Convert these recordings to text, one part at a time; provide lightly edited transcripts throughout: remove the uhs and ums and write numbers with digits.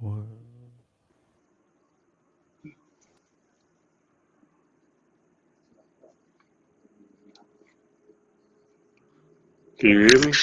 What? Can you hear me?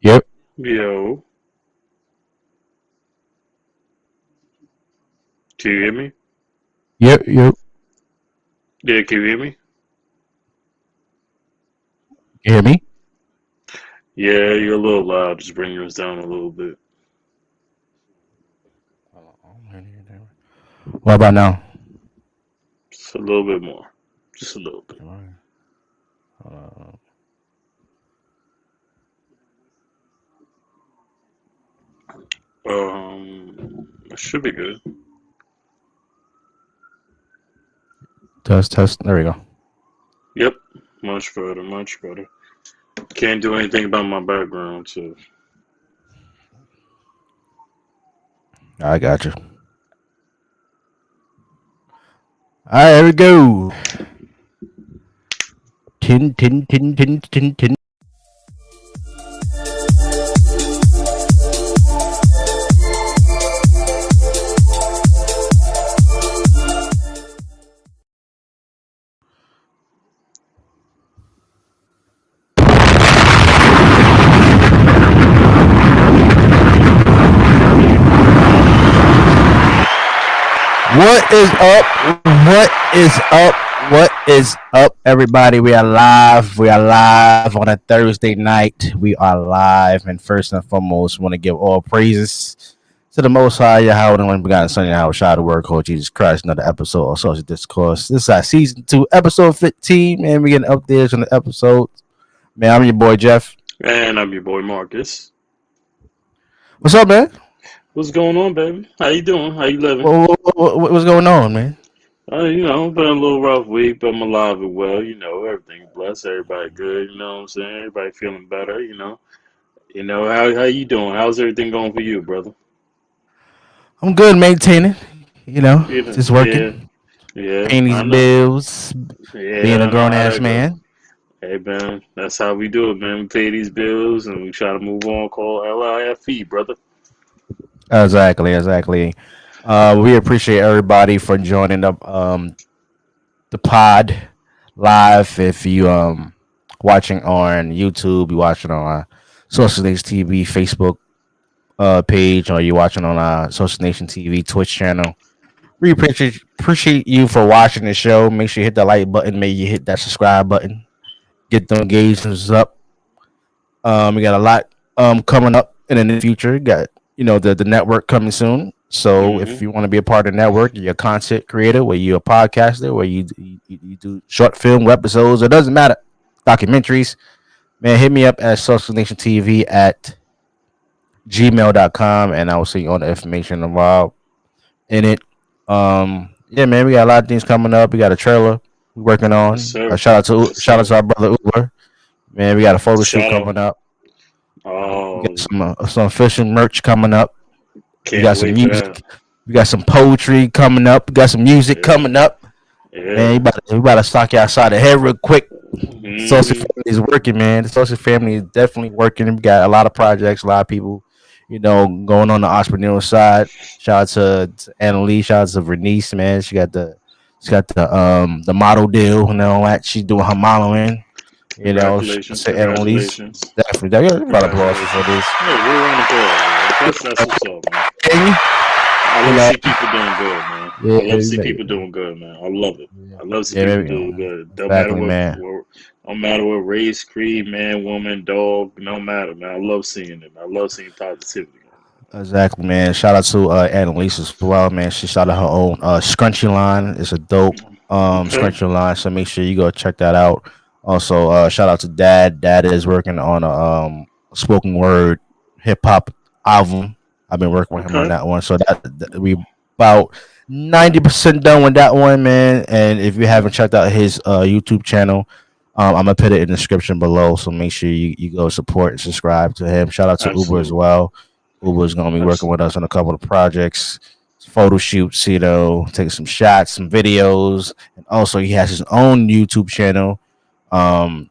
Yep. Yo, can you hear me? Yep. Yep. Yeah, can you hear me? You hear me? Yeah, you're a little loud. Just bring yours down a little bit. What about now? Just a little bit more. Just a little bit. Uh, It should be good. test. There we go. Yep, much better, much better. Can't do anything about my background, so I got you. All right, here we go. Tin. What is up? What is up? What is up, everybody? We are live. We are live on a Thursday night. We are live, and first and foremost, want to give all praises to the Most High, Yahweh, and when we got Son Yahweh, shout out to word called Jesus Christ. Another episode of Saucy Discourse. This is our season 2, episode 15, man. We getting updates on the episodes. Man, I'm your boy Jeff. and I'm your boy Marcus. What's up, man? What's going on, baby? How you doing? How you living? What's going on, man? Been a little rough week, but I'm alive and well. Everything blessed, everybody good. You know what I'm saying? Everybody feeling better. How you doing? How's everything going for you, brother? I'm good, maintaining. Just Yeah, working, yeah, paying these I know. bills, being Yeah, a I know grown how ass that go. man. Hey, man, that's how we do it, man. We pay these bills and we try to move on. Call LIFE, brother. Exactly. We appreciate everybody for joining the pod live. If you watching on YouTube, you watching on our Social Nation TV Facebook page, or you watching on our Social Nation TV Twitch channel. We appreciate you for watching the show. Make sure you hit the like button. Make you hit that subscribe button. Get the engagements up. We got a lot coming up in the near future. Got the network coming soon. So if Hmm. you want to be a part of the network, you're a content creator, where you're a podcaster, where you do short film episodes, it doesn't matter, documentaries, man, hit me up at Social Nation TV at gmail.com, and I will send you all the information involved in it. Yeah, man, we got a lot of things coming up. We got a trailer we're working Yes, on. sir. Yes, Shout out sir. to our brother Uber. Man, we got a photo shoot Shout out. coming up. We got Oh, some official merch coming up. We can't got some wait for that. music. We got some poetry coming up. We got some music Yeah, coming up. Man, yeah. we about to stock you outside the head real quick. The social Hmm. family is working, man. The social family is definitely working. We got a lot of projects, a lot of people, going on the entrepreneurial side. Shout out to Annalise, shout out to Vernice, man. She got the model deal, that she's doing her modeling. Shout out Congratulations, to Annalise. congratulations, Definitely. That got a lot of applause for congratulations. this. Hey, we're around the applause, man. That's what's up, man. Hey, I you want to know, see people doing good, man. Yeah, I love to see people doing good, man. I love it. yeah, I love to see yeah, people maybe, doing good. exactly, man. Don't matter what race, creed, man, woman, dog. No matter, man. I love seeing it. I love seeing positivity. Exactly, man. Shout out to Annalise as well, man. She started her own scrunchie line. It's a dope Okay, scrunchie line, so make sure you go check that out. Also, shout out to Dad. Dad is working on a spoken word hip hop album. I've been working with him on okay, that one, so that we about 90% done with that one, man. And if you haven't checked out his YouTube channel, I'm gonna put it in the description below. So make sure you go support and subscribe to him. Shout out to Uber as absolutely, well. Uber's gonna be working with absolutely. us on a couple of projects, photo shoots, taking some shots, some videos, and also he has his own YouTube channel, um,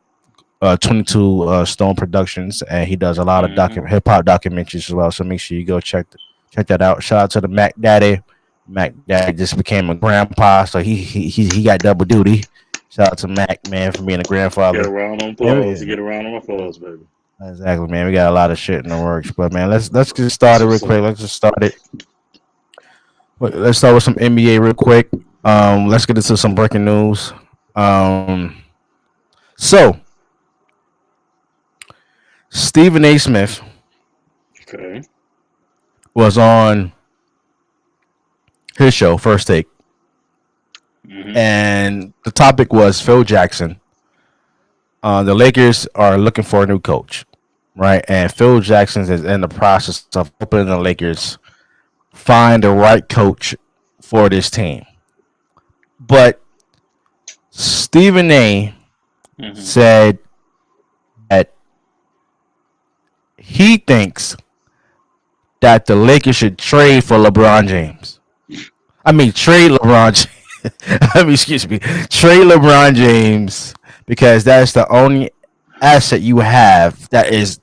22 Stone Productions, and he does a lot of Hmm. hip hop documentaries as well. So make sure you go check that out. Shout out to the Mac Daddy. Mac Daddy just became a grandpa, so he got double duty. Shout out to Mac, man, for being a Get grandfather. a round of Man, applause. Get a round of applause, baby. exactly, man. We got a lot of shit in the works, but man, let's get That's started real what's quick. up. Let's just start it. Let's start with some NBA real quick. Let's get into some breaking news. Um, so Stephen A. Smith Okay. was on his show, First Take, Hmm. and the topic was Phil Jackson. The Lakers are looking for a new coach, right? And Phil Jackson is in the process of helping the Lakers find the right coach for this team. But Stephen A. Hmm. said that he thinks that the Lakers should trade for LeBron James. I mean, trade LeBron. I mean, excuse me, trade LeBron James because that's the only asset you have that is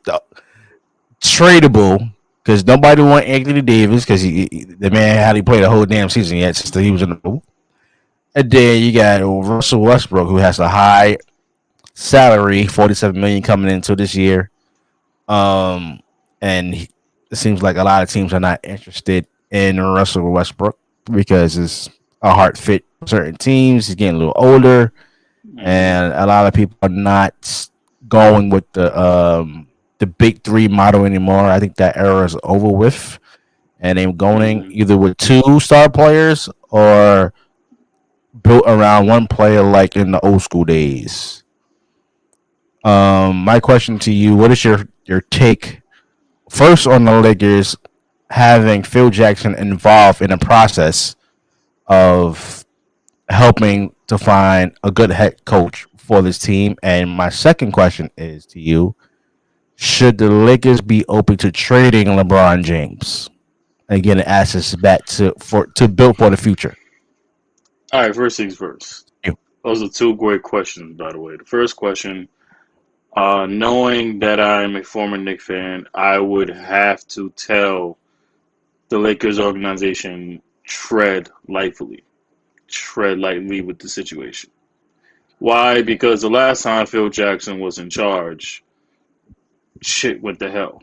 tradable. Because nobody want Anthony Davis because the man hadn't played a whole damn season yet since he was in the pool. And then you got Russell Westbrook who has a high salary, 47 million coming into this year. Um, and it seems like a lot of teams are not interested in Russell Westbrook because it's a hard fit for certain teams. He's getting a little older, Hmm. and a lot of people are not going with the big three model anymore. I think that era is over with, and they're going Hmm. either with two star players or built around one player like in the old school days. My question to you: what is your take first on the Lakers having Phil Jackson involved in the process of helping to find a good head coach for this team? And my second question is to you: should the Lakers be open to trading LeBron James and getting assets back to build for the future? All right. First things first. You. Those are two great questions, by the way. The first question, knowing that I'm a former Knicks fan, I would have to tell the Lakers organization tread lightly with the situation. Why? Because the last time Phil Jackson was in charge, shit went to hell.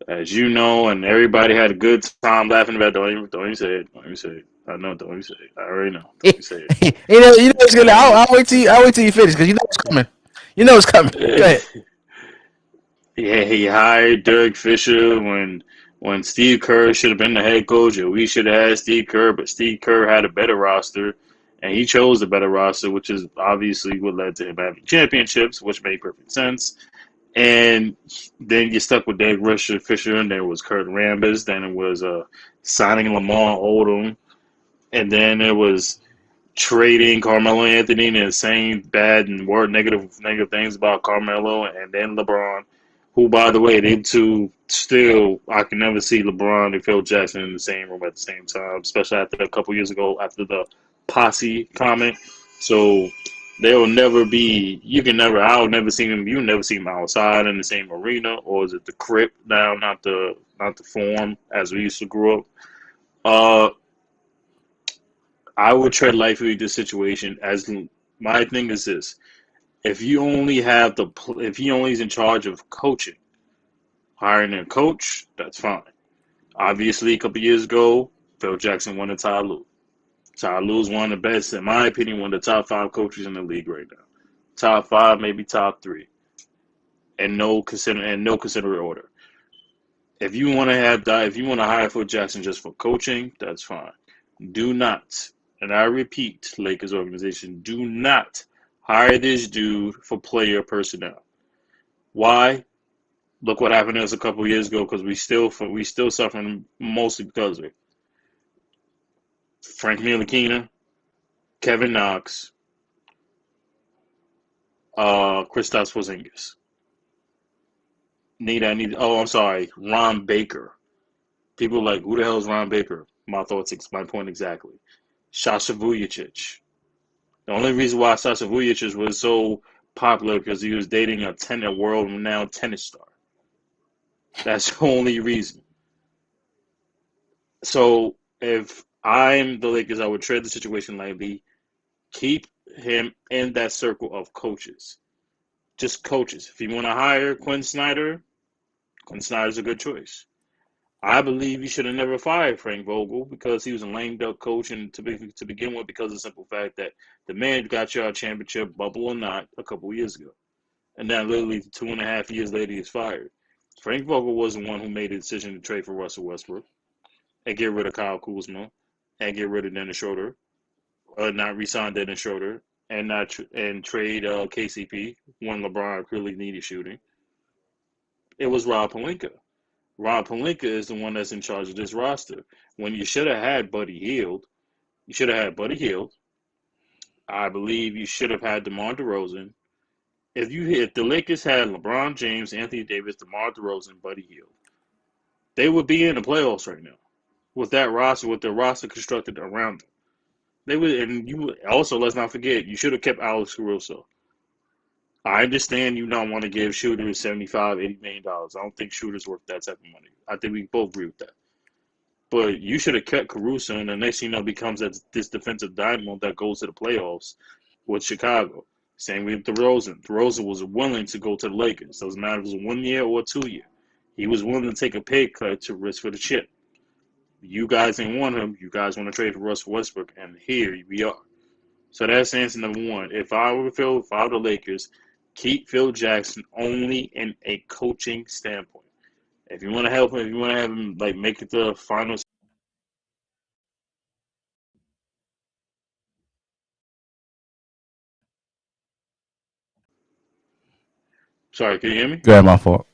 As you know, and everybody had a good time laughing about it. Don't even say it. Don't even say it. I know, don't even say it. I already know. Don't even say You know it's gonna. it. I'll wait till I'll wait till you finish because you know it's coming. You know it's coming. Go ahead. Yeah, he hired Derek Fisher when Steve Kerr should have been the head coach, and we should have had Steve Kerr, but Steve Kerr had a better roster, and he chose the better roster, which is obviously what led to him having championships, which made perfect sense. And then you stuck with Derek Fisher, and there was Kurt Rambis, then it was signing Lamar Odom, and then it was trading Carmelo Anthony and saying bad and word negative things about Carmelo and then LeBron, who by the way, they two still I can never see LeBron and Phil Jackson in the same room at the same time, especially after a couple years ago after the posse comment. So they'll never be you can never I'll never see them you never see them outside in the same arena or is it the crypt now, not the form as we used to grow up. Uh I would tread lightly with this situation. As my thing is this: if you only have if he only is in charge of coaching, hiring a coach, that's fine. Obviously, a couple years ago, Phil Jackson won a title. Ty Lue's one of the best, in my opinion, one of the top 5 coaches in the league right now. Top 5, maybe top 3, and no considerate order. If you want to hire Phil Jackson just for coaching, that's fine. Do not, and I repeat, Lakers organization, do not hire this dude for player personnel. Why? Look what happened to us a couple of years ago, because we still suffering mostly because of it. Frank Ntilikina, Kevin Knox, Kristaps Porzingis. I'm sorry, Ron Baker. People are like, who the hell is Ron Baker? My point exactly. Sasha Vujicic. The only reason why Sasha Vujicic was so popular because he was dating a world-renowned tennis star. That's the only reason. So if I'm the Lakers, I would tread the situation lightly. Keep him in that circle of coaches. Just coaches. If you want to hire Quinn Snyder's a good choice. I believe you should have never fired Frank Vogel because he was a lame duck coach, and to begin with, because of the simple fact that the man got you a championship, bubble or not, a couple of years ago. And then literally 2.5 years later, he's fired. Frank Vogel was the one who made the decision to trade for Russell Westbrook and get rid of Kyle Kuzma and get rid of Dennis Schroeder, not re-sign Dennis Schroeder, and trade KCP when LeBron clearly needed shooting. It was Rob Pelinka. Rob Pelinka is the one that's in charge of this roster. When you should have had Buddy Hield, I believe you should have had DeMar DeRozan. If the Lakers had LeBron James, Anthony Davis, DeMar DeRozan, Buddy Hield, they would be in the playoffs right now with that roster, with the roster constructed around them. They would, and you also, let's not forget, you should have kept Alex Caruso. I understand you don't want to give shooters $75, $80 million. I don't think shooters worth that type of money. I think we both agree with that. But you should have kept Caruso, and the next thing you know becomes this defensive dynamo that goes to the playoffs with Chicago. Same with DeRozan. DeRozan was willing to go to the Lakers. Doesn't matter if it was 1 year or 2 year. He was willing to take a pay cut to risk for the chip. You guys didn't want him. You guys want to trade for Russell Westbrook, and here we are. So that's answer number one. If I were the Lakers, keep Phil Jackson only in a coaching standpoint. If you want to help him, if you want to have him like make it to the finals. Sorry, can you hear me? Yeah, my fault.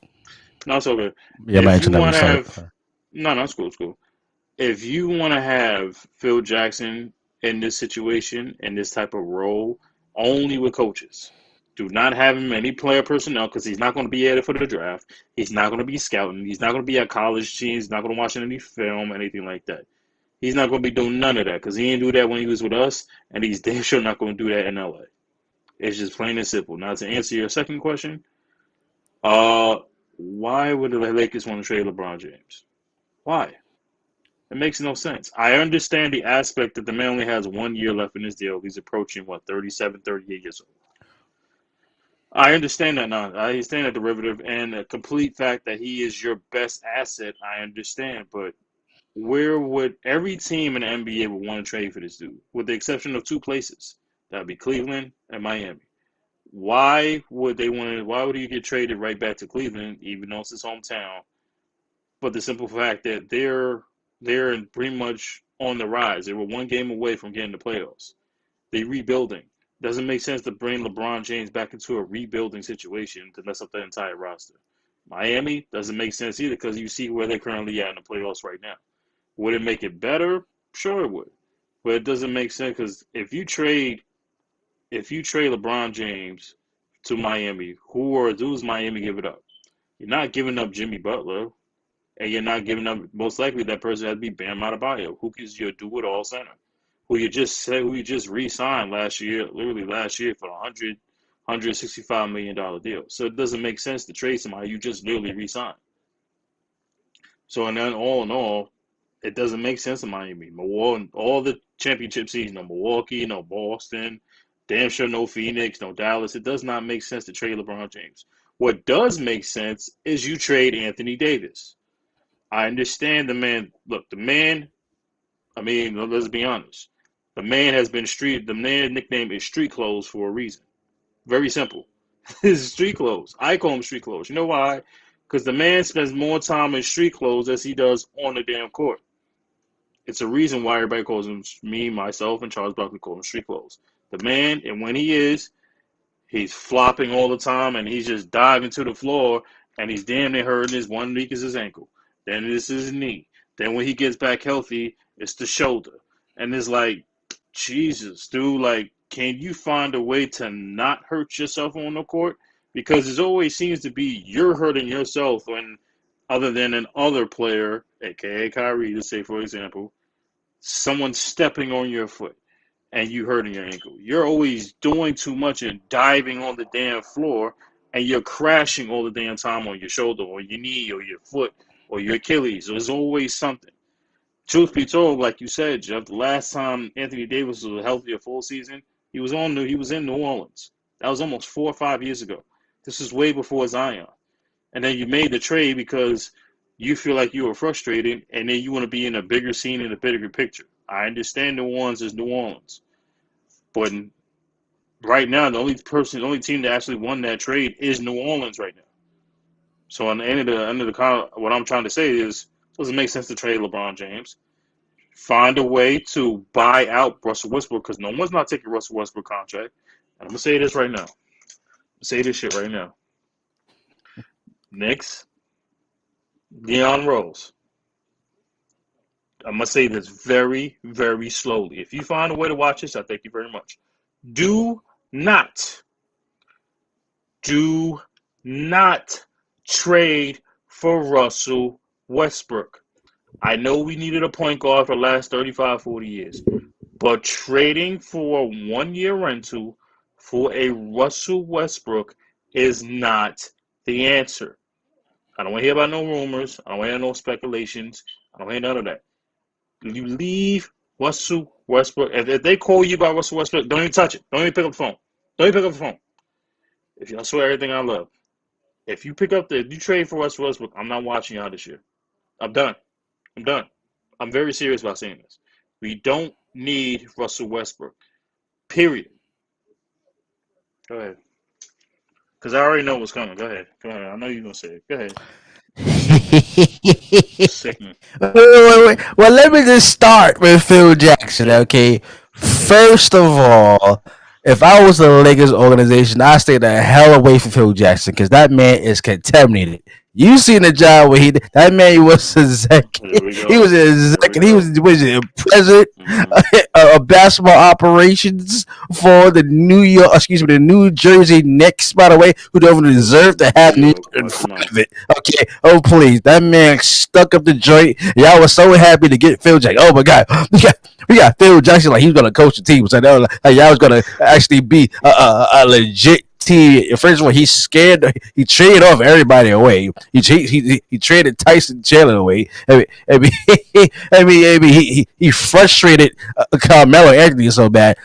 No, it's okay. Yeah, my If you internet want was to sorry. have, no, it's cool, it's cool. If you want to have Phil Jackson in this situation, in this type of role, only with coaches. Do not have him any player personnel because he's not going to be at it for the draft. He's not going to be scouting. He's not going to be at college teams. He's not going to watch any film, anything like that. He's not going to be doing none of that because he didn't do that when he was with us, and he's damn sure not going to do that in LA. It's just plain and simple. Now, to answer your second question, why would the Lakers want to trade LeBron James? Why? It makes no sense. I understand the aspect that the man only has 1 year left in his deal. He's approaching, 37, 38 years old. I understand that now. I understand that derivative and the complete fact that he is your best asset. I understand, but where would every team in the NBA would want to trade for this dude, with the exception of 2 places? That would be Cleveland and Miami. Why would they want to? Why would he get traded right back to Cleveland, even though it's his hometown? But the simple fact that they're pretty much on the rise. They were 1 game away from getting the playoffs. They're rebuilding. Doesn't make sense to bring LeBron James back into a rebuilding situation to mess up the entire roster. Miami doesn't make sense either because you see where they're currently at in the playoffs right now. Would it make it better? Sure it would. But it doesn't make sense because if you trade LeBron James to Miami, who's Miami give it up? You're not giving up Jimmy Butler, and you're not giving up, most likely that person has to be Bam Adebayo, who gives you a do-it-all center. Who you just re-signed last year for a $165 million deal. So it doesn't make sense to trade somebody you just literally re-signed. So and then all in all, it doesn't make sense in Miami. Milwaukee, all the championship seasons, no Milwaukee, no Boston, damn sure no Phoenix, no Dallas. It does not make sense to trade LeBron James. What does make sense is you trade Anthony Davis. I understand the man. Look, the man, I mean, let's be honest. The man has been street. The man's nickname is Street Clothes for a reason. Very simple. His street clothes. I call him street clothes. You know why? Because the man spends more time in street clothes as he does on the damn court. It's a reason why everybody calls him, me, myself, and Charles Barkley call him street clothes. The man, and when he is, he's flopping all the time, and he's just diving to the floor, and he's damn near hurting. His one week is his ankle. Then this is his knee. Then when he gets back healthy, it's the shoulder. And it's like, Jesus, dude, like, can you find a way to not hurt yourself on the court? Because it always seems to be you're hurting yourself when, other than an other player, a.k.a. Kyrie, to say, for example, someone's stepping on your foot and you hurting your ankle. You're always doing too much and diving on the damn floor, and you're crashing all the damn time on your shoulder or your knee or your foot or your Achilles. There's always something. Truth be told, like you said, Jeff, the last time Anthony Davis was healthy a full season, he was in New Orleans. That was almost 4 or 5 years ago. This is way before Zion. And then you made the trade because you feel like you were frustrated, and then you want to be in a bigger scene in a bigger picture. I understand New Orleans is New Orleans. But right now, the only team that actually won that trade is New Orleans right now. So on the end of the what I'm trying to say is, does it make sense to trade LeBron James? Find a way to buy out Russell Westbrook, because no one's not taking Russell Westbrook contract. And I'm going to say this right now. Say this shit right now. Knicks, Deion Rose. I'm going to say this very, very slowly. If you find a way to watch this, I thank you very much. Do not trade for Russell Westbrook. I know we needed a point guard for the last 35, 40 years, but trading for a one-year rental for a Russell Westbrook is not the answer. I don't want to hear about no rumors. I don't want to hear no speculations. I don't want to hear none of that. You leave Russell Westbrook. If they call you by Russell Westbrook, don't even touch it. Don't even pick up the phone. Don't even pick up the phone. If y'all swear everything I love. If you trade for Russell Westbrook, I'm not watching y'all this year. I'm done. I'm very serious about saying this. We don't need Russell Westbrook. Period. Go ahead. Because I already know what's coming. Go ahead. I know you're going to say it. Go ahead. Sickening. Wait. Well, let me just start with Phil Jackson, okay? First of all, if I was the Lakers organization, I'd stay the hell away from Phil Jackson, because that man is contaminated. You seen the job where that man was executive. He was an executive. He was a president of basketball operations for the New Jersey Knicks, by the way, who don't deserve to have New York in front of it. Okay, oh please, that man stuck up the joint. Y'all was so happy to get Phil Jackson. Oh my God, we got Phil Jackson, like he's gonna coach the team. So like y'all was gonna actually be a legit team. First of all, he's scared. He traded off everybody away. He traded Tyson Chandler away. He frustrated Carmelo Anthony so bad.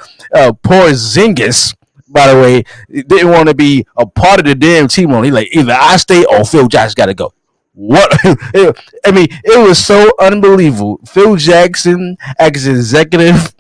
Poor Zingis, by the way, didn't want to be a part of the damn team. Only like either I stay or Phil Jackson got to go. What? It was so unbelievable. Phil Jackson, as executive,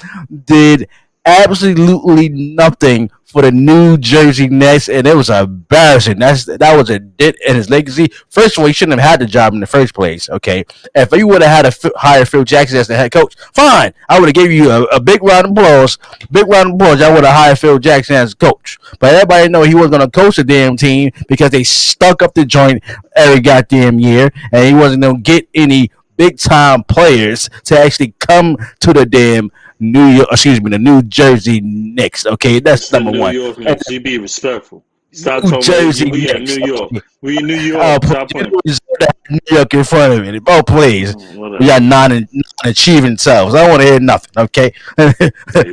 did absolutely nothing for the New Jersey Nets, and it was embarrassing. That was a dent in his legacy. First of all, he shouldn't have had the job in the first place. Okay, if you would have had hired Phil Jackson as the head coach, fine. I would have gave you a big round of applause. I would have hired Phil Jackson as coach. But everybody know he wasn't going to coach the damn team because they stuck up the joint every goddamn year, and he wasn't going to get any big time players to actually come to the damn the New Jersey Knicks. Okay, that's number one. New York Knicks. You be respectful. Stop talking Jersey we in New York. We in New York. Stop playing. New York in front of me. Oh, please. We got non-achieving selves. I don't want to hear nothing. Okay.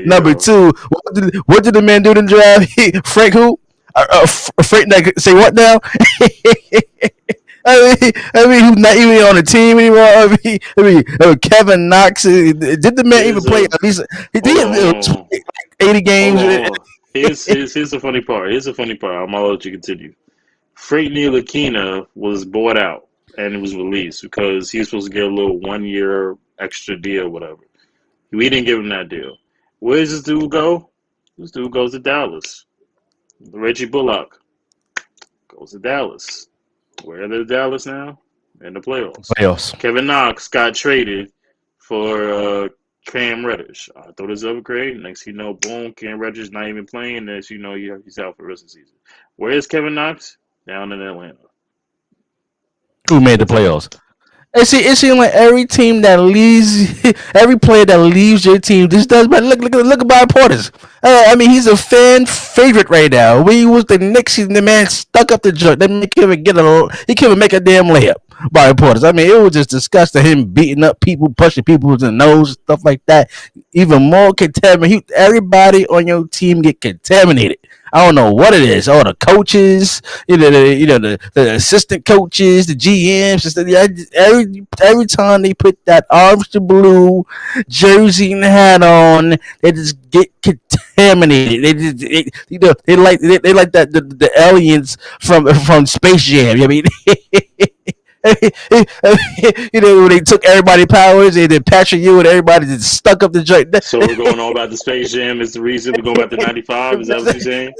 Number two, what did the man do in the draft? Frank who? Frank, say what now? Who's not even on the team anymore? Kevin Knox. Did the man even play at least? He did 80 games. Here's the funny part. I'm gonna let you continue. Frank Ntilikina was bought out and it was released because he was supposed to get a little 1 year extra deal, whatever. We didn't give him that deal. Where does this dude go? This dude goes to Dallas. Reggie Bullock goes to Dallas. Where are they Dallas now? In the playoffs. Playoffs. Kevin Knox got traded for Cam Reddish. I thought it was upgrade. Next you know, boom, Cam Reddish not even playing. Next you know, he's out for the rest of the season. Where is Kevin Knox? Down in Atlanta. Who made the playoffs? It seems like every team that leaves, every player that leaves your team just does. But look at Bob Portis. I mean, he's a fan favorite right now. When he was the Knicks, the man stuck up the joint. They make him get he couldn't make a damn layup. Bob Portis. I mean, it was just disgusting. Him beating up people, pushing people in the nose, stuff like that. Even more contaminated. Everybody on your team get contaminated. I don't know what it is. All the coaches, the assistant coaches, the GMs. Every time they put that orange to blue jersey and hat on, they just get contaminated. They like that the aliens from Space Jam. I mean. When they took everybody's powers and then Patrick Ewing and everybody just stuck up the joint. So we're going all about the Space Jam is the reason we're going back to 95? Is that what you're saying?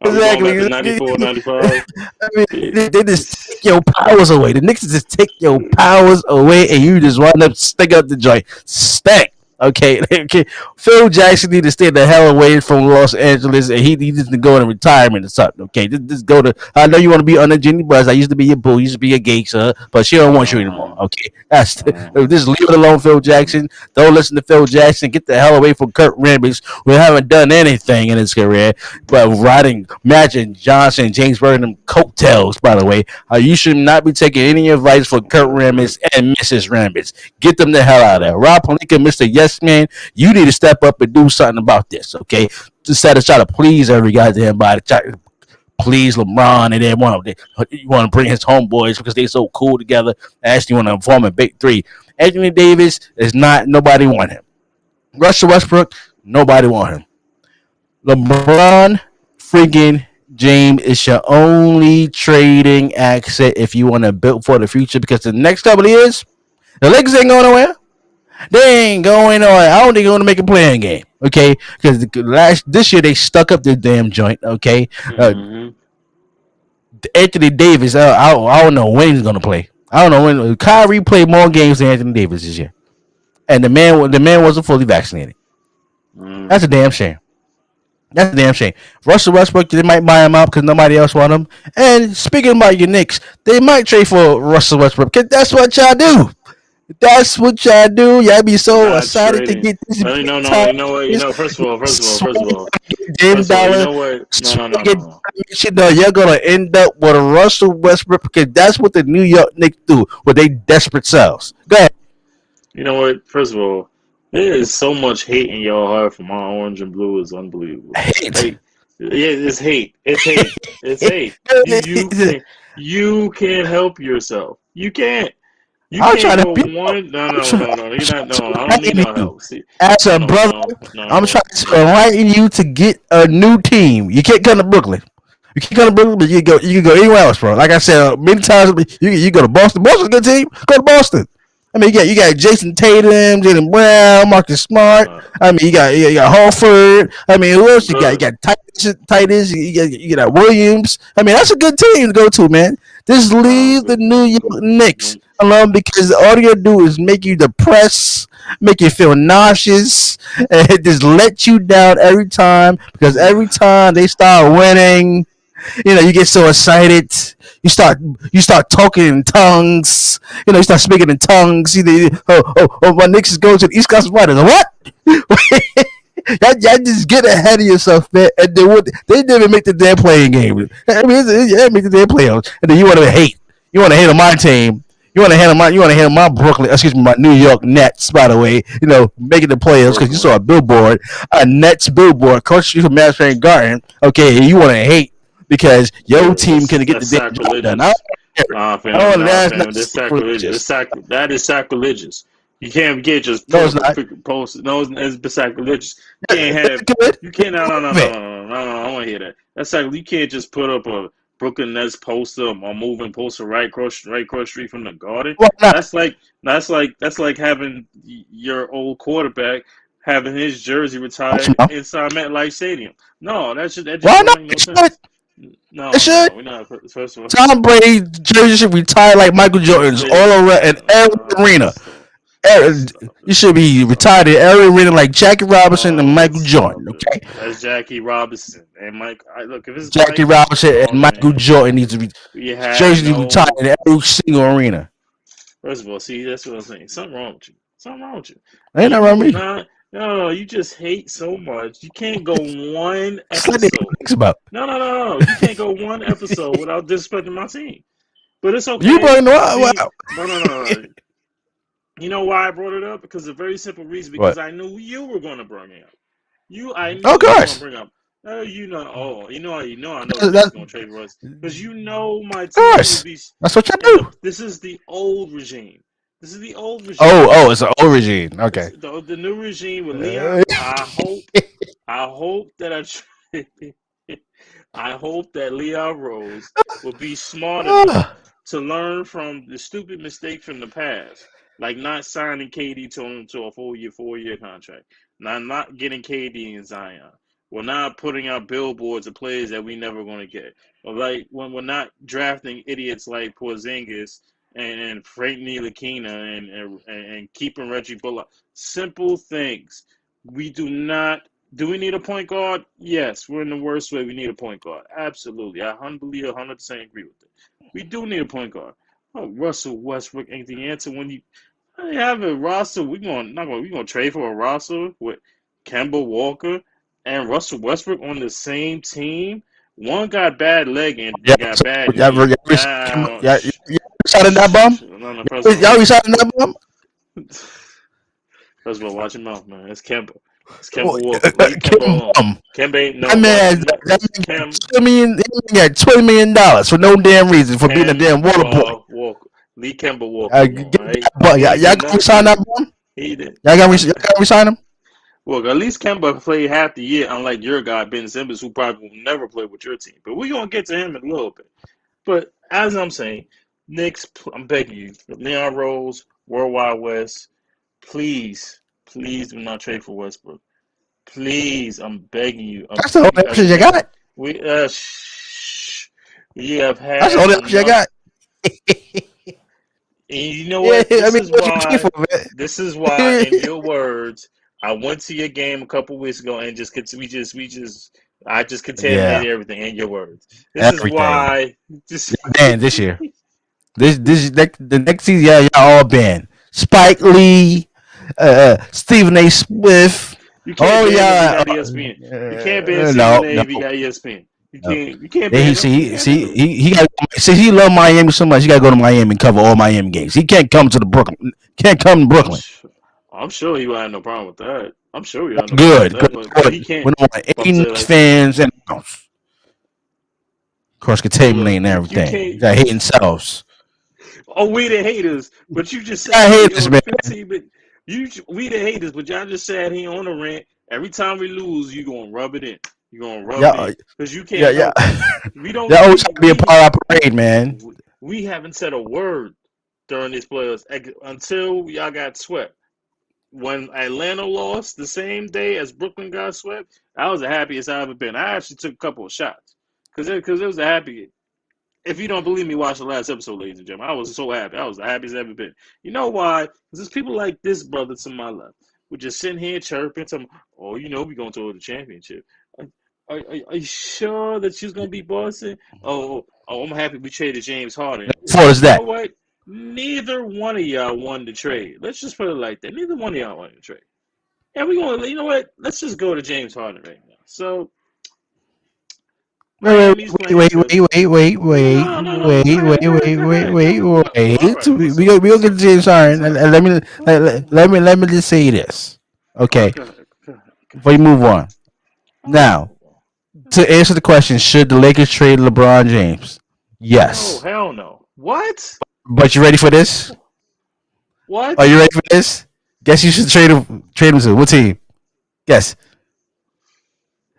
Exactly. Going back to 94, 95? I mean, they just take your powers away. The Knicks just take your powers away and you just wind up stick up the joint. Stank. Okay. Phil Jackson need to stay the hell away from Los Angeles, and he needs to go into retirement or something. Okay, just go to. I know you want to be under Jenny Buzz. I used to be your boo. You used to be your gangster, but she don't want you anymore. Okay, just leave it alone, Phil Jackson. Don't listen to Phil Jackson. Get the hell away from Kurt Rambis, who haven't done anything in his career but riding Magic Johnson, James Burnham coattails. By the way, you should not be taking any advice from Kurt Rambis and Mrs. Rambis. Get them the hell out of there. Rob Pelinka, Mr. Yes Man, you need to step up and do something about this, okay? Instead of try to please every goddamn body, try to please LeBron, and then you want to bring his homeboys because they so cool together. Actually, want to form a big three. Anthony Davis is not. Nobody want him. Russell Westbrook, nobody want him. LeBron freaking James is your only trading asset if you want to build for the future, because the next couple of years, the Lakers ain't going nowhere. They ain't going on. I don't think they're going to make a playing game. Okay, because this year they stuck up their damn joint. Okay, Anthony Davis. I don't know when he's going to play. I don't know when. Kyrie played more games than Anthony Davis this year, and the man wasn't fully vaccinated. That's a damn shame. That's a damn shame. Russell Westbrook, they might buy him out because nobody else want him. And speaking about your Knicks, they might trade for Russell Westbrook because that's what y'all do. That's what y'all do. Y'all be so excited to get this. No, you know what? First of all. You know what? No. You're gonna end up with a Russell Westbrook because that's what the New York Knicks do with they desperate selves. Go ahead. You know what? First of all, there is so much hate in your heart for my orange and blue is unbelievable. Hate. It's hate. It's hate. You can't help yourself. You can't. I'm trying to be. No. You're not. No, I don't need no help. See, as a brother, I'm trying to enlighten you to get a new team. You can't come to Brooklyn. You can't come to Brooklyn, but you can go anywhere else, bro. Like I said many times, you go to Boston. Boston's a good team. Go to Boston. I mean, you got Jason Tatum, Jaylen Brown, Marcus Smart. I mean, you got Horford. I mean, who else you got? You got Titus. You got Williams. I mean, that's a good team to go to, man. Just leave the New York Knicks alone because all you do is make you depressed, make you feel nauseous, and just let you down every time because every time they start winning, you get so excited. You start talking in tongues. You start speaking in tongues. My Knicks is going to the East Coast Riders. What? Y'all just get ahead of yourself, man. And they didn't even make the damn playing game. I mean, they make the damn playoffs, and then you want to hate. You want to hate on my team. You want to hate on my Brooklyn. Excuse me, my New York Nets. By the way, making the playoffs because you saw a Nets billboard, across you from Madison Garden. Okay, and you want to hate because your team can get the damn job done. That's sacrilegious. That is sacrilegious. You can't get just post. No, it's sacrilegious. You can't have. You can't. No. I want to hear that. That's like you can't just put up a Brooklyn Nets poster or moving poster right across street from the Garden. That's like having your old quarterback having his jersey Watch retired him out. inside MetLife Stadium. No, that just Why don't not? make no It should. sense. It No, should. no, we're not. First of all, Tom Brady jersey should retire like Michael Jordan's all over in every arena. stop, Every, stop you it, should be stop retired in it. every arena like Jackie Robinson and Oh, Michael stop Jordan. it. Okay, That's Jackie Robinson and Mike. Look, if it's Jackie Mike, Robinson oh and Michael man, Jordan needs to be we have jersey retired no. in every single arena. First of all, see, that's what I'm saying. Something wrong with you. Something wrong with you. Ain't You nothing wrong will with me. not. No, you just hate so much. You can't go one It's like they episode. thinks about. No. You can't go one episode without disrespecting my team. But it's You okay. bring the See, wow. no. You know why I brought it up? Because a very simple reason. Because What? I knew you were going to bring it up. I Oh, of knew you were going to course. bring up. You know. Oh, I know the That, Knicks that, are going to trade for us because you know my of team would course. be. That's what you And do. this is the old regime. This is the old regime. Oh, it's an old regime. This, Okay. the new regime with Leon. Uh, I hope that I hope that Leon Rose will be smart enough to learn from the stupid mistake from the past, like not signing KD to a 4-year contract, not getting KD and Zion. We're not putting out billboards of players that we never going to get. Or like when we're not drafting idiots like Porzingis and Frank Ntilikina and keeping Reggie Bullock. Simple things. We do not. Do we need a point guard? Yes, we're in the worst way. We need a point guard. Absolutely. I 100% agree with it. We do need a point guard. Oh, Russell Westbrook ain't the answer when you have a roster. We gonna trade for a roster with Kemba Walker and Russell Westbrook on the same team. One got bad leg and yeah, got so, bad y'all, knee. y'all, Now, y'all resigning that bum? no, no. First of all, Y'all resigning that bum? first of all, watch your mouth, man. It's Kemba. It's Kemba Oh, Walker. Leave Kemba Kim alone. bum. Kemba ain't That no watch. man, that Listen, man got $20 million for no damn reason for being a damn water boy. Walker. Leave Kemba Walker alone. Get Right? that bum. He ain't Y'all do gonna nothing resign for that you. bum? He did. Y'all gonna resign him? Look, at least Kemba played half the year, unlike your guy Ben Simmons, who probably will never play with your team. But we're gonna get to him in a little bit. But as I'm saying, Knicks, I'm begging you, Leon Rose, Worldwide West, please do not trade for Westbrook. Please, I'm begging you. That's the only option you got. We we have That's the had only option you enough. got. And you know Yeah, what? I mean, what you pay for, man? This is why, in your words, I went to your game a couple weeks ago and I just Yeah, contaminated everything in your words. This is everything. why. Just Y'all banned this year. The next season, y'all all banned. Spike Lee, Stephen A. Smith. you can't Oh ban if you yeah, got ESPN. You can't ban Stephen no, A. no, if you got ESPN. no. You can't Then ban him. You can't ban him. he got since he love Miami so much, he got to go to Miami and cover all Miami games. He can't come to the Brooklyn. Can't come to I'm Brooklyn. sure, I'm sure he would have no problem with that. I'm sure he would have no problem with Good, that. good, But he good. can't. We don't want But I'm any saying Knicks like, fans and cross but look, contaminating you everything. can't. Got hating selves. Oh, we the haters, but you just I said hate he this on the man. 15. But we the haters, but y'all just said he on the rant. Every time we lose, you gonna rub it in. You gonna rub it Yeah, in because you yeah, can't yeah. help it. We don't. They always try to be a part of our parade, man. We haven't said a word during these playoffs until y'all got swept. When Atlanta lost the same day as Brooklyn got swept, that was the happiest I've ever been. I actually took a couple of shots because it was a happy. If you don't believe me, watch the last episode, ladies and gentlemen. I was so happy. I was the happiest I've ever been. You know why? Because there's people like this brother to my left. We're just sitting here chirping. Oh, we're going to the championship. Are you sure that she's going to be Boston? I'm happy we traded James Harden. For is You know that? what? Neither one of y'all won the trade. Let's just put it like that. Neither one of y'all won the trade. And we're going to, you know what? Let's just go to James Harden right now. So, Miami's playing Wait. Philly. No. Go ahead. All right. What's We up? gonna What's get to up? James Harden. What's up? Let me just say this, okay? Go ahead. Before you move on. All right. Now, to answer the question, should the Lakers trade LeBron James? No, Yes. hell no. What? But you ready for this? Are What? you ready for this? Guess you should trade him. Trade him to what team? Guess.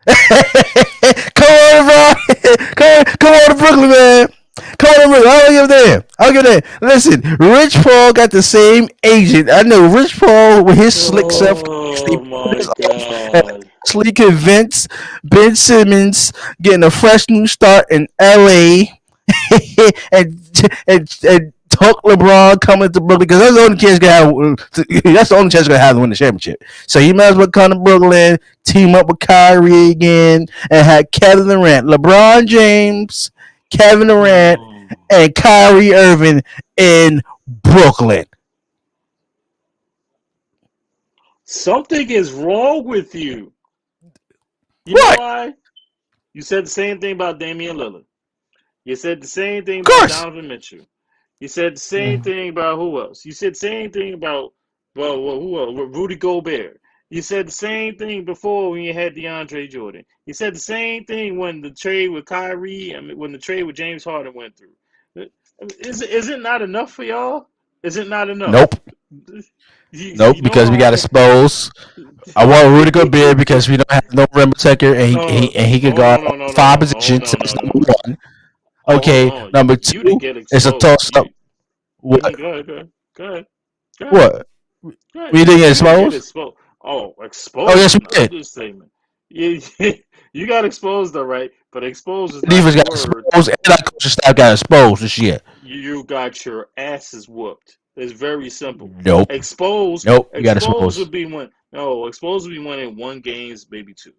Come on, bro. Come on to Brooklyn, man. Come on, Brooklyn. I'll give them. I'll give them. Listen, Rich Paul got the same agent. I know Rich Paul with his slick self. They Oh put my his off and God. actually convinced Ben Simmons getting a fresh new start in LA and talk LeBron coming to Brooklyn because that's the only chance gonna have. That's the only chance gonna have to win the championship. So he might as well come to Brooklyn, team up with Kyrie again, and have Kevin Durant, LeBron James, Kevin Durant, Oh. and Kyrie Irving in Brooklyn. Something is wrong with you. You know What? why? You said the same thing about Damian Lillard. You said the same thing Of about course. Donovan Mitchell. You said the same thing about who else? You said the same thing about well who else? Rudy Gobert. You said the same thing before when you had DeAndre Jordan. You said the same thing when the trade with Kyrie. I mean, when the trade with James Harden went through. Is it not enough for y'all? Is it not enough? Nope. Nope. You don't Because we want got exposed. I want Rudy Gobert because we don't have no rim protector, and no, he could hold guard on, no, no, no, five no, hold positions. So on, that's no, no, number no. one. Hold Okay, on. number You didn't two get is a exposed. toss up. What? Go ahead, go ahead, go ahead, go ahead, What? go ahead. We didn't get You didn't get exposed? exposed. Oh, Oh exposed yes, is we an did. understatement. You, you got exposed, all right, but exposed is not Defense the got word. exposed, and our coaching staff got exposed this year. You got your asses whooped. It's very simple. Nope. We got Exposed exposed. would be when no, exposed would be winning one games, maybe two.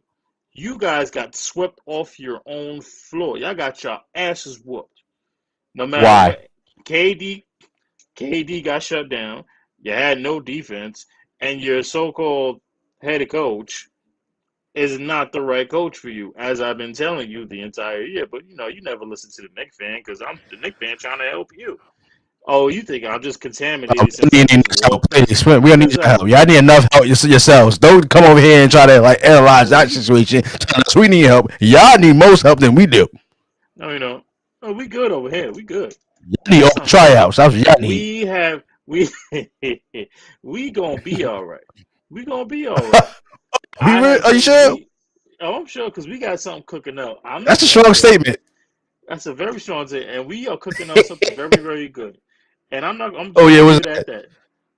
You guys got swept off your own floor. Y'all got your asses whooped. No matter Why? what. KD KD got shut down. You had no defense, and your so-called head coach is not the right coach for you, as I've been telling you the entire year. But you never listen to the Nick fan because I'm the Nick fan trying to help you. Oh, you think I'm just contaminated We since I don't need just any help. walked Please, we don't need since your I help. Y'all need enough help yourselves. Don't come over here and try to like analyze that situation. Tell us we need help. Y'all need most help than we do. no, oh, we good over here. We good. Y'all need all That's what I'm saying. tryouts. That's what y'all need. We have we we gonna be all right. We gonna be all right. We I really, have are you some sure? we. Oh, I'm sure because we got something cooking up. I'm That's not a gonna strong say it. statement. That's a very strong thing, and we are cooking up something very, very good. And I'm not. I'm Oh just yeah, gonna was leave it at that.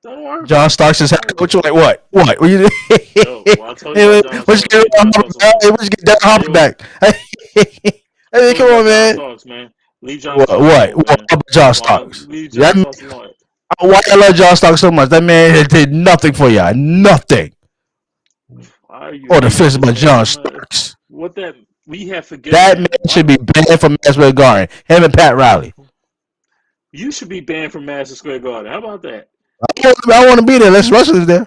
Don't worry John about it. Starks is Don't head worry about coach? it. Like what? What? What you Oh, well, I told you about Hey, John let's Starks. get Leave John Starks alone. let's get Darren Harper Stay away. back. I Hey, told you come on, about John man. Starks, man. Leave John What? Starks What? alone, What man. about John Well, Starks? leave John That, Starks alone. why I love John Starks so much? That man did nothing for y'all. Nothing. Why are you Or the hating fist on this about man John so much? Starks. What that we have forgiven That man him. should Why be banned from Madison Square Garden. Him and Pat Riley. you should be banned from Madison Square Garden? How about that? I want to be there. Let's wrestle there.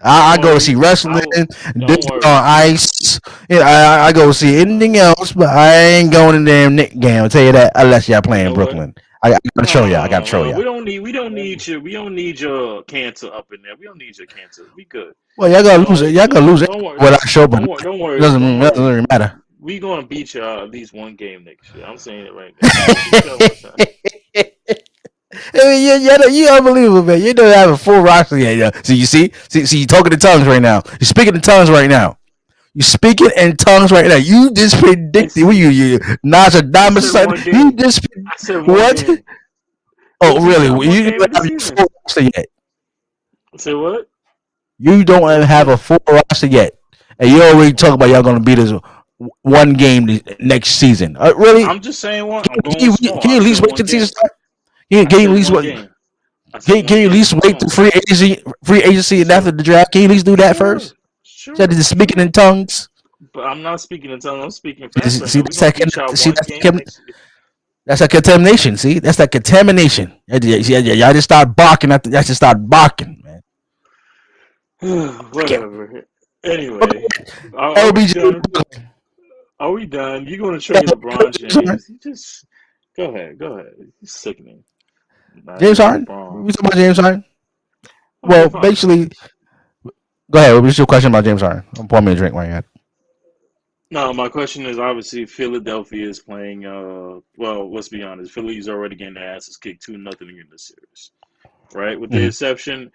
Don't I go to see worry. wrestling, Don't this worry. on ice. Yeah, I go see anything else, but I ain't going to the damn Nick game. I'll tell you that unless y'all You playing know what? Brooklyn. I gotta show y'all. I gotta show No, y'all. we don't need you. We don't need your cancer up in there. We don't need your cancer. We good. Well, y'all gotta lose it. No, Y'all gonna lose it don't worry. without show, but Don't it worry. Don't doesn't worry. really matter. We gonna beat you at least one game next year. I'm saying it right now. We gonna beat you one time. I mean, you unbelievable, man. You don't have a full roster yet. Yeah. So you see, you talking in tongues right now. You're speaking in tongues right now. You're speaking in tongues right now. You just I, predicted. s- What you I Nostradamus said son? one You game. just I said one what? game. Oh, What you really? said? One You game of don't the have your season. full roster yet. Say what? You don't What even you have say? a full roster yet, and you already talk Well, about y'all gonna beat us one game next season. Really? I'm just saying one. I'm going small. Can I you at said least wait one till the season game. start? I Can you at said least one wait? game. I said Can one you at game. least Hold wait the on. free agency and after Sure. the draft? Can you at least do that Sure. first? Instead of Sure. just speaking in Sure. tongues. But I'm not speaking in tongues. I'm speaking facts right See, now. We're that's gonna beat y'all one game next year. that's that contamination. See, that's that contamination. Y'all just start barking at y'all just start barking, man. I can't. Whatever. Anyway, Okay, are we LBG. done? Are we done? You're gonna trade LeBron James? You just go ahead. Go ahead. It's sickening. Not James even Harden. LeBron. We talking about James Harden. Okay, Well, fine. basically, go ahead. What's your question about James Harden? I'm pouring me a drink right now. No, my question is obviously Philadelphia is playing. Well, let's be honest. Philly's already getting their asses kicked 2-0 in the series, right? With the Mm-hmm. exception,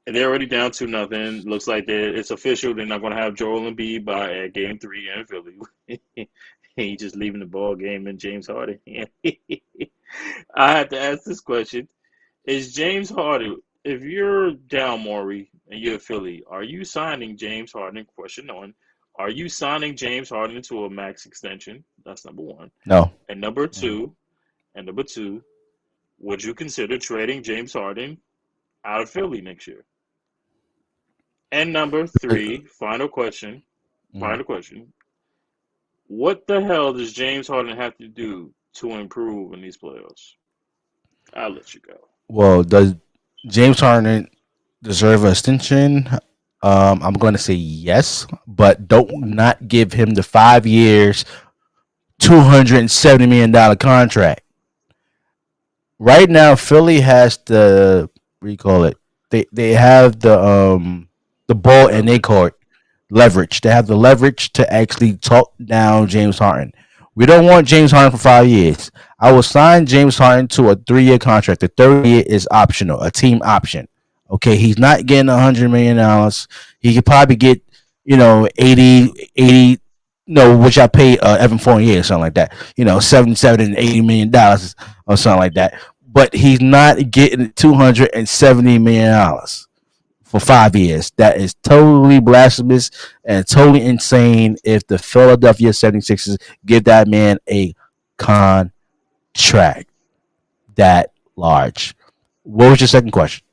they're already down 2-0. Looks like it's official. They're not going to have Joel Embiid by Game 3 in Philly. He just leaving the ball game in James Harden. I have to ask this question: is James Harden? If you're down Maury and you're Philly, are you signing James Harden? Question one: are you signing James Harden to a max extension? That's number one. No. And number Mm. two, and number two, would you consider trading James Harden out of Philly next year? And number three, final question. Mhm. Final question. What the hell does James Harden have to do to improve in these playoffs? I'll let you go. Well, does James Harden deserve an extension? I'm going to say yes, but don't not give him the 5 years, $270 million contract. Right now, Philly has the what do you call it? They have the ball in their Leverage. court leverage. They have the leverage to actually talk down James Harden. We don't want James Harden for 5 years. I will sign James Harden to a 3 year contract. The third year is optional, a team option. Okay, he's not getting $100 million. He could probably get 80, no, which I pay Evan Fournier or something like that. 77 and $80 million or something like that. But he's not getting $270 million for 5 years. That is totally blasphemous and totally insane if the Philadelphia 76ers give that man a contract that large. What was your second question?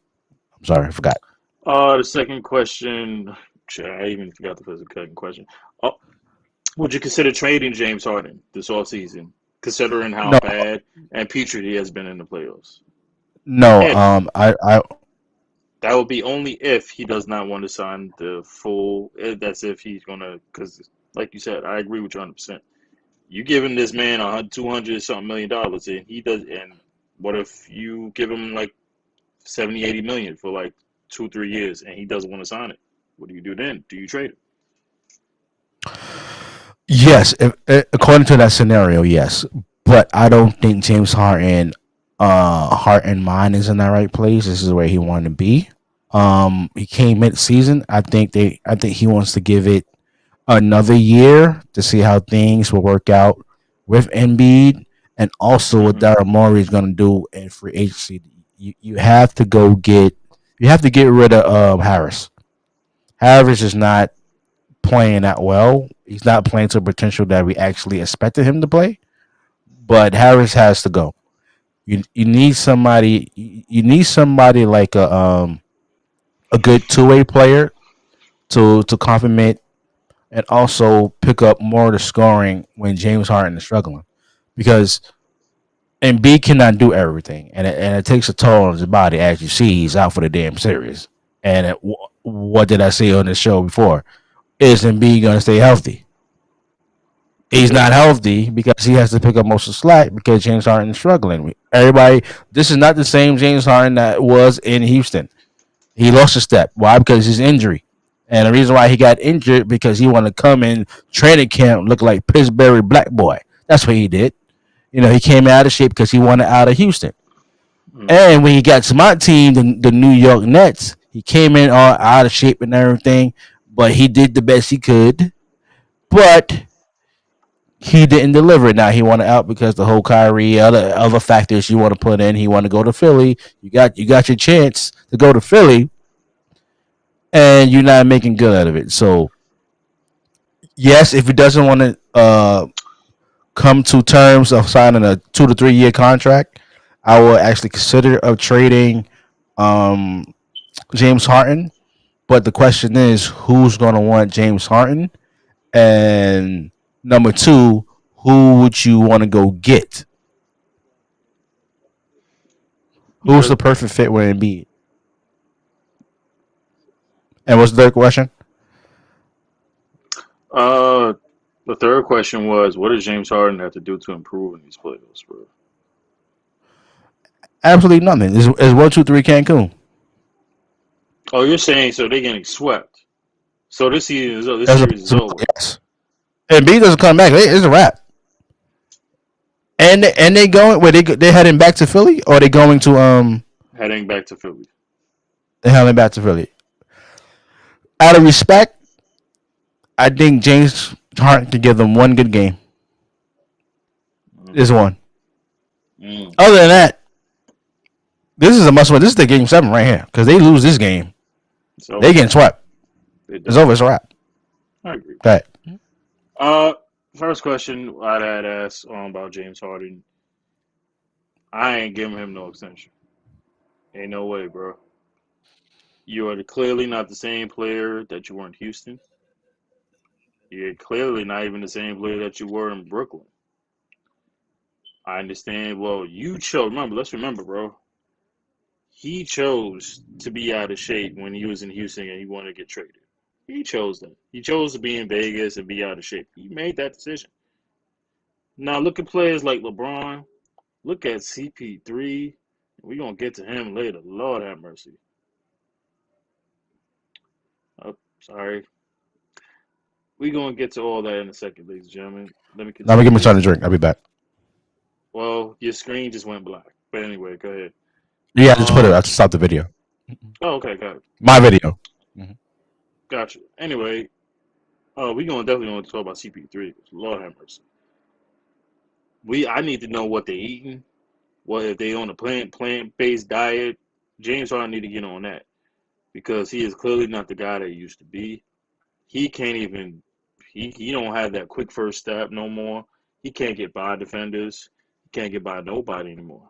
I'm sorry, I forgot. The second question. Shit, I even forgot the second question. Oh, would you consider trading James Harden this offseason, considering how No, bad and putrid he has been in the playoffs? no. If I that would be only if he does not want to sign the full. That's if he's gonna, because like you said, I agree with you 100%. You giving this man 200 something $1 million, and he does. And what if you give him like 70, 80 million for like 2, 3 years, and he doesn't want to sign it? What do you do then? Do you trade him? yes, according to that scenario, yes. But I don't think James Harden, heart and mind is in the right place. This is where he wanted to be. He came mid season. I think he wants to give it another year to see how things will work out with Embiid and also what Hmm. Daryl Morey is going to do in free agency. You have to you have to get rid of Harris. Harris is not playing that well. He's not playing to the potential that we actually expected him to play. But Harris has to go. You need somebody. You need somebody like a good two-way player to complement and also pick up more of the scoring when James Harden is struggling. Because Embiid cannot do everything, and it takes a toll on his body. As you see, he's out for the damn series. And what did I say on the show before? Is Embiid going to stay healthy? He's not Yep. healthy because he has to pick up most of the slack because James Harden is struggling. Everybody, this is not the same James Harden that was in Houston. He lost a step. Why? Because his injury. And the reason why he got injured because he wanted to come in training camp look like Pittsburgh Black Boy. That's what he did. He came out of shape because he wanted out of Houston. Mm. And when he got to my team, the New York Nets, he came in all out of shape and everything, but he did the best he could. But he didn't deliver it. Now he wanted out because the whole Kyrie, other factors you want to put in. He want to go to Philly. You got your chance to go to Philly, and you're not making good out of it. So yes, if he doesn't want to come to terms of signing a 2 to 3 year contract, I will actually consider of trading um, James Harden. But the question is, who's going to want James Harden? And number two, who would you want to go get? Who's Okay. the perfect fit with Embiid? And what's the third question? Uh, the third question was, what does James Harden have to do to improve in these playoffs, bro? Absolutely nothing. It's 1, 2, 3 Cancun. Oh, you're saying so they're getting swept. So this As a series is over. yes. Embiid doesn't come back. It's a wrap. And they going where they heading back to Philly or they going to Heading back to Philly. they heading back to Philly. Out of respect, I think James Harden could give them one good game. is one. Mm. Other than that, this is a must win. This is the game 7 right here. Because they lose this game, So they getting swept. they It's done. over. It's a wrap. I agree. Okay. Uh, First question I'd ask about James Harden. I ain't giving him no extension. Ain't no way, bro. You are clearly not the same player that you were in Houston. You're clearly not even the same player that you were in Brooklyn. I understand. Well, you chose. Remember, let's remember, bro. He chose to be out of shape when he was in Houston and he wanted to get traded. He chose that. He chose to be in Vegas and be out of shape. He made that decision. Now look at players like LeBron. Look at CP3. We're going to get to him later. Lord have mercy. Oh, sorry. We're going to get to all that in a second, ladies and gentlemen. Let me Now, give continue me time to this. drink. I'll be back. Well, your screen just went black. But anyway, go ahead. Yeah, I just put it. Um. I just stopped the video. Oh, okay, got it. My video. Mhm. Gotcha. Anyway, we going to definitely want to talk about CP3. Lord have mercy. I need to know what they're eating. What if they on a plant based diet? James Harden need to get on that because he is clearly not the guy that he used to be. He can't even he don't have that quick first step no more. He can't get by defenders. He can't get by nobody anymore.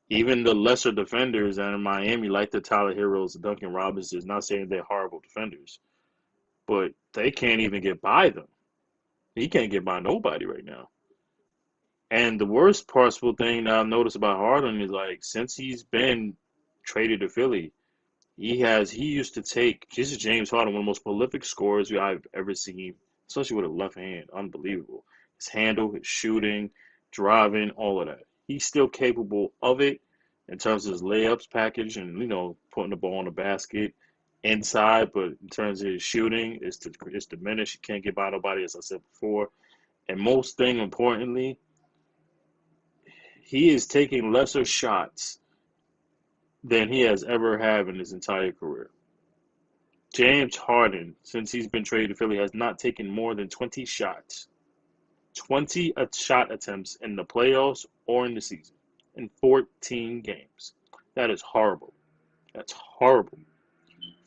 Even the lesser defenders in Miami, like the Tyler Heroes, the Duncan Robinsons, not saying they're horrible defenders, but they can't even get by them. He can't get by nobody right now. And the worst possible thing that I've noticed about Harden is like since he's been traded to Philly, he used to take this is James Harden, one of the most prolific scorers I've ever seen, especially with a left hand. Unbelievable. His handle, his shooting, driving, all of that. He's still capable of it in terms of his layups package and putting the ball in the basket inside, but in terms of his shooting, it's diminished. He can't get by nobody, as I said before. And most thing importantly, he is taking lesser shots than he has ever had in his entire career. James Harden, since he's been traded to Philly, has not taken more than 20 shots. 20 shot attempts in the playoffs or in the season in 14 games. That is horrible. That's horrible.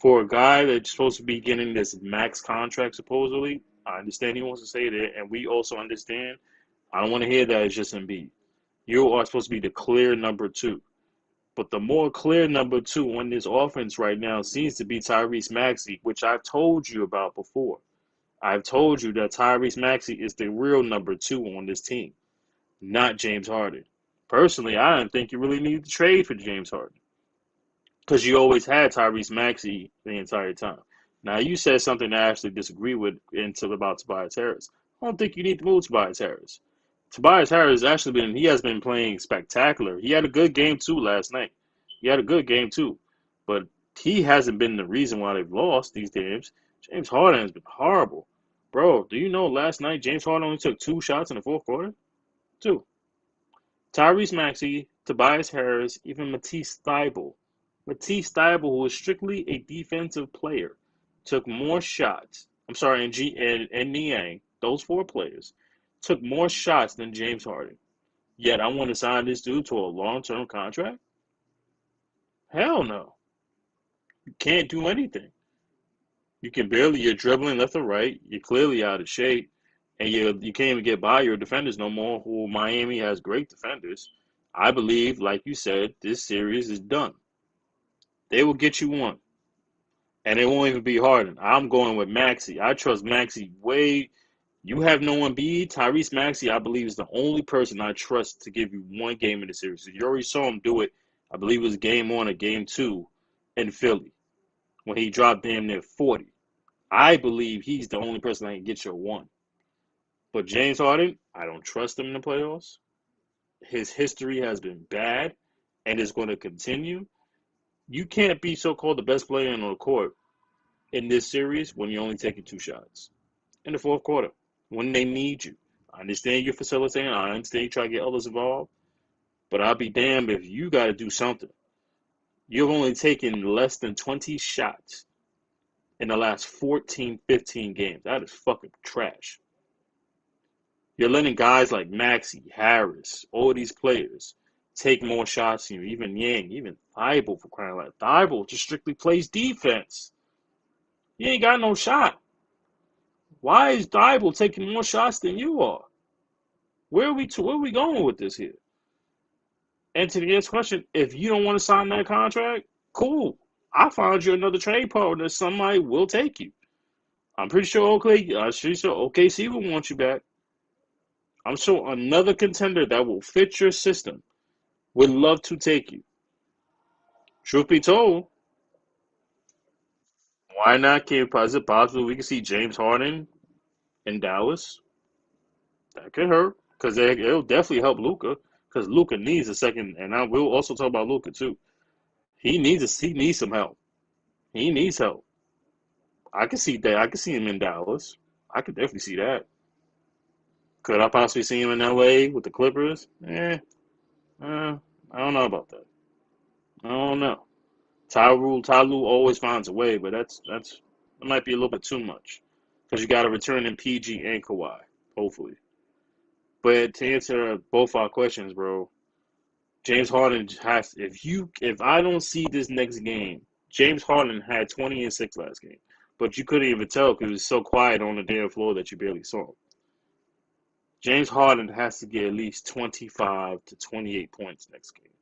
For a guy that's supposed to be getting this max contract, supposedly, I understand he wants to say that, and we also understand. I don't want to hear that it's just Embiid. You are supposed to be the clear number two. But the more clear number two on this offense right now seems to be Tyrese Maxey, which I've told you about before. I've told you that Tyrese Maxey is the real number two on this team, not James Harden. Personally, I don't think you really need to trade for James Harden because you always had Tyrese Maxey the entire time. Now, you said something I actually disagree with until about Tobias Harris. I don't think you need to move Tobias Harris. Tobias Harris he has been playing spectacular. He had a good game too last night. He had a good game too, but he hasn't been the reason why they've lost these games. James Harden has been horrible, bro. Do you know last night James Harden only took 2 shots in the fourth quarter? Two. Tyrese Maxey, Tobias Harris, even Matisse Thybulle. Matisse Thybulle, who is strictly a defensive player, took more shots. I'm sorry, and Niang, those 4 players, took more shots than James Harden. Yet I want to sign this dude to a long-term contract? Hell no. You can't do anything. You're dribbling left or right. You're clearly out of shape. And you can't even get by your defenders no more, who Miami has great defenders. I believe, like you said, this series is done. They will get you one. And it won't even be Harden. I'm going with Maxey. I trust Maxey way. You have no one beat. Tyrese Maxey, I believe, is the only person I trust to give you one game in the series. You already saw him do it. I believe it was game 1 or game 2 in Philly when he dropped damn near 40. I believe he's the only person that can get you a one. But James Harden, I don't trust him in the playoffs. His history has been bad and is going to continue. You can't be so-called the best player on the court in this series when you're only taking 2 shots in the fourth quarter when they need you. I understand you're facilitating. I understand you try to get others involved. But I'll be damned if you got to do something. You've only taken less than 20 shots in the last 14, 15 games. That is fucking trash. You're letting guys like Maxey, Harris, all these players take more shots than you. Even Yang, even Thibault, for crying out loud. Thibault just strictly plays defense. He ain't got no shot. Why is Thibault taking more shots than you are? Where are we going with this here? And to the next question, if you don't want to sign that contract, cool. I'll find you another trade partner. Somebody will take you. I'm pretty sure OKC will want you back. I'm sure another contender that will fit your system would love to take you. Truth be told, why not? Is it possible we can see James Harden in Dallas? That could hurt because it'll definitely help Luka because Luka needs a second, and I will also talk about Luka too. He needs some help. He needs help. I can see that. I can see him in Dallas. I could definitely see that. Could I possibly see him in LA with the Clippers? I don't know about that. I don't know. Ty Lue always finds a way, but that might be a little bit too much because you got to return in PG and Kawhi, hopefully. But to answer both our questions, bro, James Harden has. If I don't see this next game, James Harden had 20 and 6 last game, but you couldn't even tell because it was so quiet on the damn floor that you barely saw him. James Harden has to get at least 25 to 28 points next game.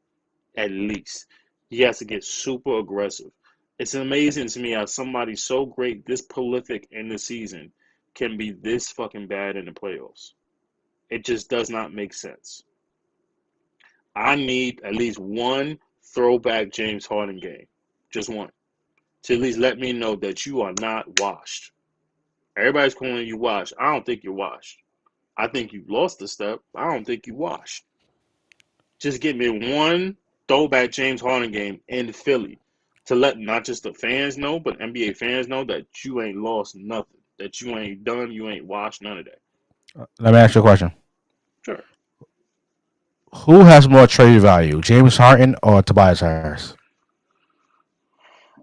At least. He has to get super aggressive. It's amazing to me how somebody so great, this prolific in the season, can be this fucking bad in the playoffs. It just does not make sense. I need at least one throwback James Harden game. Just one. To at least let me know that you are not washed. Everybody's calling you washed. I don't think you're washed. I think you lost a step. I don't think you washed. Just give me one throwback James Harden game in Philly to let not just the fans know, but NBA fans know that you ain't lost nothing, that you ain't done, you ain't washed, none of that. Let me ask you a question. Sure. Who has more trade value, James Harden or Tobias Harris?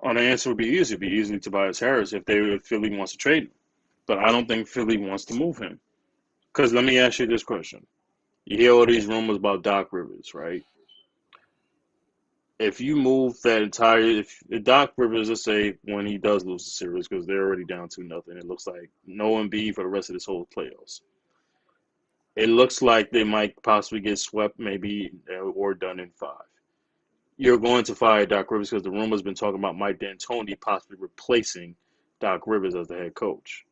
The answer would be easy. It'd be easily Tobias Harris if Philly wants to trade him. But I don't think Philly wants to move him. Because let me ask you this question. You hear all these rumors about Doc Rivers, right? If you move if Doc Rivers, let's say when he does lose the series because they're already down 2-0, it looks like no Embiid for the rest of this whole playoffs. It looks like they might possibly get swept, maybe or done in 5. You're going to fire Doc Rivers because the rumor's been talking about Mike D'Antoni possibly replacing Doc Rivers as the head coach.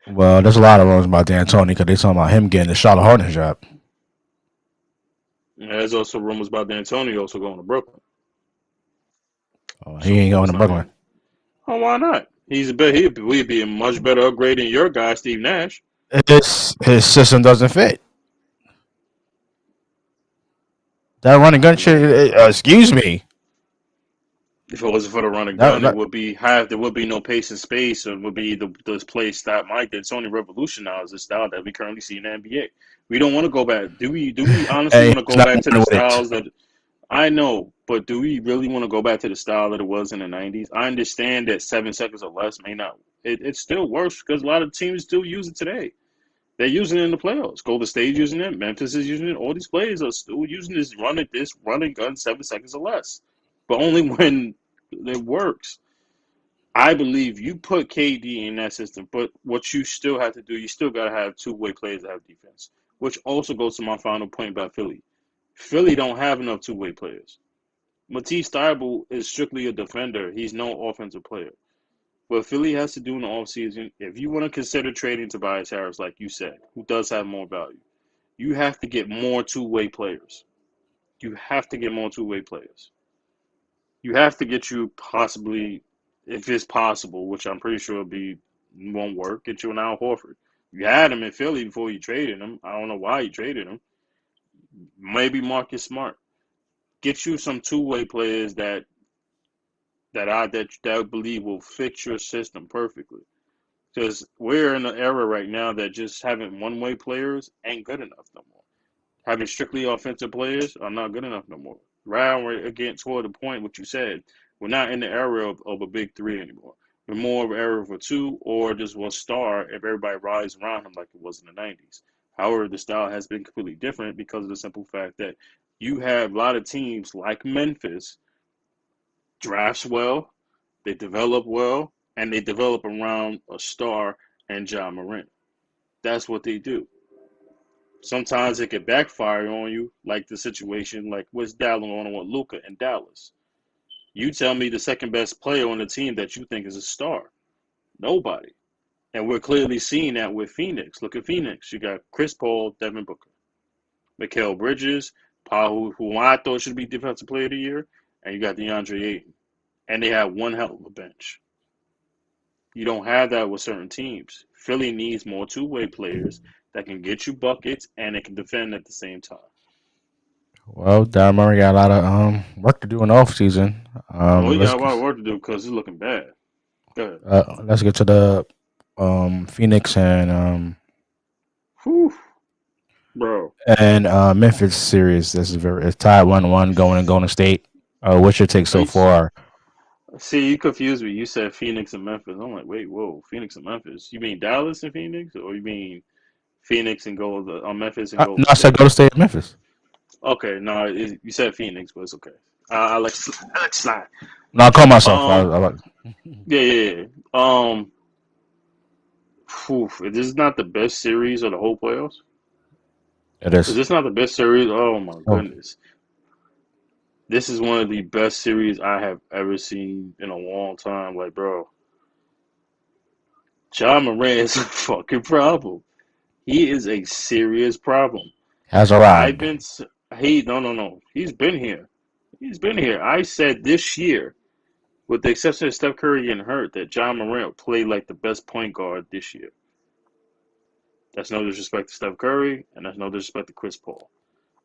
Well, there's a lot of rumors about D'Antoni because they're talking about him getting the Charlotte Hornets job. And there's also rumors about D'Antoni also going to Brooklyn. Oh, he So ain't going it's to not Brooklyn. in. Oh, why not? He'd be a much better upgrade than your guy, Steve Nash. His system doesn't fit. That running gun shit. Excuse me. If it wasn't for the run and That, gun, that, there would be no pace and space, and would be the play style. Mike D'Antoni revolutionized the style that we currently see in the NBA. We don't want to go back. Do we honestly hey, want to he's go not back to the winning with it. styles that I know, but do we really want to go back to the style that it was in the 90s? I understand that 7 seconds or less may not. It still works because a lot of teams still use it today. They're using it in the playoffs. Golden State using it. Memphis is using it. All these players are still using this run and gun 7 seconds or less, but only when it works. I believe you put KD in that system, but what you still have to do, you still got to have two-way players that have defense, which also goes to my final point about Philly. Philly don't have enough two-way players. Matisse Thybulle is strictly a defender. He's no offensive player. What Philly has to do in the offseason, if you want to consider trading Tobias Harris, like you said, who does have more value, you have to get more two-way players. You have to get more two-way players. You have to get you possibly, if it's possible, which I'm pretty sure won't work, get you an Al Horford. You had him in Philly before you traded him. I don't know why you traded him. Maybe Marcus Smart. Get you some two-way players that I believe will fit your system perfectly. Because we're in an era right now that just having one-way players ain't good enough no more. Having strictly offensive players are not good enough no more. Right, we're again toward the point what you said. We're not in the era of a big three anymore. more of an era for two or just one star if everybody rides around him like it was in the 90s. However, the style has been completely different because of the simple fact that you have a lot of teams like Memphis drafts well, they develop well, and they develop around a star and John Morant. That's what they do. Sometimes it can backfire on you, like the situation like what's Dallas on with Luca in Dallas. You tell me the second best player on the team that you think is a star. Nobody. And we're clearly seeing that with Phoenix. Look at Phoenix. You got Chris Paul, Devin Booker, Mikal Bridges, Paul, who I thought should be Defensive Player of the Year, and you got DeAndre Ayton. And they have one hell of a bench. You don't have that with certain teams. Philly needs more two-way players that can get you buckets and they can defend at the same time. Well, Daryl Murray got a lot of work to do in the off season. Oh, he Let's got a lot of work to do because it's looking bad. Go ahead. let's get to the Phoenix Whew, bro. and Memphis series. This is very it's tied 1-1 going to Golden State. What's your take so far? See, you confused me. You said Phoenix and Memphis. I'm like, wait, whoa, Phoenix and Memphis. You mean Dallas and Phoenix, or you mean Phoenix and Memphis and No, Golden I said State? Golden State and Memphis. Okay, no, you said Phoenix, but it's okay. I like slide. No, I call myself. Um, I yeah, yeah, yeah. Whew, this is not the best series of the whole playoffs. it Is is. this not the best series? Oh my Oh, goodness, this is one of the best series I have ever seen in a long time. Like, bro, John Moran is a fucking problem. He is a serious problem. has I've arrived. been no, no, no. He's been here. He's been here. I said this year, with the exception of Steph Curry getting hurt, that John Morant played like the best point guard this year. That's no disrespect to Steph Curry, and that's no disrespect to Chris Paul.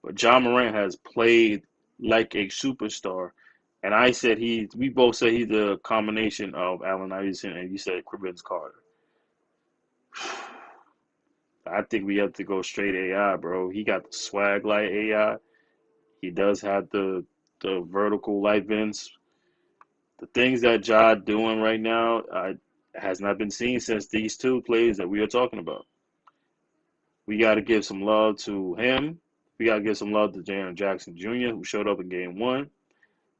But John Morant has played like a superstar. And I said we both said he's a combination of Allen Iverson and you said Vince Carter. I think we have to go straight AI, bro. He got the swag like AI. He does have the vertical light Vince. The things that Ja doing right now has not been seen since these two plays that we are talking about. We got to give some love to him. We got to give some love to Jaren Jackson Jr., who showed up in game one.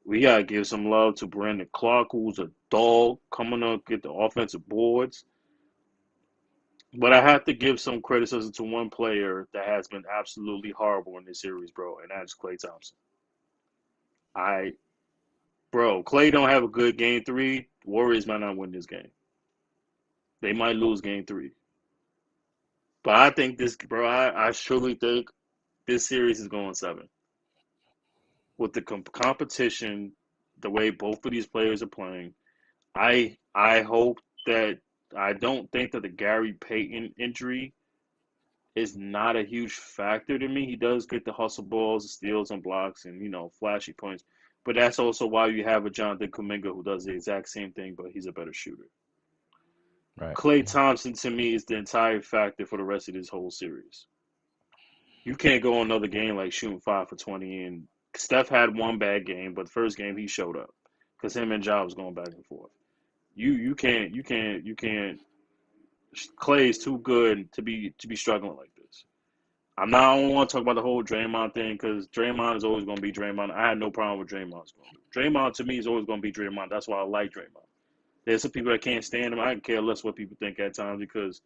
We got to give some love to Brandon Clark, who's a dog coming up, get the offensive boards. But I have to give some criticism to one player that has been absolutely horrible in this series, bro, and that's Klay Thompson. I, bro, Klay don't have a good game three. Warriors might not win this game. They might lose game three. But I think this, bro, I truly think this series is going seven. With the competition, the way both of these players are playing, I hope that I don't think that the Gary Payton injury is not a huge factor to me. He does get the hustle balls, steals, and blocks, and flashy points. But that's also why you have a Jonathan Kuminga who does the exact same thing, but he's a better shooter. Right. Klay Thompson to me is the entire factor for the rest of this whole series. You can't go another game like shooting 5 for 20. And Steph had one bad game, but the first game he showed up because him and Ja was going back and forth. You can't. Klay is too good to be struggling like this. I don't want to talk about the whole Draymond thing because Draymond is always going to be Draymond. I had no problem with Draymond's going. Draymond to me is always going to be Draymond. That's why I like Draymond. There's some people that can't stand him. I can care less what people think at times because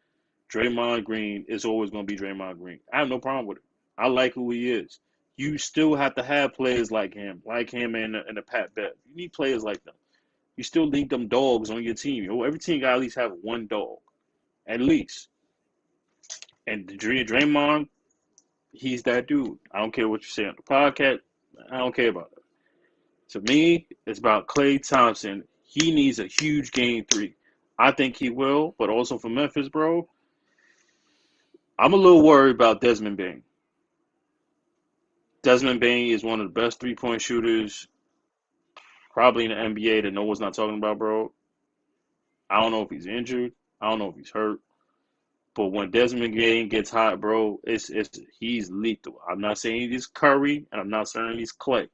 Draymond Green is always going to be Draymond Green. I have no problem with it. I like who he is. You still have to have players like him and the Pat Bev. You need players like them. You still need them dogs on your team. Every team got to at least have one dog, at least. And Draymond, he's that dude. I don't care what you say on the podcast. I don't care about it. To me, it's about Klay Thompson. He needs a huge game three. I think he will, but also for Memphis, bro, I'm a little worried about Desmond Bain. Desmond Bain is one of the best three-point shooters probably in the NBA that no one's not talking about, bro. I don't know if he's injured. I don't know if he's hurt. But when Desmond Bain gets hot, bro, it's he's lethal. I'm not saying he's Curry, and I'm not saying he's Clay.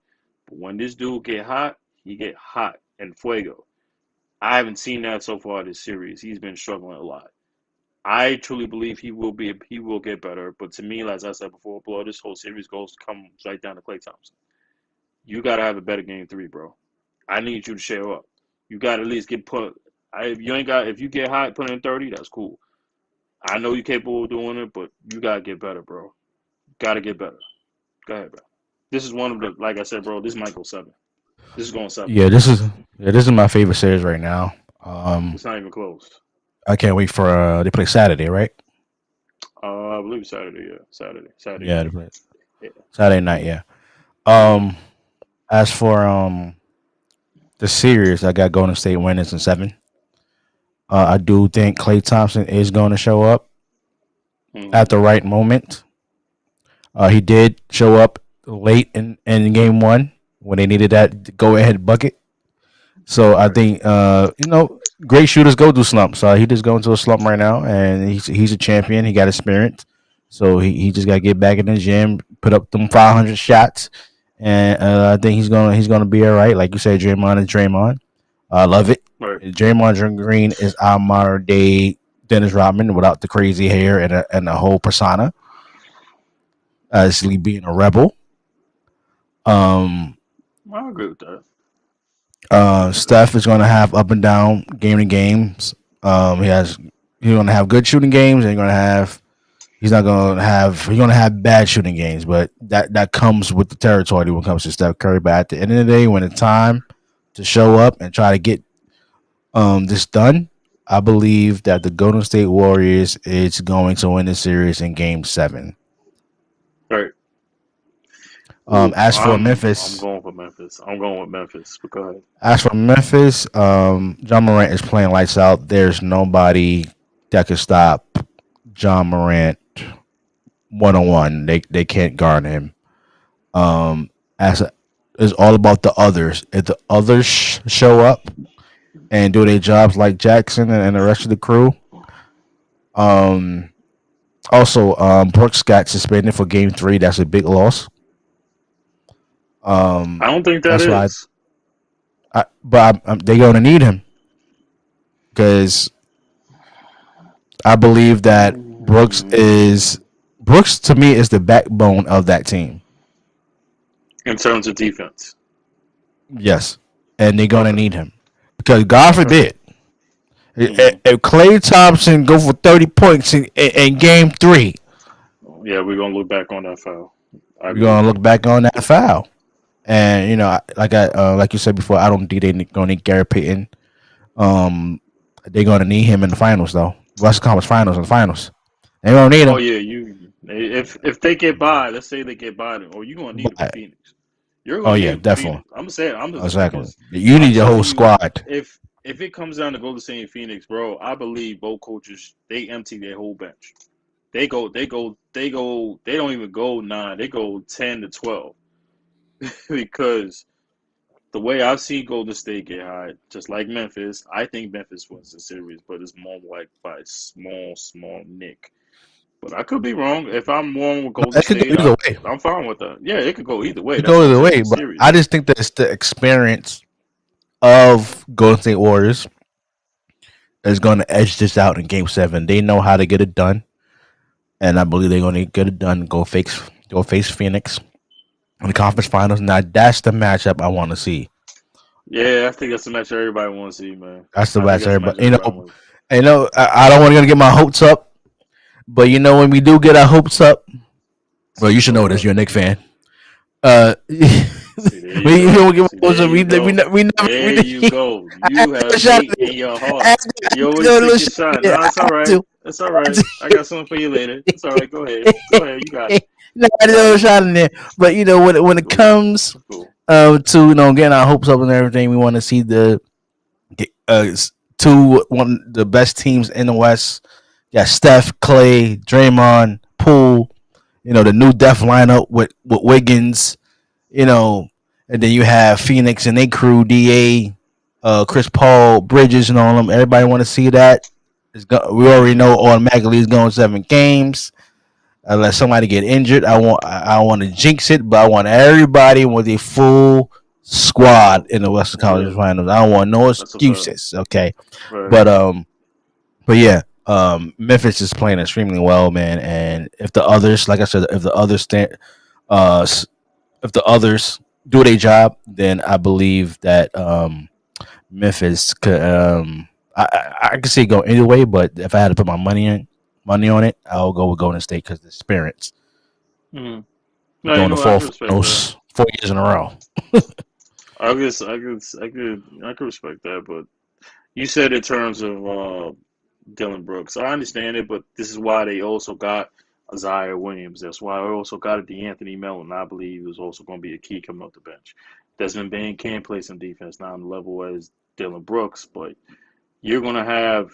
But when this dude get hot, he get hot and fuego. I haven't seen that so far this series. He's been struggling a lot. I truly believe he will get better. But to me, as I said before, bro, this whole series goes comes right down to Klay Thompson. You gotta have a better game three, bro. I need you to show up. You gotta at least get put. If you ain't got, if you get hot, put in 30. That's cool. I know you're capable of doing it, but you gotta get better, bro. Gotta get better. Go ahead, bro. This is one of the, like I said, bro. This might go seven. This is going seven. Yeah, this is my favorite series right now. Um, It's not even close. I can't wait for they play Saturday, right? I believe Saturday. Yeah, Saturday Yeah, they night. play Yeah, Saturday night. Yeah. yeah. Um, as for the series, I got Golden State winners in seven. I do think Klay Thompson is going to show up at Mm-hmm. the right moment. He did show up late in game one when they needed that go ahead bucket. So I Right. think great shooters go through slumps. He just going into a slump right now, and he's a champion. He got experience, so he just got to get back in the gym, put up them 500 shots, and I think he's gonna be all right. Like you said, Draymond is Draymond. I love it. Right. Draymond Green is our modern day Dennis Rodman without the crazy hair and the whole persona, actually being a rebel. Um, I agree with that. Steph is going to have up and down game to games. He's going to have good shooting games, and he's going to have bad shooting games. But that comes with the territory when it comes to Steph Curry. But at the end of the day, when it's time to show up and try to get this done, I believe that the Golden State Warriors is going to win the series in Game Seven. Right. Ooh, As for I'm Memphis, going for Memphis. I'm going with Memphis. But go ahead. John Morant is playing lights out. There's nobody that can stop John Morant 1-on-1. They can't guard him. As It's all about the others. If the others show up and do their jobs like Jackson and the rest of the crew. Um, Also, Brooks got suspended for Game Three. That's a big loss. I don't think that That's why. is. They're gonna need him because I believe that Brooks to me is the backbone of that team. In terms of defense. Yes, and they're gonna Okay. need him because God Okay. forbid Hmm. if Klay Thompson go for 30 points in Game Three, Yeah, we're gonna look back on that foul. I we're agree with gonna that. look back on that foul. And like you said before, I don't think they're gonna need Gary Payton. Um, they're gonna need him in the finals though. Western Conference Finals and finals. They gonna need Oh him. yeah, you. If they get by, let's say they get by, or you gonna need them for But Phoenix. You're oh gonna need yeah, them for definitely, Phoenix. I'm saying, I'm just exactly. because You I'm need your whole telling you, squad. if it comes down to Golden State and Phoenix, bro, I believe both coaches they empty their whole bench. They don't even go nine. They go 10 to 12 because the way I've seen Golden State get hot, just like Memphis, I think Memphis wins the series, but it's more like by a small nick. But I could be wrong. If I'm wrong with Golden It could go State, either way. I'm fine with that. Yeah, it could go either It way. could That's go what I'm either saying way. with the But I series. just think that it's the experience of Golden State Warriors is going to edge this out in Game Seven. They know how to get it done, and I believe they're going to get it done. Go face Phoenix in the conference finals. Now that's the matchup I want to see. Yeah, I think that's the match everybody wants to see, man. That's the I think match, that's the match everybody. everybody wants. I don't want to get my hopes up, but when we do get our hopes up, well, you should So know this. what? You're a Knicks fan. We See, there you you go. don't give See, hopes there up. you go. We never. There you go. I have You to take a have shot. hate in your I heart. have to, You do a always little take your shot. shot. Yeah, No, I it's all have right. to. It's all right. I got something for you later. It's all right. Go ahead. Go ahead. You got it. No, I You did a got little it. shot in there. But when It's it cool. comes It's cool. to getting our hopes up and everything, we want to see the one of the best teams in the West. You got Steph, Clay, Draymond, Poole. The new Def lineup with Wiggins. You know, and then you have Phoenix and they crew, Da, Chris Paul, Bridges, and all them. Everybody want to see that. We already Hmm. know automatically it's going 7 games. Unless somebody get injured, I want to jinx it, but I want everybody with a full squad Oh, in the Western yeah, Conference Finals. I don't want no that's a fact. excuses. Okay, Right. but yeah, Memphis is playing extremely well, man. And if the others, like I said, uh, if the others do their job, then I believe that Memphis could. I could see it go either way, but if I had to put my money on it, I'll go with Golden State because the experience. Mm-hmm. We're No, you going to know, I four can respect that. finals 4 years in a row. I could respect that. But you said in terms of Dylan Brooks, I understand it, but this is why they also got Isaiah Williams. That's why they also got D'Anthony Melton. I believe is also going to be a key coming off the bench. Desmond Bain can play some defense, not on the level as Dylan Brooks, but you're gonna have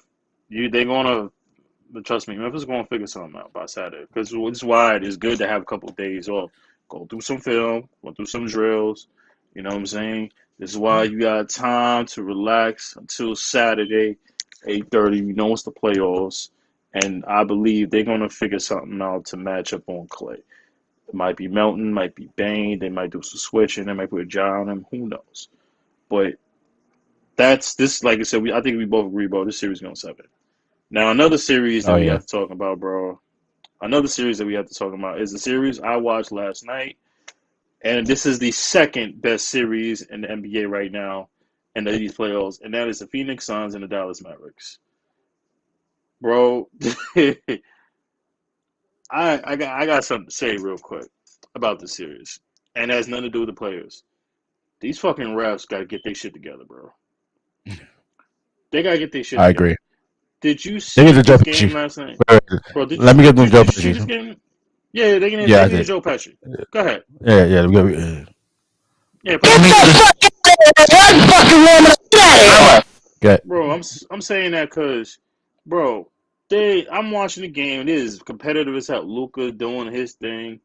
you. They're gonna but trust me, Memphis is gonna figure something out by Saturday. Because this is why it is good to have a couple of days off. Go through some film, go through some drills. You know what I'm saying? This is why you got time to relax until Saturday, 8:30. You know it's the playoffs, and I believe they're gonna figure something out to match up on Clay. It might be Melton, might be Bain. They might do some switching. They might put a John on him. Who knows? But that's this. Like I said, I think we both agree, bro. This series is going 7. Now, another series that Oh we yeah, have to talk about, bro. Another series that we have to talk about is the series I watched last night, and this is the second best series in the NBA right now in these playoffs, and that is the Phoenix Suns and the Dallas Mavericks. Bro, I got something to say real quick about the series, and it has nothing to do with the players. These fucking refs got to get their shit together, bro. They got to get their shit I together. agree. Did you They get see the Joe this game Pesci. last night, Wait, wait, bro? Did let me get them Joe did you see this Pesci. game? Yeah, Yeah, they I can did. Joe Pesci. Go ahead. Yeah, yeah. Yeah. Yeah, play Get it. the fuck fucking woman out of here. Bro, I'm saying that because, bro, I'm watching the game. It is competitive as hell. Luca doing his thing,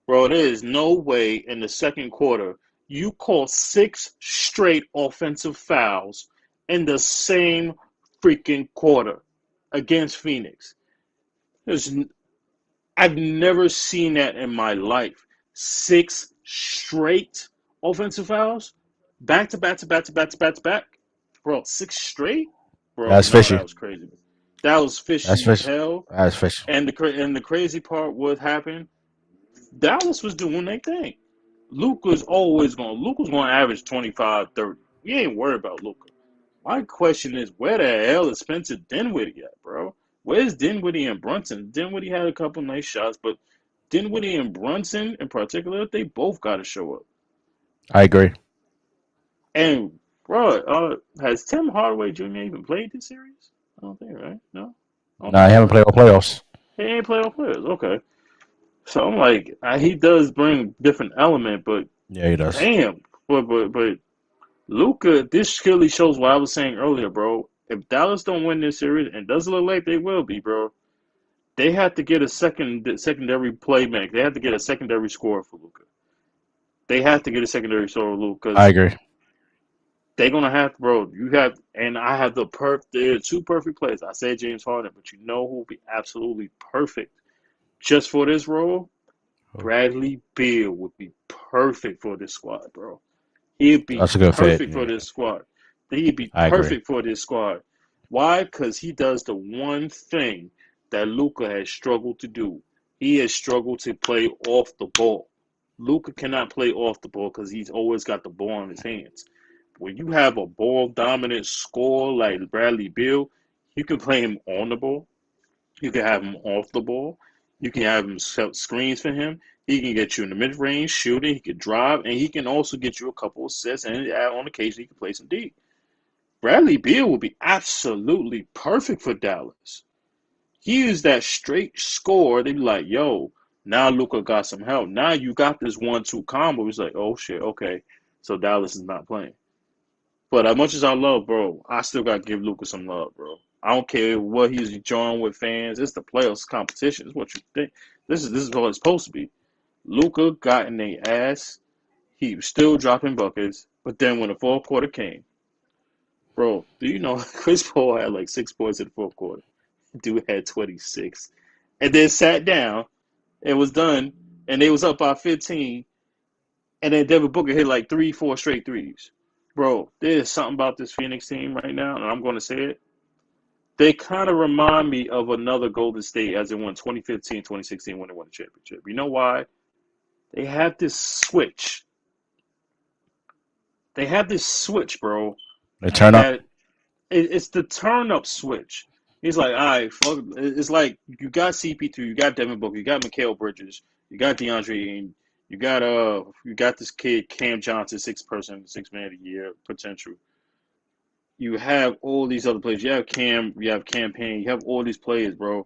bro. There is no way in the second quarter you call 6 straight offensive fouls in the same freaking quarter against Phoenix. There's I've never seen that in my life. 6 straight offensive fouls, back to back to back to back to back to back. Bro, 6 straight? Bro, That's no, that fishy. was crazy. That was That's fishy as fishy. hell. That's fishy. And the crazy part, what happened? Dallas was doing their thing. Luka's going to average 25, 30. We ain't worried about Luka. My question is, where the hell is Spencer Dinwiddie at, bro? Where's Dinwiddie and Brunson? Dinwiddie had a couple nice shots, but Dinwiddie and Brunson in particular, they both got to show up. I agree. And, bro, has Tim Hardaway Jr. even played this series? I don't think, right? No? I don't Nah, I think haven't so. played all playoffs. He ain't playoff players. Okay. So I'm like, he does bring different element, but Yeah, he does. damn. But Luca, this clearly shows what I was saying earlier, bro. If Dallas don't win this series, and it doesn't look like they will be, bro, they have to get a secondary playmaker. They have to get a secondary score for Luca. They have to get a secondary score for Luca I because agree. they're gonna have to, bro. You have, and I have there are 2 perfect players. I said James Harden, but you know who will be absolutely perfect just for this role? Bradley Beal would be perfect for this squad, bro. He'd be That's a good fit. perfect for Yeah, this squad. He'd be I agree. perfect for this squad. Why? Because he does the one thing that Luca has struggled to do. He has struggled to play off the ball. Luca cannot play off the ball because he's always got the ball in his hands. When you have a ball dominant scorer like Bradley Beal, you can play him on the ball. You can have him off the ball. You can have him set screens for him. He can get you in the mid range shooting. He can drive, and he can also get you a couple assists. And on occasion, he can play some D. Bradley Beal would be absolutely perfect for Dallas. He is that straight scorer. They'd be like, yo, now Luka got some help. Now you got this 1-2 combo. It's like, oh shit, okay. So Dallas is not playing. But as much as I love, bro, I still got to give Luka some love, bro. I don't care what he's enjoying with fans. It's the playoffs competition. It's what you think. This is what it's supposed to be. Luka got in their ass. He was still dropping buckets. But then when the fourth quarter came, bro, do you know Chris Paul had like 6 points in the fourth quarter? Dude had 26. And then sat down and was done. And they was up by 15. And then Devin Booker hit like 3, 4 straight threes. Bro, there's something about this Phoenix team right now, and I'm going to say it. They kind of remind me of another Golden State as it won 2015, 2016 when they won the championship. You know why? They have this switch. They have this switch, bro, They turn up. that it's the turn up switch. He's like, all right, fuck. It's like you got CP3, you got Devin Booker, you got Mikal Bridges, you got DeAndre, and you got this kid Cam Johnson, 6 man of the year potential. You have all these other players. You have Cam, you have Campaign, you have all these players, bro.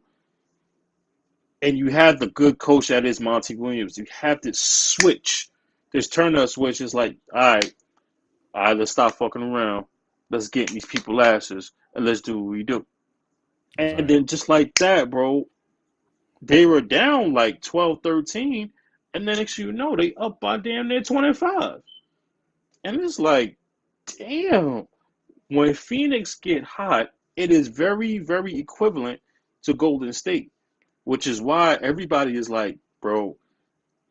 And you have the good coach that is Monty Williams. You have this switch, this turn up switch. Is like, all right, let's stop fucking around. Let's get these people asses and let's do what we do. And Right. then just like that, bro, they were down like 12-13, and then next you know, they up by damn near 25. And it's like, damn, when Phoenix get hot, it is very, very equivalent to Golden State, which is why everybody is like, bro,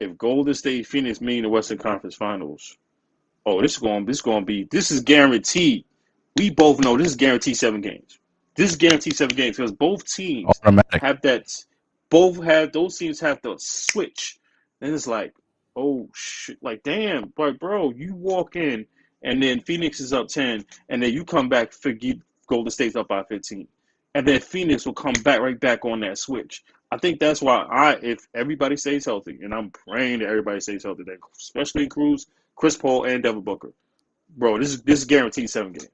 if Golden State Phoenix meet in the Western Conference Finals, oh, this is guaranteed. We both know this is guaranteed 7 games. This is guaranteed 7 games because both teams Automatic. have that. Both have those teams have the switch. And it's like, oh shit, like damn, but bro, you walk in and then Phoenix is up 10, and then you come back, forget Golden State's up by 15, and then Phoenix will come back right back on that switch. I think that's why if everybody stays healthy, and I'm praying that everybody stays healthy, that especially Cruz, Chris Paul, and Devin Booker, bro, this is guaranteed 7 games.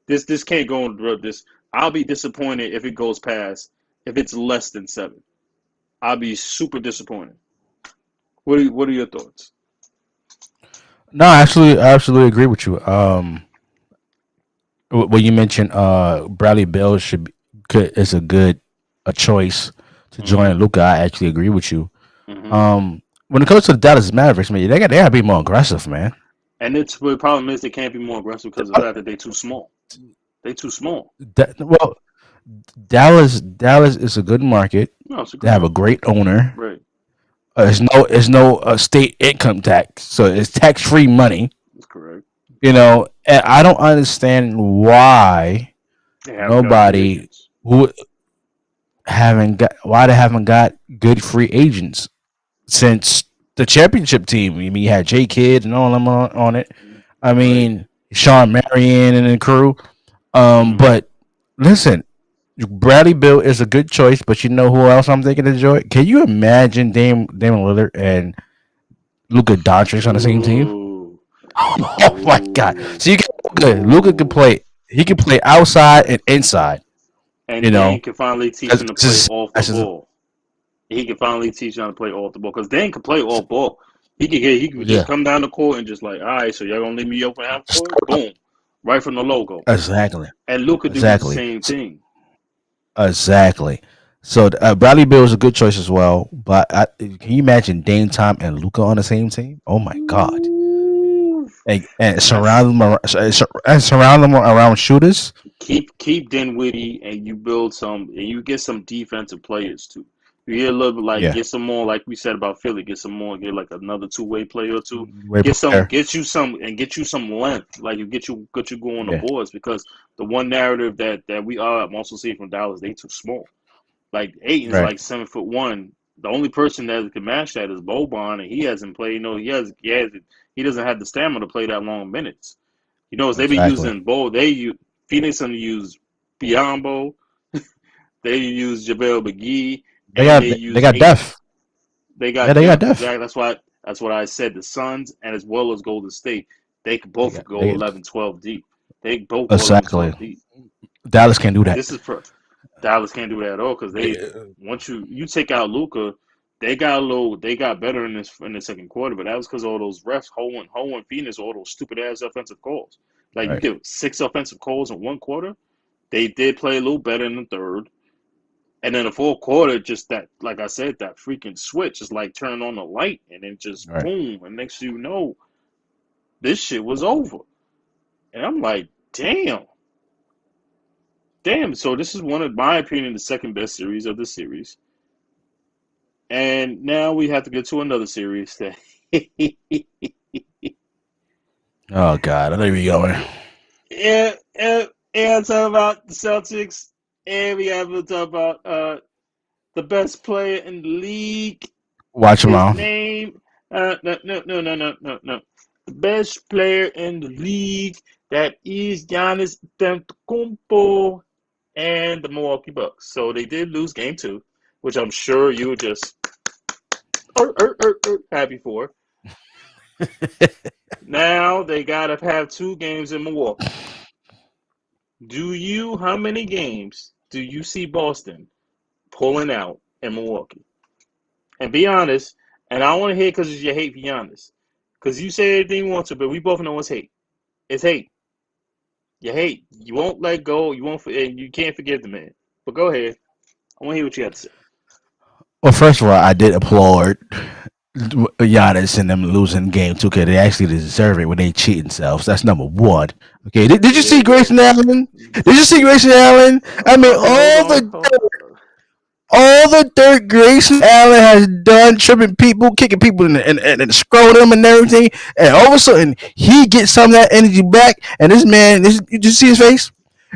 This can't go on this. I'll be disappointed if it goes past if it's less than 7. I'll be super disappointed. What are your thoughts? No, I absolutely agree with you. When you mentioned Bradley Beal is a good a choice to Mm-hmm. join Luca. I actually agree with you. Mm-hmm. When it comes to the Dallas Mavericks, man, they got to be more aggressive, man. And the problem is they can't be more aggressive because of the fact that they're too small. They too small. Well, Dallas is a good market. No, it's a They good have a market. great owner. Right. It's no state income tax, so it's tax free money. That's correct. And I don't understand why They haven't got free nobody agents. who they haven't got good free agents since the championship team. I mean, you had J Kidd and all them on it. I Right. mean, Sean Marion and the crew. Mm-hmm. But listen, Bradley Bill is a good choice, but you know who else I'm thinking to enjoy? Can you imagine Damon Lillard and Luka Doncic on the same team? Ooh. Oh my god! Ooh. So you get Luka. Luka can Ooh. play. He can play outside and inside. You And know, Dane can finally teach him to play because off the ball. He can finally teach him to play off the ball because Dane can play off ball. He can just yeah, come down the court and just like, all right, so y'all gonna leave me open half court? Boom, right from the logo. exactly, And Luka do the exactly, same thing. exactly. So Bradley Bill is a good choice as well. But can you imagine Dame Time and Luca on the same team? Oh my god! Ooh. And That's surround them around shooters. keep Dinwiddie and you build some and you get some defensive players too. You get a little bit like Yeah, get some more like we said about Philly, get some more, get like another two-way player or two. way player. Get you some length, like you get you go on the Yeah, boards because the one narrative that we are I'm also seeing from Dallas, they too small. Like Aiton's right, like 7'1". The only person that can match that is Boban, and he hasn't played. You know, he doesn't have the stamina to play that long minutes. You know, they be exactly. using Bo. They use Phoenix and use Biombo. They use JaVale McGee, and they They use got Aiton. depth. They Yeah, got they got depth. depth. Exactly. That's what I said. The Suns and as well as Golden State, they could both go They 11, 12 deep. They both go 11, exactly. 12 deep. Dallas can't do that. This is for Dallas can't do that at all because They, they once you take out Luca, they got better in the second quarter, but that was because all those refs holding Phoenix all those stupid ass offensive calls. Like you right, get 6 offensive calls in one quarter. They did play a little better in the third. And then the fourth quarter, just that, like I said, that freaking switch is like turning on the light and then just right. boom. And next thing you know, this shit was over. And I'm like, damn, damn. So this is one of my opinion, the second best series of the series. And now we have to get to another series that Oh God, I know where you're going. Yeah, yeah, yeah. Talk about the Celtics, and we have to talk about the best player in the league. Watch them His all. name, no, no, no, no, no, no, no. The best player in the league that is Giannis Antetokounmpo and the Milwaukee Bucks. So they did lose game two, which I'm sure you were just happy for. Now they gotta have two games in Milwaukee. How many games do you see Boston pulling out in Milwaukee? And be honest, and I don't want to hear because it's your hate for Giannis. Because you say everything you want to, but we both know it's hate. It's hate. You hate. You won't let go. You won't, and you can't forgive the man. But go ahead. I want to hear what you have to say. Well, first of all, I did applaud Giannis and them losing game two because they actually deserve it when they cheat themselves. That's number one. Okay, did you see Yeah. Grayson Allen? Did you see Grayson Allen? I mean, all the dirt Grayson Allen has done, tripping people, kicking people in the scrotum and everything, and all of a sudden he gets some of that energy back. And this man, did you see his face?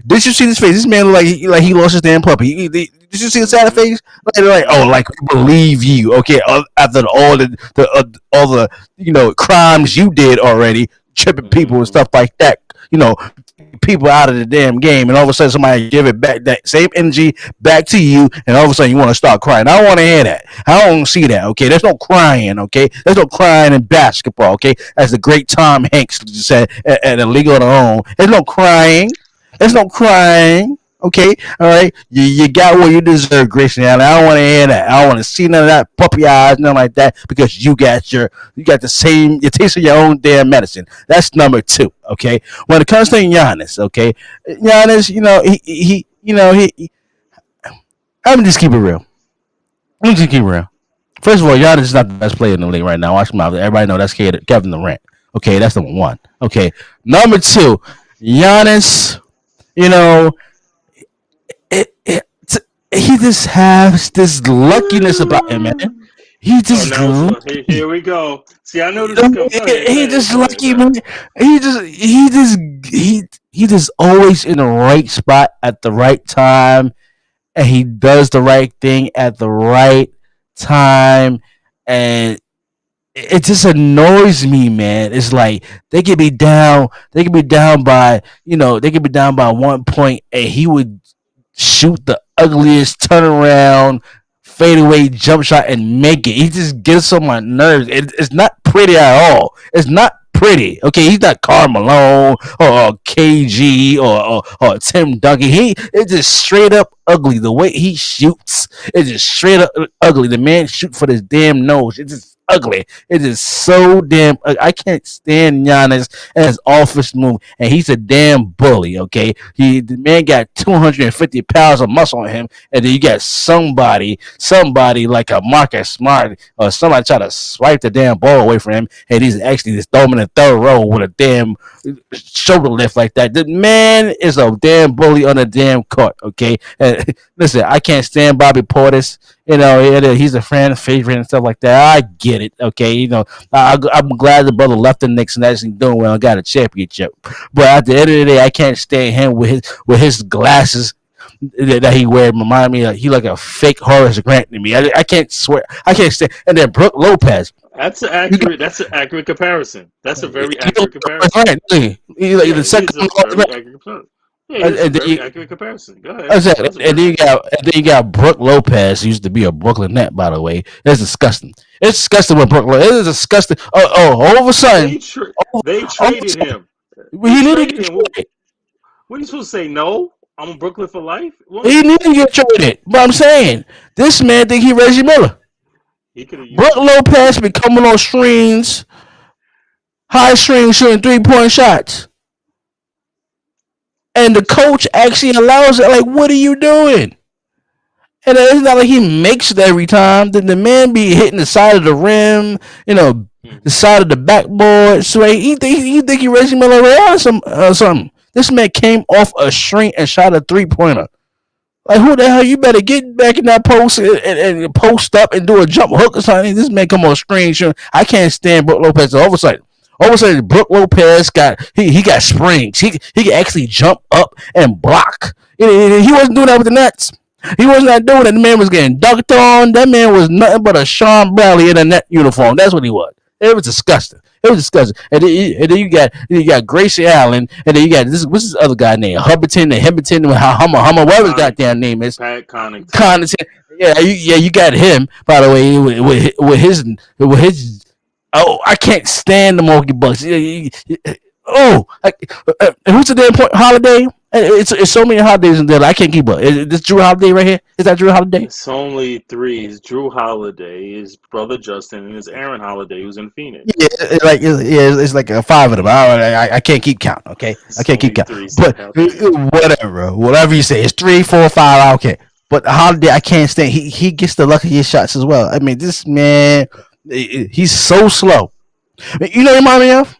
Did you see his face? This man looked like he lost his damn puppy. Did you see the sad Mm-hmm. face? Like oh, Mm-hmm. like we believe you. Okay, after all the crimes you did already, tripping people and Mm-hmm. stuff like that. Taking people out of the damn game, and all of a sudden somebody give it back that same energy back to you, and all of a sudden you want to start crying. I don't want to hear that. I don't see that. Okay, there's no crying. Okay, there's no crying in basketball. Okay, as the great Tom Hanks said at A League of Their Own, there's no crying. There's no crying. Okay, all right. You got what you deserve, Grayson Allen. I don't want to hear that. I don't want to see none of that puppy eyes, nothing like that, because you got the same. You taste of your own damn medicine. That's number two. Okay. When it comes to Giannis, okay, Giannis, I'm just keep it real. I'm just keep it real. First of all, Giannis is not the best player in the league right now. Watch him out. Everybody know that's Kevin Durant. Okay, that's number one. Okay, number two, Giannis. You know, it he just has this luckiness about him, man. He Oh, just now it's lucky. here we go. See, I know this is coming. Go ahead. Go He ahead. just Go ahead. Go lucky, ahead. man. He just always in the right spot at the right time, and he does the right thing at the right time, and it just annoys me, man. It's like they could be down by, they could be down by 1 point, and he would shoot the ugliest turnaround fadeaway jump shot and make it. He just gets on my nerves. It's not pretty at all. It's not pretty. Okay, he's not Karl Malone or KG or Tim Duncan. It's just straight up ugly. The way he shoots, it's just straight up ugly. The man shoot for his damn nose. It's just ugly. It is so damn. I can't stand Giannis and his office move, and he's a damn bully. Okay, the man got 250 pounds of muscle on him, and then you got somebody like a Marcus Smart or somebody try to swipe the damn ball away from him, and he's actually just throwing in the third row with a damn shoulder lift like that. The man is a damn bully on the damn court. Okay, and listen, I can't stand Bobby Portis. He's a fan favorite and stuff like that. I get it. Okay, I'm glad the brother left the Knicks and actually doing well and got a championship. But at the end of the day, I can't stand him with his glasses that he wears. Remind me, he like a fake Horace Grant to me. I can't swear. I can't stand. And then Brooke Lopez. That's an You got, accurate. That's an accurate comparison. That's a very he accurate Horace comparison. Grant. He like Yeah, the he second is a Horace very Grant. accurate comparison. Yeah, he is a And then very accurate comparison. Go ahead. That's it. That's a And very accurate. then you got Brooke Lopez, who used to be a Brooklyn Net, by the way. It's disgusting. It's disgusting with Brooklyn. It is disgusting. All of a sudden, They tra- all, they all of a traded sudden, him. They he needed to traded get him. What, traded. what are you supposed to say? No, I'm a Brooklyn for life. What? He needed to get traded. But I'm saying, this man think he Reggie Miller. He could have Brooke used him. Lopez be coming on screens, high screens, shooting 3-point shots. And the coach actually allows it. Like, what are you doing? And it's not like he makes it every time. Then the man be hitting the side of the rim, the Hmm. side of the backboard. So like, he think he Reggie Miller or something. This man came off a screen and shot a 3-pointer. Like who the hell? You better get back in that post and post up and do a jump hook or something. This man come on screen shooting. I can't stand Brook Lopez. All of a sudden. All of a sudden, Brook Lopez he got springs. He can actually jump up and block. He wasn't doing that with the Nets. He was not doing it. The man was getting dunked on. That man was nothing but a Sean Bradley in a net uniform. That's what he was. It was disgusting. It was disgusting. And then you got Gracie Allen, and then you got what's this other guy named Hubberton and Himberton, Hummer, whatever his goddamn name is. Pat Connaughton. Connaughton. Yeah, you got him. By the way, with his. Oh, I can't stand the Milwaukee Bucks. Who's the damn point? Holiday? It's so many holidays in there. I can't keep up. Is this Drew Holiday right here? Is that Drew Holiday? It's only three. It's Drew Holiday, his brother Justin, and his Aaron Holiday, who's in Phoenix. Yeah, it's like five of them. I can't keep count. Okay, I can't keep count. But whatever you say, it's 3, 4, 5. I don't care. But Holiday, I can't stand. He gets the luckiest shots as well. I mean, this man, he's so slow. You know what he remind me of?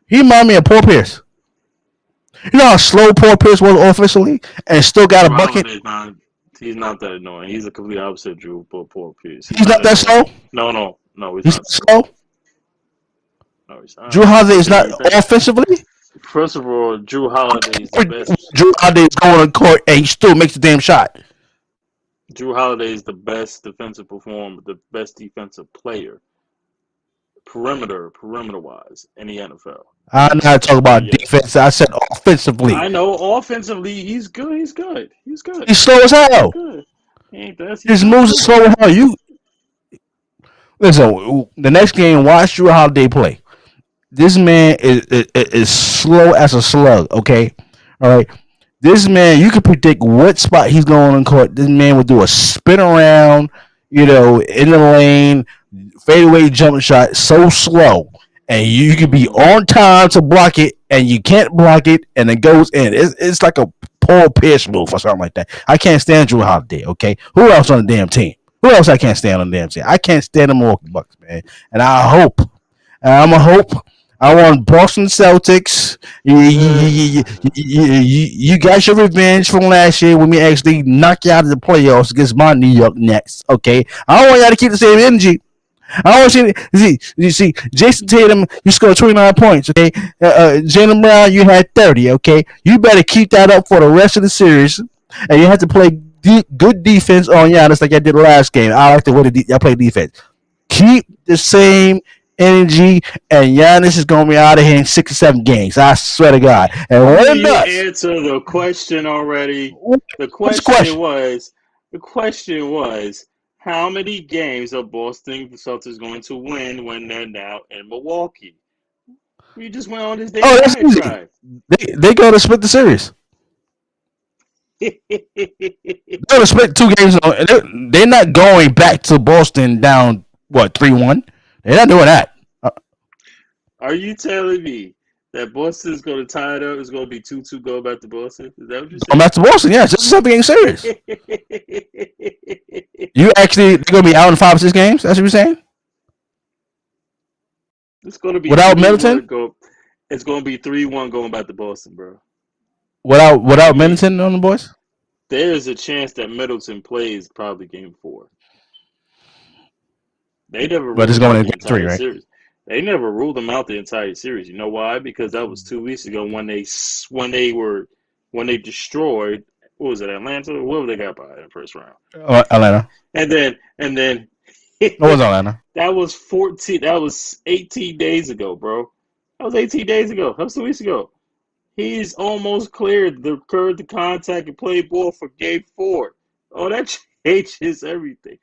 He remind me of Paul Pierce. You know how slow Paul Pierce was offensively and still got Drew a bucket? He's not that annoying. He's a complete opposite of Drew Paul Pierce. He's not that slow? No, he's not slow. No, he's not. Drew Holiday is not offensively? First of all, Drew Holiday is the best. Drew Holiday is going on court and he still makes the damn shot. Drew Holiday is the best defensive performer, the best defensive player, perimeter-wise, in the NFL. I'm not talking about defense. I said offensively. I know offensively, he's good. He's slow as hell. His moves are slow as hell. You listen. The next game, watch Drew Holiday play. This man is slow as a slug. Okay, all right. This man, you can predict what spot he's going on court. This man will do a spin around, in the lane, fadeaway jump shot, so slow. And you can be on time to block it, and you can't block it, and it goes in. It's like a Paul Pierce move or something like that. I can't stand Drew Holiday, okay? Who else on the damn team? Who else I can't stand on the damn team? I can't stand the Milwaukee Bucks, man. And I want Boston Celtics. You got your revenge from last year when we actually knock you out of the playoffs against my New York Nets, okay? I don't want y'all to keep the same energy. I want you see, Jason Tatum, you scored 29 points, okay? Jaylen Brown, you had 30, okay? You better keep that up for the rest of the series, and you have to play good defense on Giannis like I did the last game. I like the way y'all play defense. Keep the same energy, and Giannis is going to be out of here in 6 or 7 games. I swear to God. And when you answer the question already. The question was, how many games are Boston Celtics going to win when they're now in Milwaukee? We just went on this day. Oh, that's easy. They go to split the series. They're going to split 2 games. They're not going back to Boston down, 3-1? They're not doing that. Are you telling me that Boston's going to tie it up? It's going to be 2-2 going back to Boston? Is that what you're saying? Going back to Boston, yes. It's a 7-game series. They're going to be out in 5 or 6 games? That's what you're saying? It's going to be without Middleton? It's going to be 3-1 going back to Boston, bro. Without Middleton on the boys? There's a chance that Middleton plays probably game 4. They never. But it's going into game 3, right? Series. They never ruled them out the entire series. You know why? Because that was 2 weeks ago when they destroyed. What was it, Atlanta? What they got by in the first round? Atlanta. And then. What was Atlanta? That was 14. That was 18 days ago, bro. That was 18 days ago. That was 2 weeks ago. He's almost cleared the contact and play ball for game 4. Oh, that changes everything.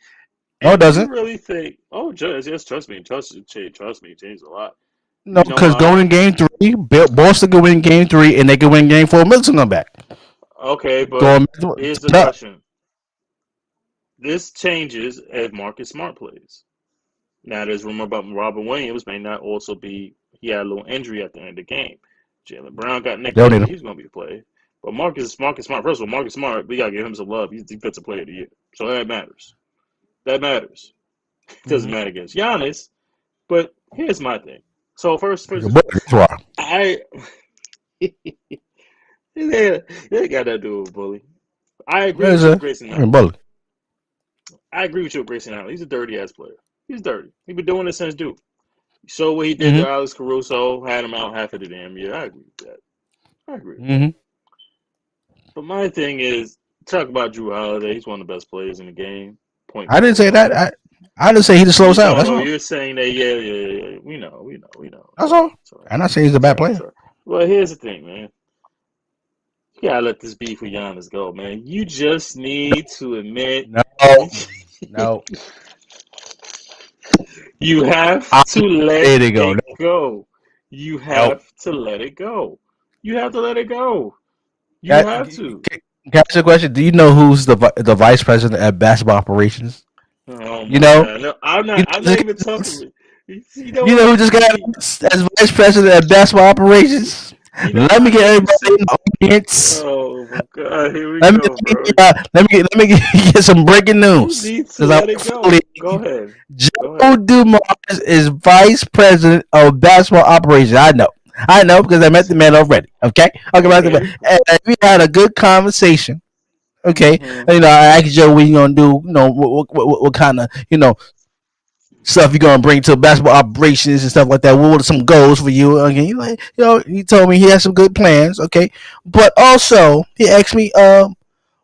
No, it doesn't. You really think? Oh, yes, trust me. Trust me, it changed a lot. No, because going in game 3, Boston can win game 3, and they can win game 4. Middleton come back. Okay, but here's the question. This changes if Marcus Smart plays. Now, there's rumor about Robert Williams may not also be. He had a little injury at the end of the game. Jaylen Brown got neck. He's going to be played. But Marcus Smart. First of all, Marcus Smart, we got to give him some love. He's defensive player of the year, so that matters. That matters. It doesn't matter against Giannis. But here's my thing. So first they got that dude with Bully. I agree with you, Grayson Allen. I agree with you, Grayson Allen. He's a dirty ass player. He's dirty. He's been doing it since Duke. So what he did Mm-hmm. to Alex Caruso had him out half of the damn year. I agree with that. I agree with that. Mm-hmm. But my thing is, talk about Drew Holiday. He's one of the best players in the game. Point I didn't forward, say that. guard. I didn't say he just slows You out. know, That's no, all. you're saying that. Yeah, yeah, yeah. We know. It's That's all right. all. It's all right. I'm not saying he's a It's bad all right. It's player. all right. Well, here's the thing, man. You gotta let this beef with Giannis go, man. You just need to admit No, no. you have I to let let it go. it No, go. You no. have to let it go. You have to let it go. You Can, have can to. I ask you a question? Do you know who's the vice president at basketball operations? Oh You my know, God. No, I'm you not. I'm know, not even talking. You know you what? know who just got announced as vice president at basketball operations? You know Let me what? get I ain't even everybody say. in the audience. Oh my God. Here we go, bro. Let me get some breaking You news need to because I let it work for the go. Go ahead. Go Joe ahead. Dumars is vice president of basketball operations. I know because I met the man already. Okay, Okay. and we had a good conversation. Okay, Mm-hmm. I asked Joe what you gonna do. What kind of stuff you gonna bring to basketball operations and stuff like that. What are some goals for you? Okay, he told me he has some good plans. Okay, but also he asked me,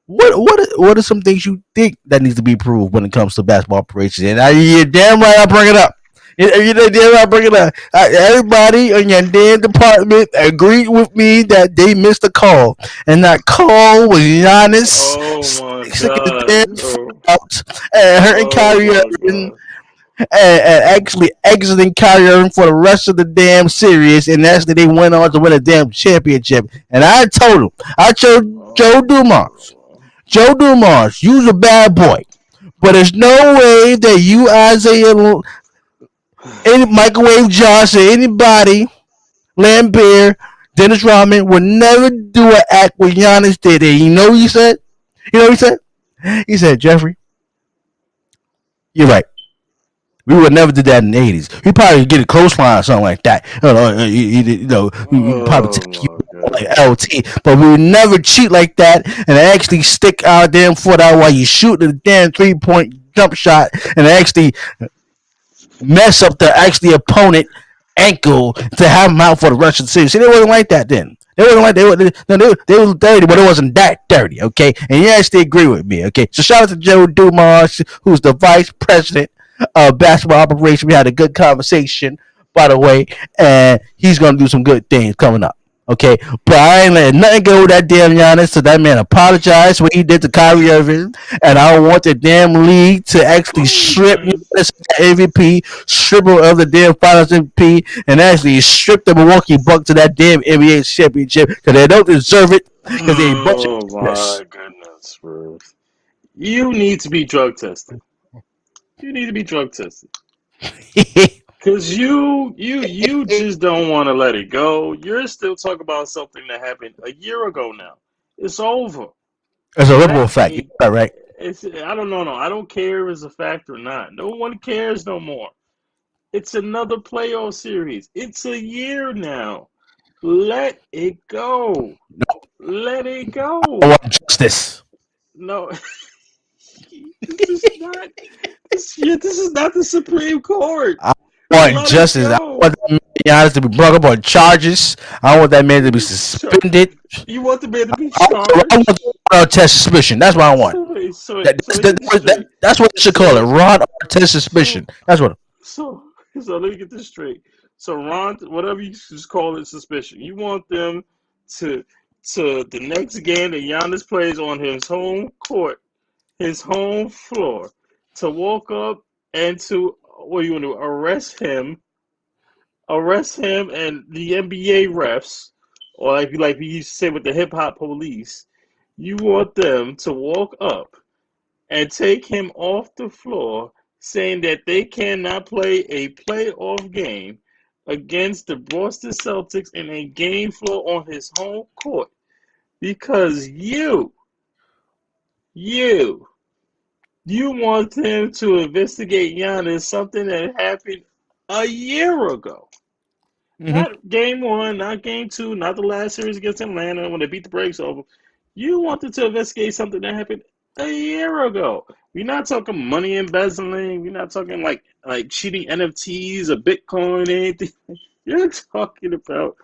what are some things you think that needs to be improved when it comes to basketball operations? And you're damn right I bring it up. You're damn right I bring it up. Everybody in your damn department agreed with me that they missed a call, and that call was Giannis Oh my sticking his God. damn foot Oh, out and hurting oh Kyrie my Irving God. and actually exiting Kyrie Irving for the rest of the damn series, and actually they went on to win a damn championship. And I told him, I told Joe Dumars, Oh. you's a bad boy, but there's no way that you, Isaiah, any Microwave Johnson, anybody, Lambert, Dennis Rodman would never do an act what Giannis did. And you know what he said? You know what he said? He said, Jeffrey, you're right. We would never do that in the 80s. We probably get a clothesline or something like that. We probably Oh take you my like God. LT, but we would never cheat like that and actually stick our damn foot out while you shoot the damn 3-point jump shot and actually mess up the actually opponent ankle to have him out for the rest of the season. See, they wasn't like that then. They wasn't like they were dirty, but it wasn't that dirty, okay? And you actually agree with me, okay? So shout out to Joe Dumas, who's the vice president of basketball operations. We had a good conversation, by the way, and he's gonna do some good things coming up. Okay, but I ain't letting nothing go with that damn Giannis. So that man apologized for what he did to Kyrie Irving, and I don't want the damn league to actually strip Apologize. Giannis of the MVP, strip him of the damn Finals MVP, and actually strip the Milwaukee Bucks to that damn NBA championship because they don't deserve it because they a bunch of Oh winners. my goodness, bro. You need to be drug tested. You need to be drug tested. Cause you just don't want to let it go. You're still talking about something that happened a year ago now. It's over. It's a ripple Let effect. You it. got that right. It's. I don't know. No, I don't care if it's a fact or not. No one cares no more. It's another playoff series. It's a year now. Let it go. Let it I go. want justice. No, this is not. This is not the Supreme Court. I want Let it justice. I go. want that man Giannis to be brought up on charges. I want that man to be So, suspended. you want the man to be I want charged? the Ron Artest suspicion. That's what I want. So let me get this straight. That's what they should call it. So, Ron Artest suspicion. so, That's what. so, so let me get this straight. So Ron, whatever you just call it, suspicion. You want them to the next game that Giannis plays on his home court, his home floor, to walk up and to what do you want to do? Arrest him, and the NBA refs, or like we used to say with the hip hop police. You want them to walk up and take him off the floor, saying that they cannot play a playoff game against the Boston Celtics in a game floor on his home court because you, you want them to investigate Giannis something that happened a year ago. Mm-hmm. Not game one, not game two, not the last series against Atlanta when they beat the brakes over. You wanted to investigate something that happened. a year ago. We're not talking money embezzling. We're not talking like cheating NFTs or Bitcoin, anything. You're talking about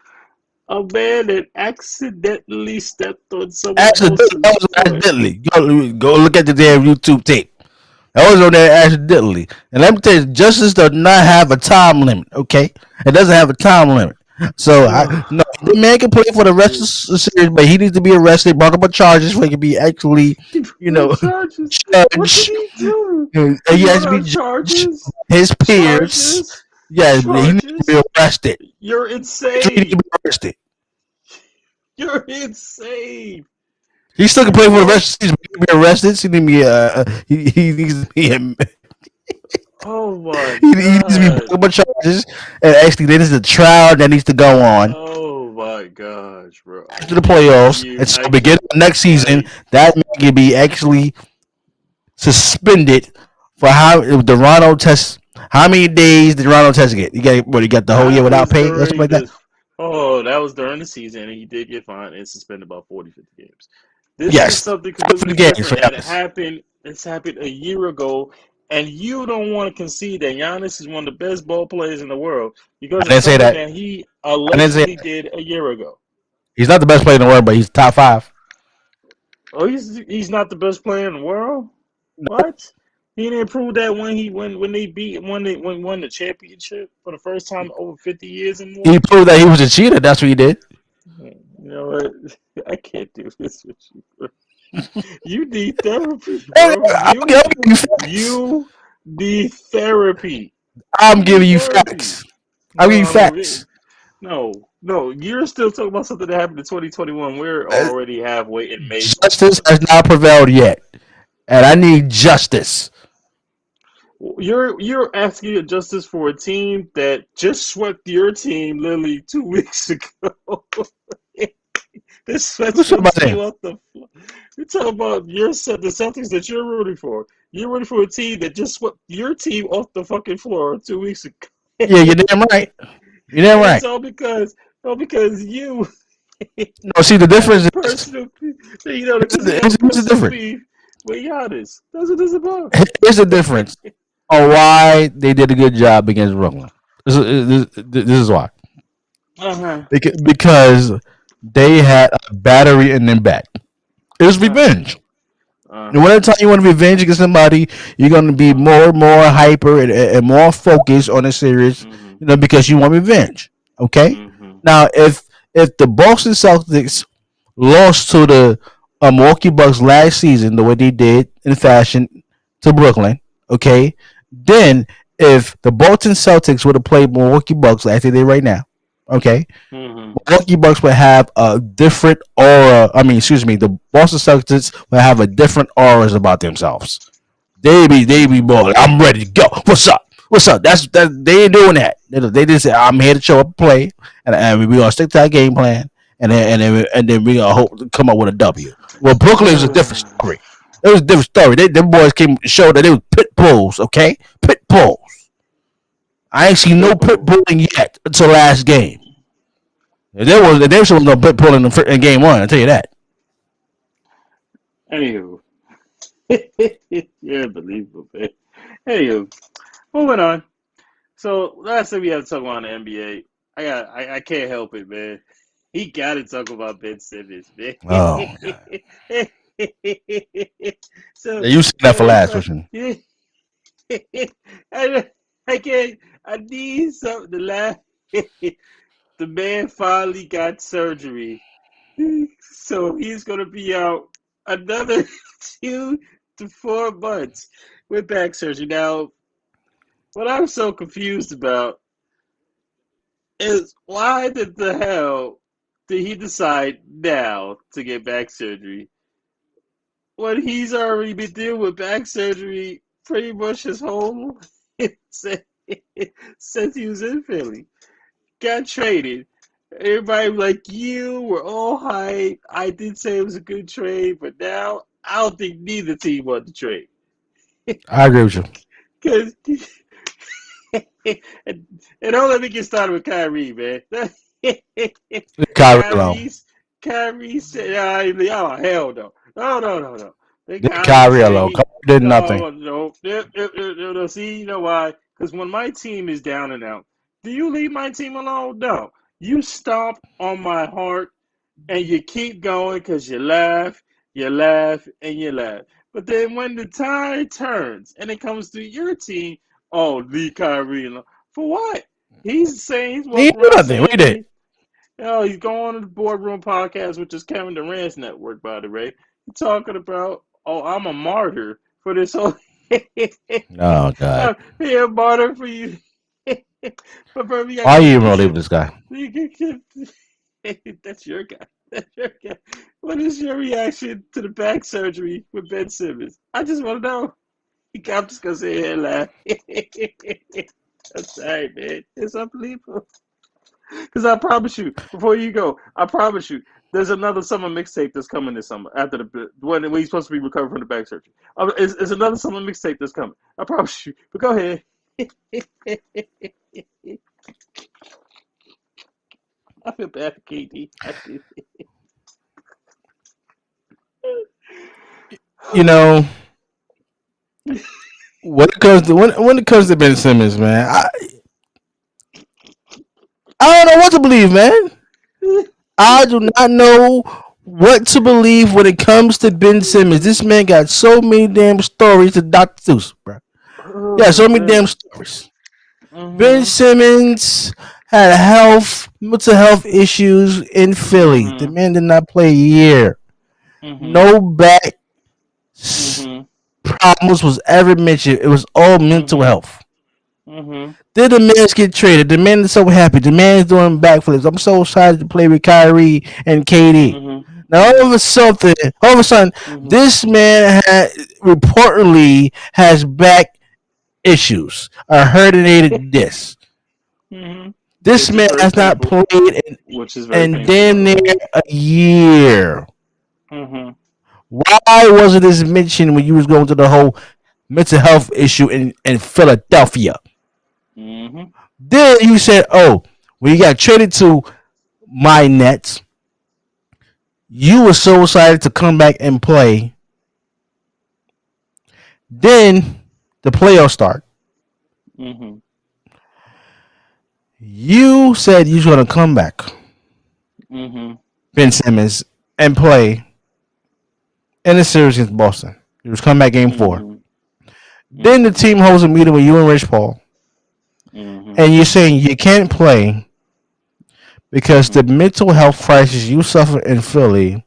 a man that accidentally stepped on someone Accidentally, else's that was foot. accidentally. Go look at the damn YouTube tape. I was on there accidentally. And let me tell you, justice does not have a time limit, okay? It doesn't have a time limit. So no, the man can play for the rest of the series, but he needs to be arrested, brought up on charges so he can be actually, you What know, charges? What did judged. he do? And He he has brought to be out judged. charges. His peers, Charges. yes, he needs to be Charges. arrested. You're He needs to insane. be arrested. You're insane. He still can You play for the brought. rest of the season. But he needs to be arrested. So he needs to be, he needs to be Oh my he needs to be brought god. up on charges, and actually, there is a trial that needs to go on Oh my gosh, bro. after the playoffs, and so I beginning can't. of next season, I that man can be actually suspended for how if the Ronald test. How many days did Ronald test get? You got what? You got the whole year That without was pay or something during like that. the. Oh, that was during the season, and he did get fined and suspended about 40, 50 games. This is Yes, something for the completely games for different, and it Giannis. happened. It's happened a year ago, and you don't want to concede that Giannis is one of the best ball players in the world I because of didn't say something that. that he I didn't say allegedly that. did a year ago. He's not the best player in the world, but he's top five. Oh, he's not the best player in the world. What? He didn't prove that when they beat when they when won the championship for the first time in over 50 years and more. He proved that he was a cheater. That's what he did. You know what? I can't do this with you, bro. You need therapy, Hey, bro. I'll give you facts. You need therapy. I'm You giving need you therapy. facts. I'll give No, you I don't. facts. No, no. You're still talking about something that happened in 2021. We're Uh, already halfway in May Justice 2025. has not prevailed yet, and I need justice. You're asking justice for a team that just swept your team literally 2 weeks ago. They swept What's up your about team them? off the floor. You're talking about the Celtics that you're rooting for. You're rooting for a team that just swept your team off the fucking floor 2 weeks ago. Yeah, you're damn right. You're damn And it's right. all because you No, see the have difference a is personal, because you have a here's the personal difference. beef with Giannis. That's what it's about. Here's the difference on why they did a good job against Brooklyn. This is why. Uh-huh. Because they had a battery in their back. It was Uh-huh. revenge. And Uh-huh. whenever time you want to revenge against somebody, you're going to be Uh-huh. more and more hyper and more focused on the series, Mm-hmm. because you want revenge. Okay. Mm-hmm. Now, if the Boston Celtics lost to the Milwaukee Bucks last season, the way they did in fashion to Brooklyn, okay, then if the Boston Celtics would have played Milwaukee Bucks like they did right now, okay, Mm-hmm. Milwaukee Bucks would have a different aura. I mean, excuse me, the Boston Celtics would have a different auras about themselves. They be Mm-hmm. balling. I'm ready to go. What's up? What's up? They ain't doing that. They just say I'm here to show up and play, and we gonna stick to our game plan, and then we gonna hope to come up with a W. Well, Brooklyn is a different story. It was a different story. Them boys came showed that they was pit bulls. Okay, pit bulls. I ain't seen no pit Pitbull. bulling yet until last game. There was no pit bulling in game one. I will tell you that. Anywho. You're unbelievable, man. Anywho, moving on. So last thing we have to talk about in the NBA. I can't help it, man. He gotta talk about Ben Simmons, man. Oh God. So Yeah, you said that for last, Christian. I, I can't. I need something to laugh. The man finally got surgery, so he's gonna be out another 2 to 4 months with back surgery. Now, what I'm so confused about is why the hell did he decide now to get back surgery when he's already been dealing with back surgery pretty much his whole since since he was in Philly? Got traded. Everybody was like, you were all hype. I did say it was a good trade, but now I don't think neither team wanted to trade. I agree with you. Because and don't let me get started with Kyrie, man. Kyrie alone. Kyrie's Kyrie said, oh hell no. No, no, no, no. Let Then Kyrie Kyrie say alone. he. Kyrie did nothing. No. No. See, you know why? Because when my team is down and out, do you leave my team alone? No. You stomp on my heart and you keep going because you laugh, and you laugh. But then when the tide turns and it comes to your team, oh, leave Kyrie alone. For what? He's saying, he's He walking didn't do around nothing. What he saying did? he's going on the boardroom podcast, which is Kevin Durant's network, by the way. He's talking about, oh, I'm a martyr for this whole. Oh God. He a martyr for you. But for me, I Why are go, you even gonna leave listen, this guy? that's your guy. That's your guy. What is your reaction to the back surgery with Ben Simmons? I just want to know. I'm just gonna sit here and laugh. I'm sorry, man. It's unbelievable. Because I promise you, before you go, I promise you, there's another summer mixtape that's coming this summer after the when he's supposed to be recovering from the back surgery. It's another summer mixtape that's coming. I promise you. But go ahead. I feel bad for KD. I do. You know, when it comes to Ben Simmons, man, I don't know what to believe, man. I do not know what to believe when it comes to Ben Simmons. This man got so many damn stories to Dr. Seuss, bro. Yeah, Oh so many damn man. stories. Ben Mhm. Simmons had mental health issues in Philly. The Mhm. man did not play a year. Mhm. No back Mhm. problems was ever mentioned. It was all mental Mhm. health. Mhm. Did the man get traded? The man is so happy. The man is doing backflips. I'm so excited to play with Kyrie and KD. Mhm. Now Mhm. all of a sudden, Mhm. this man reportedly has back issues, a herniated disc. Mhm. This Which is man very has not painful. played Which is very in painful, by damn the near way. a year. Mhm. Why wasn't this mentioned when you was going to the whole mental health issue in Philadelphia? Mhm. Then you said, "Oh, when you got traded to my Nets, you were so excited to come back and play. Then the playoffs start. Mhm. You said you was going to come back, Mhm. Ben Simmons, and play in the series against Boston. You was coming back game four. Mhm. Then the Mhm. team holds a meeting with you and Rich Paul, Mhm. and you're saying you can't play because the Mhm. mental health crisis you suffer in Philly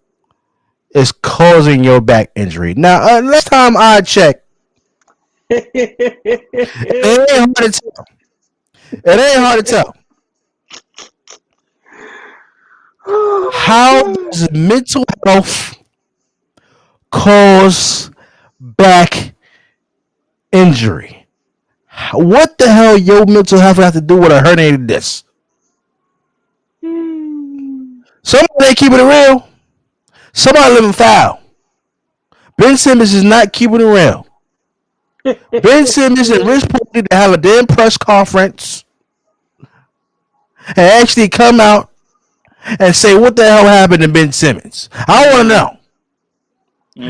is causing your back injury. Now, last time I checked, it ain't hard to tell. It ain't hard to tell. Oh my How god. does mental health cause back injury? What the hell your mental health have to do with a herniated disc? Hmm. Somebody ain't keeping it real. Somebody living foul. Ben Simmons is not keeping it real. Ben Simmons and Rich Paul need to have a damn press conference and actually come out and say what the hell happened to Ben Simmons. I want to Mhm. know.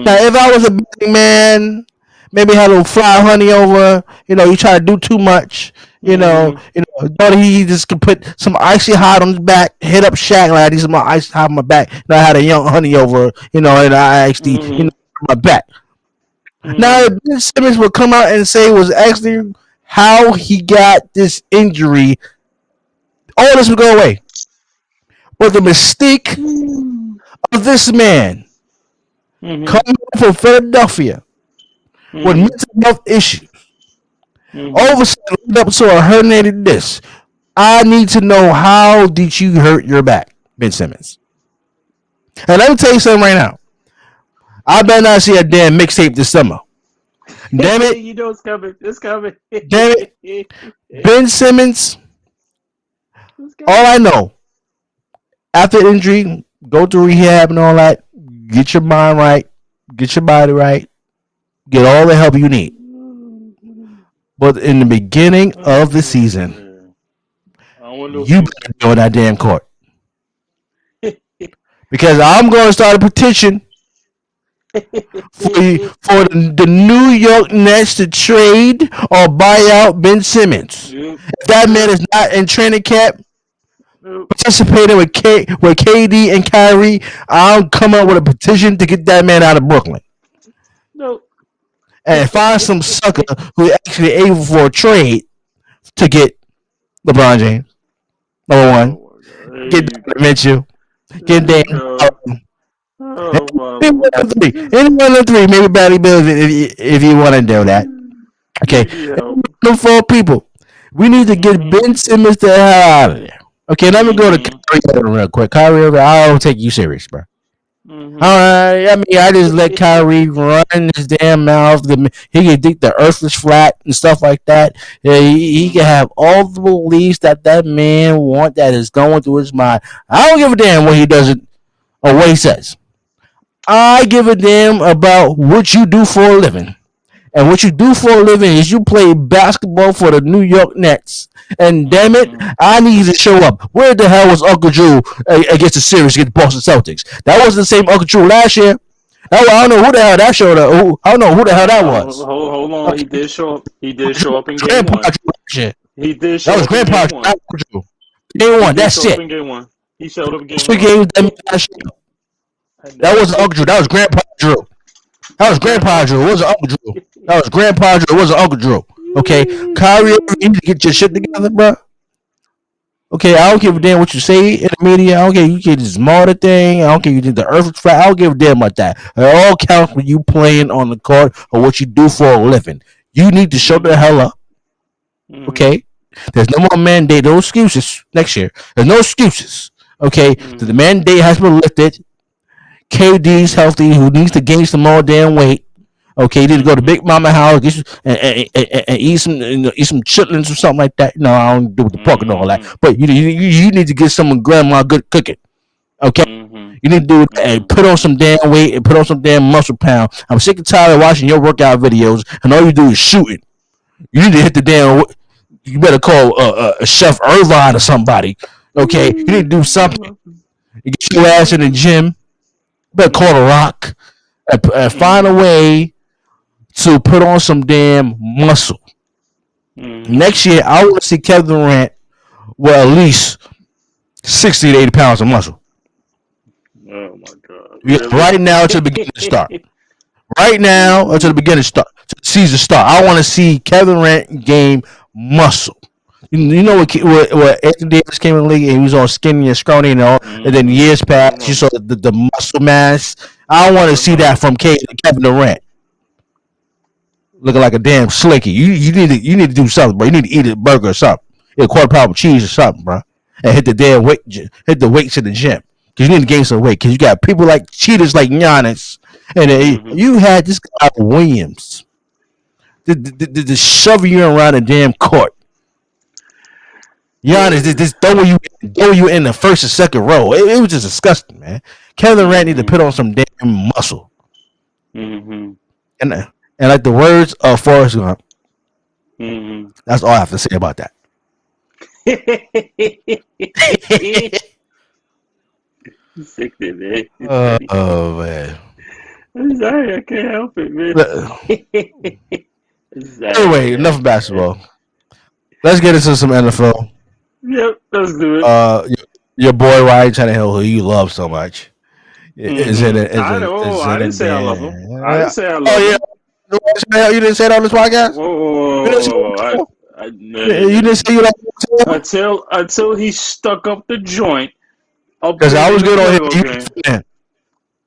Now, Mhm. if I was a betting man, maybe had a little fly honey over, you try to do too much, Mhm. thought he just could put some icy hot on his back, hit up Shaq like I need some icy hot on my back. I had a young honey over, and I actually, Mhm. my back. Now, Mhm. if Ben Simmons would come out and say it was actually how he got this injury, all this would go away. But the mystique of this man Mhm. coming from Philadelphia with Mhm. mental health issues, all Mhm. of a sudden led up to a herniated disc. I need to know how did you hurt your back, Ben Simmons? And let me tell you something right now. I better not see a damn mixtape this summer. Damn it, You know it's coming. It's coming. damn it, Ben Simmons. It's All coming. I know after injury, go to rehab and all that. Get your mind right, get your body right, get all the help you need. But in the beginning of the Oh season, man. I don't want no you better excuses. be on that damn court because I'm going to start a petition for the New York Nets to trade or buy out Ben Simmons. Yep. If that man Yep. is not in training camp Yep. participating with KD and Kyrie, I'll come up with a petition to get that man out of Brooklyn Nope. and find some sucker who actually able for a trade to get LeBron James. Number one, Oh my god. There get you Donovan Mitchell, get there Dan. you go. Oh my Any one of lord. the three, any one of the three, maybe Bradley Bills if you want to do that. Okay, Get me out. the four people. We need to get Mhm. Ben Simmons the hell out of there. Okay, let me go to Mhm. Kyrie Irving real quick. Kyrie Irving, I don't take you serious, bro. Mhm. I mean, I just let Kyrie run his damn mouth. He can think the earth is flat and stuff like that. Yeah, he can Mhm. have all the beliefs that man want that is going through his mind. I don't give a damn what he doesn't or what he says. I give a damn about what you do for a living. And what you do for a living is you play basketball for the New York Nets. And damn it, Mhm. I need you to show up. Where the hell was Uncle Drew against the series against Boston Celtics? That wasn't the same Uncle Drew last year. I don't know who the hell that showed up. I don't know who the hell that was. Hold on. He Okay, did show up. He did show up in game Grandpa one. Drew last year. He did That show was up in Grandpa game Drew, one. not Uncle Drew. Game He one, did that's show up it. in game one. He showed up in That's game what one. games that last year. And That that's wasn't Uncle it. Drew. That was Grandpa Drew. That was That's Grandpa Grandpa Drew. It Drew. wasn't Uncle Drew. That was Grandpa Drew. It wasn't Uncle Drew. Okay, Kyrie, you need to get your shit together, bro. Okay, I don't give a Mhm. damn what you say in the media. I don't care. You can just maul the thing. I don't care. You think the earth is flat. I don't give a damn about that. It all counts when you playing on the court or what you do for a living. You need to show the Mhm. hell up. Mhm. Okay, there's no more mandate. No excuses next year. There's no excuses. Okay, the Mhm. mandate has been lifted. KD's Mhm. healthy. Who needs to gain some more damn weight? Okay, you need to go to Mhm. Big Mama house and eat some eat some chitlins or something like that. No, I don't do with the pork and all that. Mhm. But you need to get some grandma good cooking. Okay, Mhm. you need to do that and Mhm. put on some damn weight and put on some damn muscle pound. I'm sick and tired of watching your workout videos and all you do is shooting. You need to hit the damn. You better call Chef Irvine or somebody. Okay, you need to do something. You get your ass in the gym. You better call The Mhm. Rock and find a Mhm. way to put on some damn muscle. Mhm. Next year, I want to see Kevin Durant with at least 60 to 80 pounds of muscle. Oh my God! Yeah, Really? right now to the beginning to start. Right now until the beginning start, to the season start. I want to see Kevin Durant game muscle. You know what Anthony Davis came in the league and he was all skinny and scrawny and all, and then Mhm. years I passed, you remember. saw the muscle mass. I I want to see that remember. from Kevin Durant, looking like a damn slinky. You need to do something, bro. You need to eat a burger or something, eat a quarter pound of cheese or something, bro, and hit the damn hit the weights in the gym because you need to gain some weight because you got people like cheaters like Giannis, and Mhm. you had this guy Williams to shove you around the damn court. Giannis, this throw you in the first or second row. It was just disgusting, man. Kevin Durant need to put Mhm. on some damn muscle. Mhm. And like the words of Forrest Gump, Mhm. that's all I have to say about that. Sickening, man. It's funny. Oh man. I'm sorry, I can't help it, man. I'm sorry, I Anyway, enough got of you, man. basketball. Let's get into some NFL. Yep, let's do it. Your boy Ryan Tannehill, who you love so much, is in Mm-hmm. it. Is I in know. is I in didn't it say I love him. I there. didn't say I Oh love yeah, him. you didn't say that on this podcast. Whoa, whoa, You didn't say whoa, whoa, whoa. No, no, you no, didn't no, say you like Tannehill until he stuck up the joint up because late I in was the good on him. playoff You game. defend.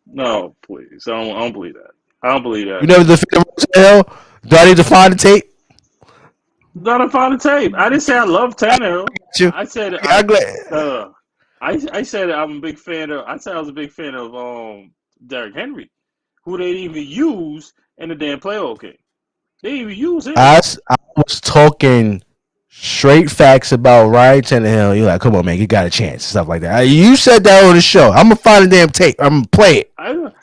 No, please. I don't believe that. I don't believe You that. never defend Tannehill. Do I need to find the tape? Not a final tape. I didn't say I love Tannehill. Got you. I said I'm glad. uh I said I'm a big fan of. I said I was a big fan of Derrick Henry, who they didn't even use in the damn playoff game. They didn't even use him. I was talking straight facts about Ryan Tannehill. You're like, come on, man, you got a chance, stuff like that. You said that on the show. I'm gonna find the damn tape. I'm gonna play it.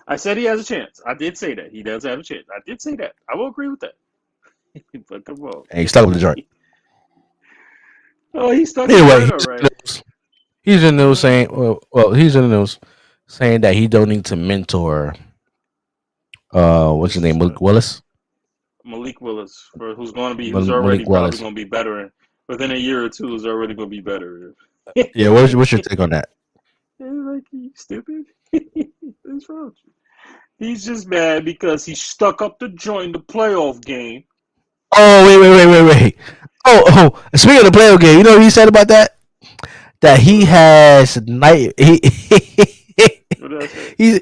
I said he has a chance. I did say that he does have a chance. I did say that. I will agree with that. But come on. And he stuck with the joint. Oh, he stuck the Anyway, joint all right. he's in the news Mm-hmm. saying, well, he's in the news saying that he don't need to mentor What's his name? Disrespect. Malik Willis. Malik Willis, for who's already Malik probably Willis. going to be better within a year or two. Is already going to be better. Yeah. What's your take on that? Like, you stupid. What's wrong with you? He's just mad because he stuck up to join the playoff game. Oh wait. Speaking of the playoff game, you know what he said about that? That he What I has night. what did I say? He,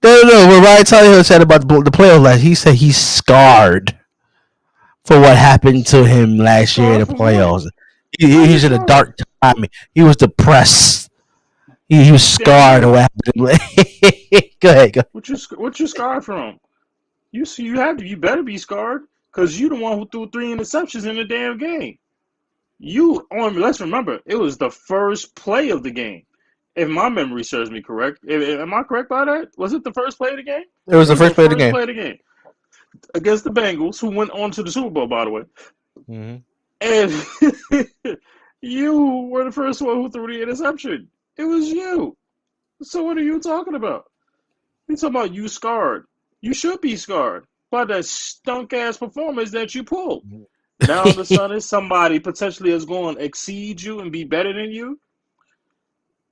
no. What Ryan Tannehill said about the playoff last, he said he's scarred for what happened to him last year in Scarred the for what? playoffs. How you He's in a scarred? dark time. He was depressed. He was Damn scarred of right. what happened. Go ahead. Go. What you scarred from? You better be scarred because you the one who threw 3 interceptions in the damn game. Let's remember, it was the first play of the game. If my memory serves me correct, am I correct by that? Was it the first play of the game? It was It the was the first play of the first game. play of the game against the Bengals, who went on to the Super Bowl, by the way. Mm-hmm. And you were the first one who threw the interception. It was you. So what are you talking about? You talking about you scarred? You should be scarred by that stunk ass performance that you pulled. Now the son is somebody potentially is going to exceed you and be better than you.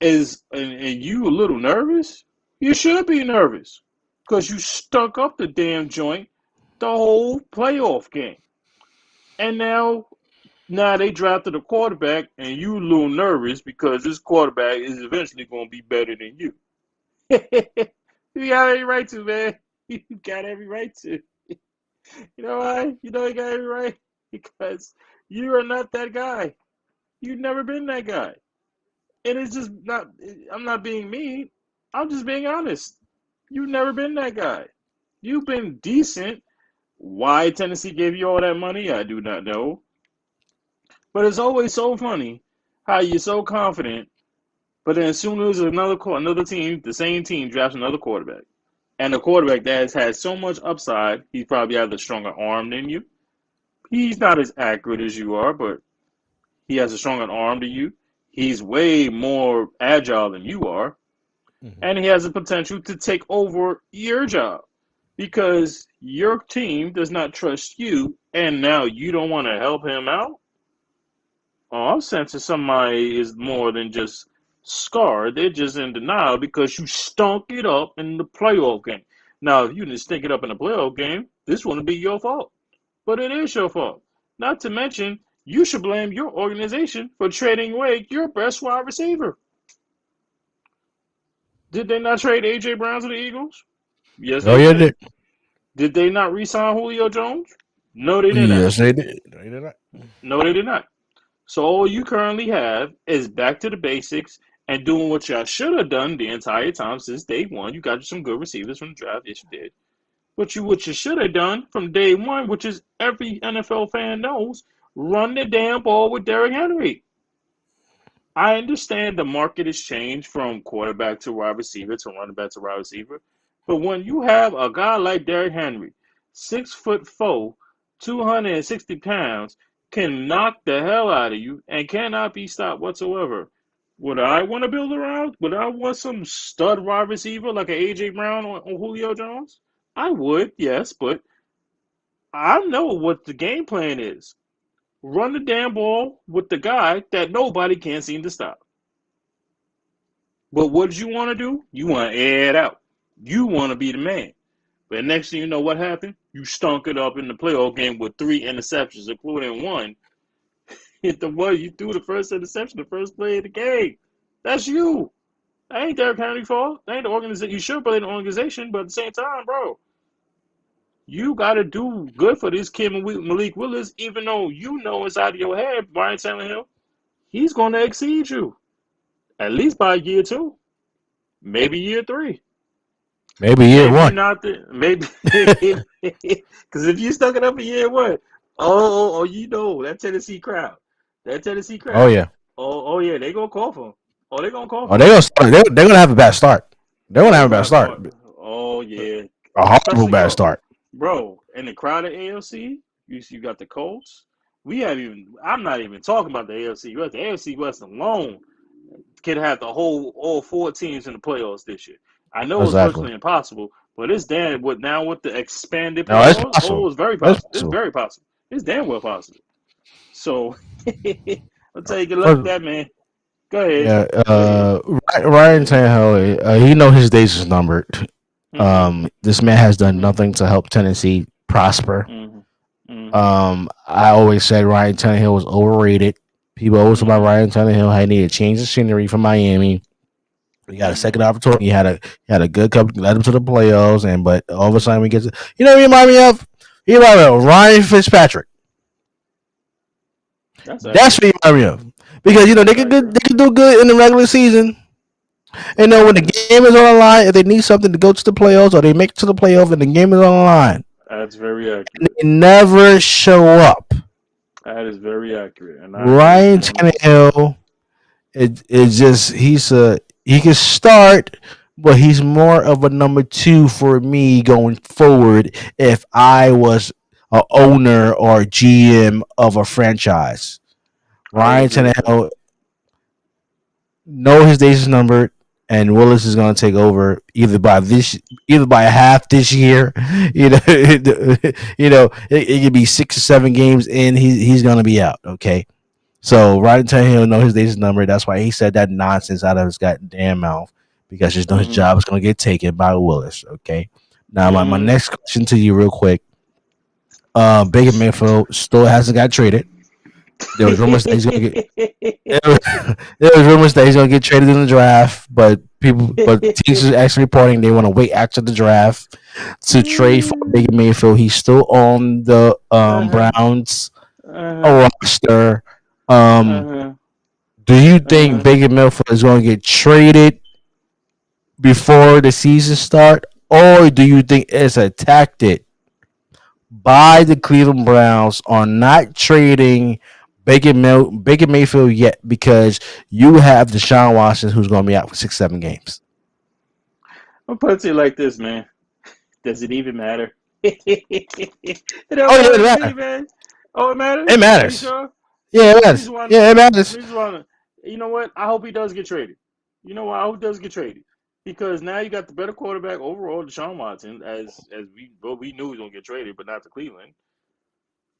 And you a little nervous? You should be nervous because you stunk up the damn joint the whole playoff game. And now they drafted a quarterback, and you a little nervous because this quarterback is eventually going to be better than you. You got every right to, man. You got every right to. You know why? You know you got every right because you are not that guy. You've never been that guy. And it's just not, I'm not being mean. I'm just being honest. You've never been that guy. You've been decent. Why Tennessee gave you all that money, I do not know. But it's always so funny how you're so confident, but then as soon as another team, the same team, drafts another quarterback, and the quarterback that has had so much upside, he probably has a stronger arm than you. He's not as accurate as you are, but he has a stronger arm than you. He's way more agile than you are, Mm-hmm. and he has the potential to take over your job because your team does not trust you, and now you don't want to help him out. Oh, I'm sensing somebody is more than just scarred. They're just in denial because you stunk it up in the playoff game. Now, if you didn't stink it up in the playoff game, this wouldn't be your fault. But it is your fault. Not to mention, you should blame your organization for trading away your best wide receiver. Did they not trade A.J. Brown to the Eagles? Yes, Oh they yeah, did. they, Did they not re-sign Julio Jones? No, they did not. yes they did. They did not. No, they did not. So all you currently have is back to the basics and doing what y'all should have done the entire time since day one. You got some good receivers from the draft, yes you did. But what you should have done from day one, which is every NFL fan knows, run the damn ball with Derrick Henry. I understand the market has changed from quarterback to wide receiver to running back to wide receiver. But when you have a guy like Derrick Henry, 6'4", 260 pounds, can knock the hell out of you and cannot be stopped whatsoever. Would I want to build around? Would I want some stud wide receiver like an AJ Brown or Julio Jones? I would, yes, but I know what the game plan is. Run the damn ball with the guy that nobody can seem to stop. But what did you want to do? You want to air it out. You want to be the man. But next thing you know, what happened? You stunk it up in the playoff game with 3 interceptions, including one. Hit the one you threw the first interception, the first play of the game. That's you. That ain't Derrick Henry's fault. That ain't the organization. You should blame the organization, but at the same time, bro, you got to do good for this kid Malik Willis, even though you know inside of your head, Brian Tannehill, he's going to exceed you at least by year two, maybe year three. Maybe year Maybe you're one. not the maybe because if you stuck it up in year one, you know that Tennessee Oh crowd. yeah. Oh yeah, they gonna call for him. Oh, they gonna call Oh, for him. they're gonna have a bad start. They're Oh, gonna they have a gonna bad have start. start. Oh yeah, A horrible especially bad start. bro, in the crowded AFC, you got the Colts. We haven't even. I'm not even talking about the AFC West. The AFC West alone could have the whole all 4 teams in the playoffs this year. I know it's Exactly. virtually impossible, But it's damn with now with the expanded No, it's playoffs. possible. Oh, it's very It's possible. It's possible. very possible. It's damn well possible. So I'll tell you, good luck with For, that, man. Go ahead. yeah, Go ahead. Ryan Tannehill, he know his days is numbered. Mm-hmm. This man has done Mm-hmm. nothing to help Tennessee prosper. Mm-hmm. Mm-hmm. I always said Ryan Tannehill was overrated. People always talk about Mm-hmm. Ryan Tannehill. I needed to change the scenery from Miami. We got a Mm-hmm. second opportunity. He had a good couple, led him to the playoffs, and but all of a sudden we get to, what he remind me of? He remind me of Ryan Fitzpatrick. That's That's accurate. what he remind me of. Because That's they accurate. can do good in the regular season. That's When the accurate. game is on the line, if they need something to go to the playoffs or they make it to the playoff and the game is on the line, That's very accurate. they never show up. That is very accurate, and I agree with Ryan you 100%. Tannehill, it's just he can start, but he's more of a number two for me going forward. If I was a owner or GM of a franchise, I would Ryan agree with that. Tannehill know his days is numbered, and Willis is going to take over either by half this year. It could be 6 or 7 games in. He's going to be out. Okay, so Ryan Tannehill know his days is numbered. That's why he said that nonsense out of his goddamn mouth because just know his Mm-hmm. job is going to get taken by Willis. Okay, now my Mm-hmm. next question to you, real quick. Baker Mayfield still hasn't got traded. There was rumors that he's going to get there was rumors that he's gonna get traded in the draft, but teams are actually reporting they want to wait after the draft to trade for Baker Mayfield. He's still on the Uh-huh. Browns Uh-huh. roster. Um, Uh-huh. do you think Uh-huh. Baker Mayfield is going to get traded before the season start, or do you think it's a tactic by the Cleveland Browns on not trading Baker Mayfield yet because you have Deshaun Watson who's going to be out for 6 7 games. I'll put it to you like this, man. Does it even matter? It don't Oh yeah, it matter to me, matters. man. Oh, it It matters? Are you matters. sure? Yeah, it matters. Reason why, Yeah, it matters. reason why, you know what? I hope he does get traded. You know why? I hope he does get traded. Because now you got the better quarterback overall, Deshaun Watson, as we knew he was gonna get traded, but not to Cleveland.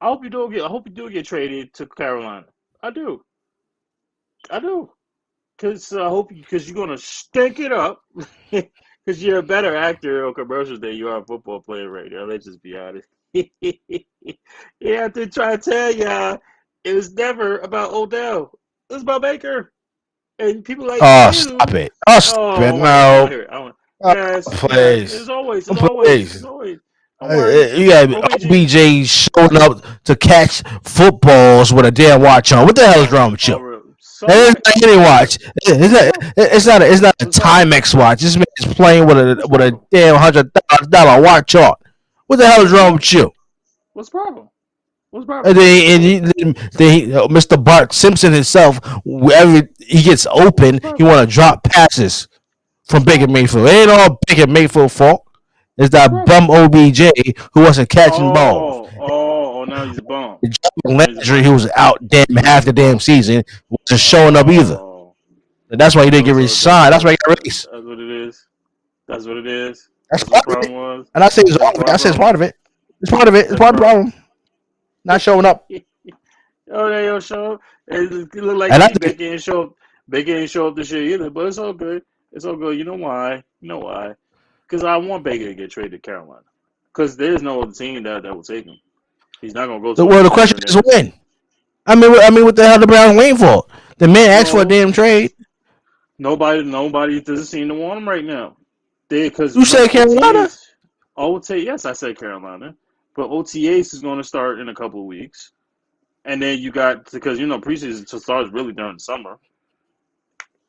I hope you do get traded to Carolina. I do. I do. Cause I hope because you're gonna stink it up. Because you're a better actor on commercials than you are a football player right now. Let's just be honest. You have to try to tell y'all it was never about Odell. It was about Baker. And people like Oh, stop you. it. Oh, stop Oh, it. I want to hear it. I want No. to hear it. I want. Oh, Yes, yes. please. It's always. Oh, It's always. It's please. always. Don't worry. You got OBG. OBJ showing up to catch footballs with a damn watch on. What the hell is wrong with you? So It's what? not any So what? watch. It's not a What's wrong? Timex watch. This man is playing with What's a the with a problem? damn $100 watch on. What the hell is What's the wrong problem? with you? What's the problem? What's the And problem? then, Mr. Bart Simpson himself, wherever he gets What's open, the he problem? want to drop passes from What's the Baker problem? Mayfield. It ain't all Baker Mayfield fault. It's What's the that problem? bum OBJ who wasn't catching balls. Oh, now he's a bum. Now he's a Landry, who bum. was out damn Now half he's a the damn bum. season, wasn't showing up either. Oh, And that's why he didn't so get so that re-signed. That's why he got released. that's what it is. That's what it is. That's That's what part the of problem it. was. And I say it's That's all of it. I part of say the it's problem. part of it. It's part of it. It's That's part of the part. problem. Not showing up. Oh, they don't show up. It look like And I they think Becky ain't show up. Becky ain't show up this year either. But it's all good. It's all good. You know why? You know why? Because I want Baker to get traded to Carolina. Because there's no other team that will take him. He's not gonna go to a the contender question in the is NFC. when. What the hell the Browns waiting for? The man asked for a Well, damn trade. nobody doesn't seem to want him right now. Because You said remember Carolina? OTAs. Yes, I said Carolina, but OTAs is going to start in a couple of weeks, and then you got because preseason starts really during the summer.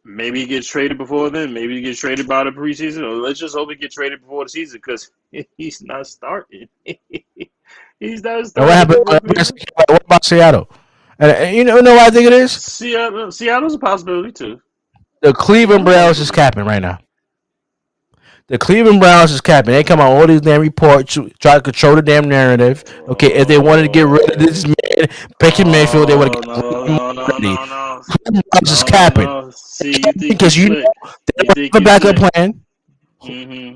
Maybe he gets traded before then. Maybe he gets traded by the preseason. Or let's just hope he gets traded before the season because he's not starting. He's not And what starting happened? for Cleveland. What about Seattle? And you know what I think it is? Seattle's a possibility too. The Cleveland Seattle's a Browns is possibility. capping right now. The Cleveland Browns is capping. They come out all these damn reports, try to control the damn narrative. Okay, if they wanted to get rid of this Oh, man, Baker Mayfield, they would oh have got no him no no already. no no Cleveland Browns is no no capping no. See, you think you because slick? they You don't think have a you backup slick? plan. Mm-hmm.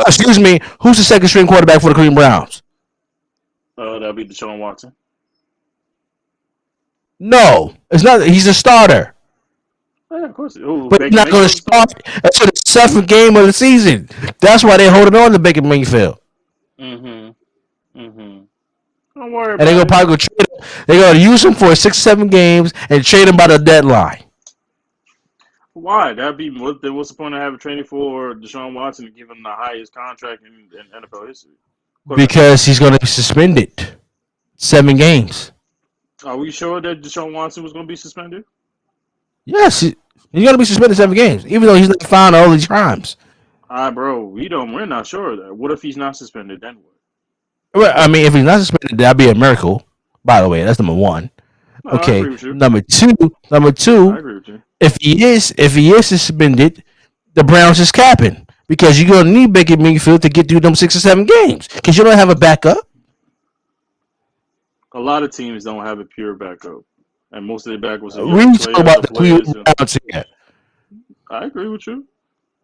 Excuse me. Who's the second string quarterback for the Cleveland Browns? That'll be Deshaun Watson. No, it's not. He's a starter, Yeah, of course. Who, but he's Baker not going to Mayfield start starter? until the seventh game of the season. That's why they're holding on to Baker Mayfield, Mm-hmm. Mm-hmm. Don't worry and they're about gonna it. probably go trade him. They're gonna use him for 6, 7 games and trade him by the deadline Why? That'd be what's the point of having training for Deshaun Watson and give him the highest contract in NFL history? Quarterback history. because he's gonna be suspended 7 games. Are we sure that Deshaun Watson was going to be suspended? Yes, he's gonna be suspended 7 games, even though he's not found all these crimes. Bro, we're not sure of that. What if he's not suspended? Then what? Well, I mean, if he's not suspended, that'd be a miracle. By the way, that's number one. No, I Okay, agree with you. number two, I agree with you. if he is suspended, the Browns is capping because you're gonna need Baker Mayfield to get through them 6 or 7 games because you don't have a backup. A lot of teams don't have a pure backup, and most of their backups are We young talk players about or the players. Cleveland Browns here. I agree with you.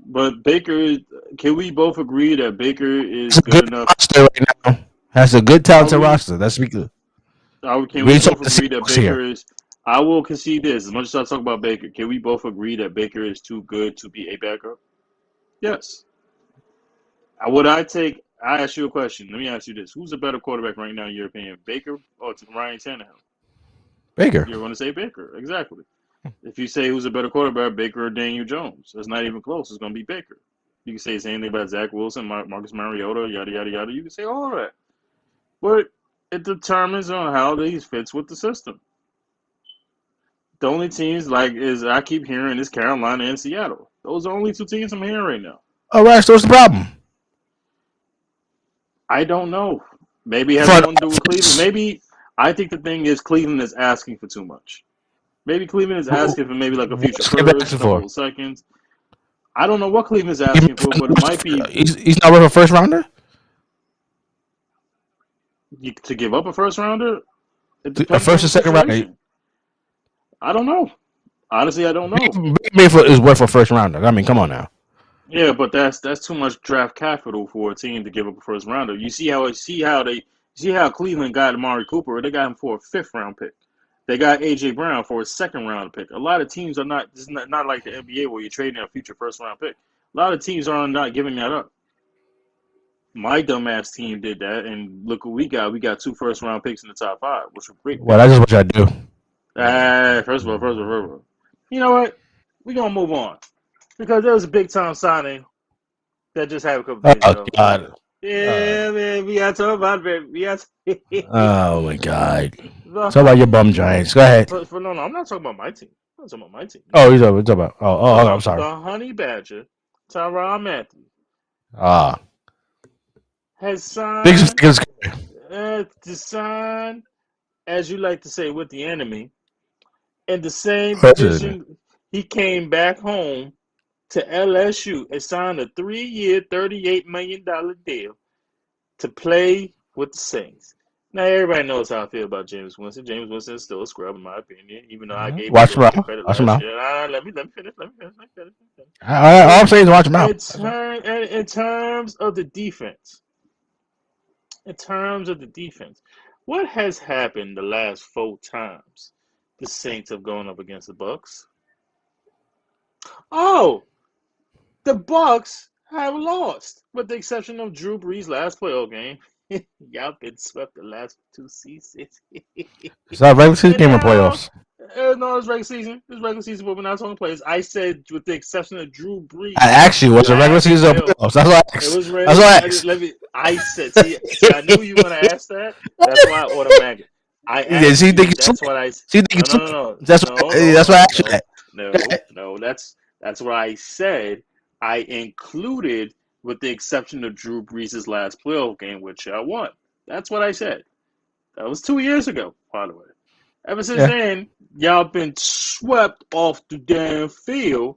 But Baker, can we both agree that Baker It's is a good good enough? roster right now. Has a good Are talented we? roster. That's good. Can We we ain't both talking the agree that Seahawks here. Baker is? I will concede this. As much as I talk about Baker, can we both agree that Baker is too good to be a backup? Yes. Would I take? I ask you a question. Let me ask you this: who's a better quarterback right now in your opinion, Baker or Ryan Tannehill? Baker. You're going to say Baker, exactly. If you say who's a better quarterback, Baker or Daniel Jones, that's not even close. It's going to be Baker. You can say the same thing about Zach Wilson, Marcus Mariota, yada yada yada. You can say all of that, but it determines on how he fits with the system. The only teams like is I keep hearing is Carolina and Seattle. Those are the only two teams I'm hearing right now. All right, so what's the problem? I don't know. Maybe it has Front something to do with Cleveland. office. Maybe I think the thing is Cleveland is asking for too much. Maybe Cleveland is asking for maybe like a future What's he first, asking a for? couple of seconds. I don't know what Cleveland's He, asking for, but it might be he's not worth a first rounder. to give up a first rounder. It A depends on first the or second rounder. situation. I don't know. Honestly, I don't know. Baker Mayfield is worth a first rounder. I mean, come on now. Yeah, but that's too much draft capital for a team to give up a first rounder. You see how Cleveland got Amari Cooper. They got him for a fifth round pick. They got AJ Brown for a second round pick. A lot of teams are not this is not like the NBA where you're trading a future first round pick. A lot of teams are not giving that up. My dumbass team did that, and look what we got. We got two first round picks in the top five, which were great Well, that's picks. just what y'all do. First of all. You know what? We're gonna move on. Because there was a big time signing that just happened a couple days Oh ago. God. Yeah, man, we got to talk about it. We got Oh my God. the Talk about your honey. bum giants. Go ahead. No, I'm not talking about my team. I'm not talking about my team. Oh, he's talking about. Oh, I'm sorry. The honey badger, Tyrann Matthew, Ah, has big signed figures. to sign, as you like to say, with the enemy in the same President. division. He came back home to LSU and signed a 3-year, $38 million deal to play with the Saints. Now, everybody knows how I feel about James Winston. James Winston is still a scrub, in my opinion, even though I gave him a Watch him little bit of out. credit Watch him last out. year. Let me finish. All I'm But saying is watch him out. in terms of the defense, what has happened the last 4 times the Saints have gone up against the Bucks? Oh, the Bucks have lost, with the exception of Drew Brees' last playoff game. Y'all been swept the last 2 seasons. It's not a regular season And game or now, playoffs. no, it's regular season. It's regular season, but we're not talking players. I said, with the exception of Drew I Brees' asked you, was it regular last season or playoff. playoffs? That's what I It asked. was That's ready. what I asked. I said, see, I knew you were gonna ask that. That's why I automatically. I asked See, you think you. you That's slick. what I. See, you think you No, no, slick. no, That's no, what. no, That's what I no, asked you no, that. Go no, ahead. no. That's what I said. I included, with the exception of Drew Brees' last playoff game, which I won. That's what I said. That was 2 years ago, by the way. Ever since Yeah. then, y'all been swept off the damn field.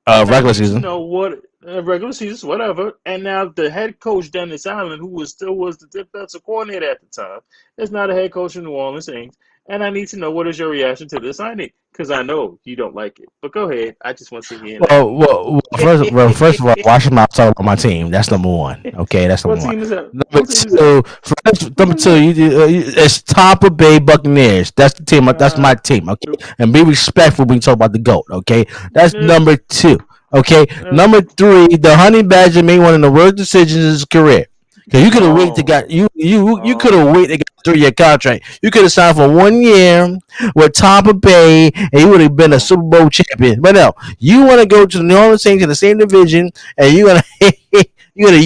And I Regular need to season. know what regular season, whatever. And now the head coach Dennis Allen, who still was the defensive coordinator at the time, is now the head coach of New Orleans Saints. and I need to know what is your reaction to this signing because I know you don't like it. But go ahead. I just want to hear First of all, that. watch my talk about my team. That's number one. Okay, that's What number one. team is that? Number What team is that? two, What number team is two, that? it's Tampa Bay Buccaneers. That's the team. That's my Uh, team. Okay, and be respectful when you talk about the goat. Okay, that's uh, number two. Okay, uh, number three, the Honey Badger made one of the worst decisions in his career. Cause you could have waited to got oh, you could have oh, waited to get a 3 year contract. You could have signed for 1 year with Tampa Bay, and you would have been a oh. Super Bowl champion. But no, you want to go to the New Orleans Saints in the same division, and you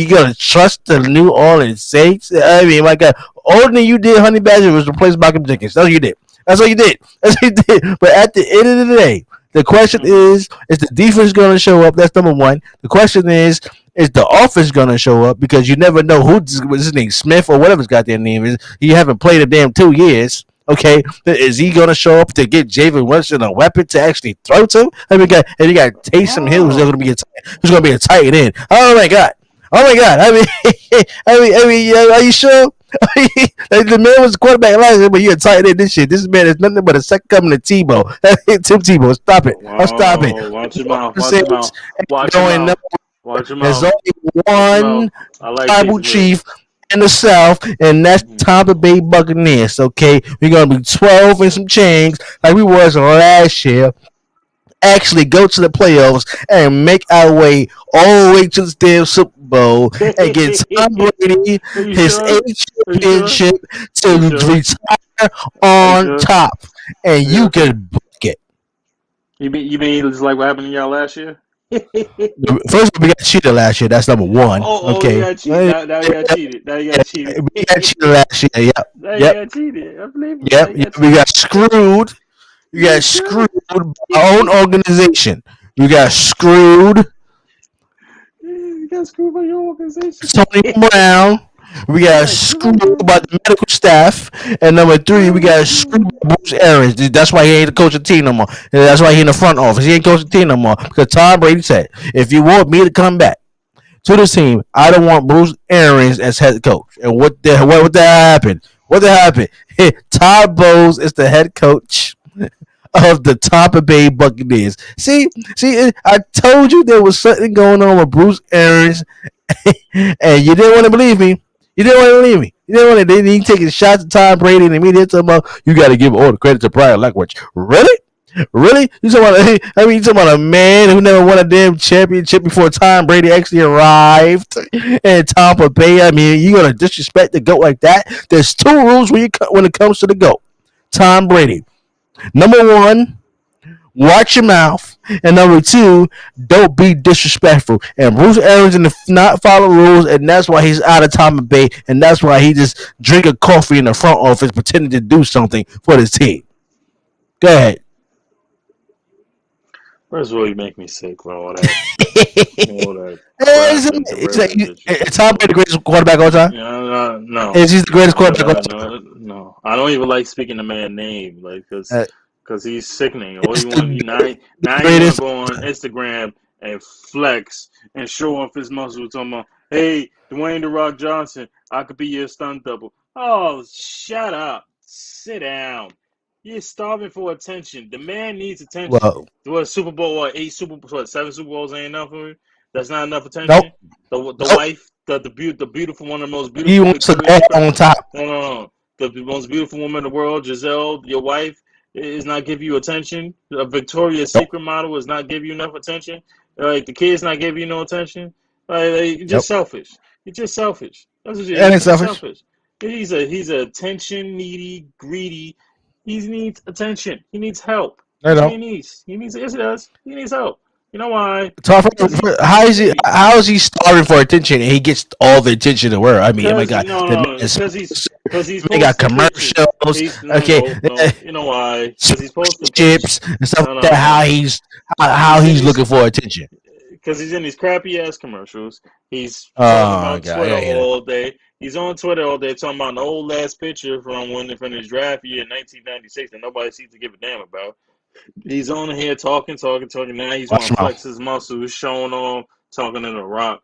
gonna trust the New Orleans Saints? I mean, my God, all thing you did, Honey Badger, was replace Malcolm Jenkins. That's what you did. That's what you did. That's what you did. But at the end of the day, the question Mm. is the defense going to show up? That's number one. The question is the offense going to show up? Because you never know what's his name, Smith or whatever his goddamn name is. He haven't played a damn 2 years. Okay, is he going to show up to get Javen Winston a weapon to actually throw to? I mean, you got Taysom Hill who's going to Oh. be a tight end. Oh my god. Oh my God! I mean, are you sure? The man was quarterback last year, but you're a tight end this shit. This man is nothing but a second coming to Tebow. Tim Tebow, stop it! I'll stop it. Wow. Watch your New mouth. Orleans Watch your Saints mouth. Watch your going mouth. number. Watch your There's mouth. only Watch your mouth. one I like tribal Taysom Hill. chief in the South, and that's Mhm. Tampa Bay Buccaneers. Okay, we're gonna be 12 and some change like we was last year. Actually go to the playoffs and make our way all the way to the damn Super Bowl and get Tom Brady Are you his sure? eighth Are you sure? championship Are to you sure? retire Are you on sure? top, and you Yeah. can book it. You mean it's like what happened to y'all last year? First, we got cheated last year. That's number one. You Okay, got cheated. Now you got cheated. Now you got cheated. we got cheated last year. Yep, Now you yep, got cheated. Unbelievable. Now yep. you got We cheated. got screwed. We You got got screwed. screwed by our own organization. We got screwed. You got screwed by your organization. Tony Brown. We You got got screwed screwed. by the medical staff. And number three, we got screwed Oh. by Bruce Arians. That's why he ain't the coach of the team no more. And that's why he in the front office. He ain't coach of the team no more. Because Tom Brady said, if you want me to come back to this team, I don't want Bruce Arians as head coach. And what the happened? What the happened? Todd Bowles is the head coach of the Tampa Bay Buccaneers. See, I told you there was something going on with Bruce Arians, and you didn't want to believe me. You didn't want to believe me. You didn't want to. They taking shots at Tom Brady and the media talking about you got to give all the credit to Brian Leftwich. Really? Really? You talking about? I mean, you talking about a man who never won a damn championship before Tom Brady actually arrived in Tampa Bay? I mean, you gonna disrespect the goat like that? There's two rules when it comes to the goat. Tom Brady. Number one, watch your mouth, and number two, don't be disrespectful. And Bruce Arians did not follow rules, and that's why he's out of Tampa Bay, and that's why he just drinking coffee in the front office, pretending to do something for his team. Go ahead. First of all, you make me sick with all that, all that crap and It's like, derivative that you is talking Tom Brady about. the greatest quarterback of all time? No, Is he the greatest quarterback of all time? no. I don't even like speaking the man's name, like, Uh, cause he's sickening. All it's you want, the now you want to greatest. go on Instagram and flex and show off his muscles. Talking about, hey, Dwayne the Rock Johnson, I could be your stunt double. Oh, shut up, sit down. You're starving for attention. The man needs attention. Well, What Super Bowl? Seven Super Bowls ain't enough for him. That's not enough nope, attention. The nope. wife, the beautiful one of the most He beautiful wants to Victoria's go Secret. on top. No. The most beautiful woman in the world, Giselle, your wife, is not giving you attention. A Victoria's Nope, Secret model is not giving you enough attention. Like the kids not giving you no attention. You're just nope. selfish. You're just selfish. That's what That ain't you're selfish selfish. He's a attention needy, greedy. He needs attention. He needs help. I That's what know. he needs. Yes, he does. He needs help. You know why? So Because how is he starving for attention and he gets all the attention in the world? I mean, oh my because God, the man no, is because he's they got posting pictures. commercials, He's okay, no. You know why? Because he's posting pictures. chips and stuff like that. No. How He's in he's these looking for attention. because he's in these crappy ass commercials. He's talking Oh about God, yeah, Twitter yeah. all day. He's on Twitter all day talking about an old last picture from when they finished draft year in 1996 that nobody seems to give a damn about. He's on here talking. Now he's Watch want him to out. flex his muscles, showing off, talking to the Rock.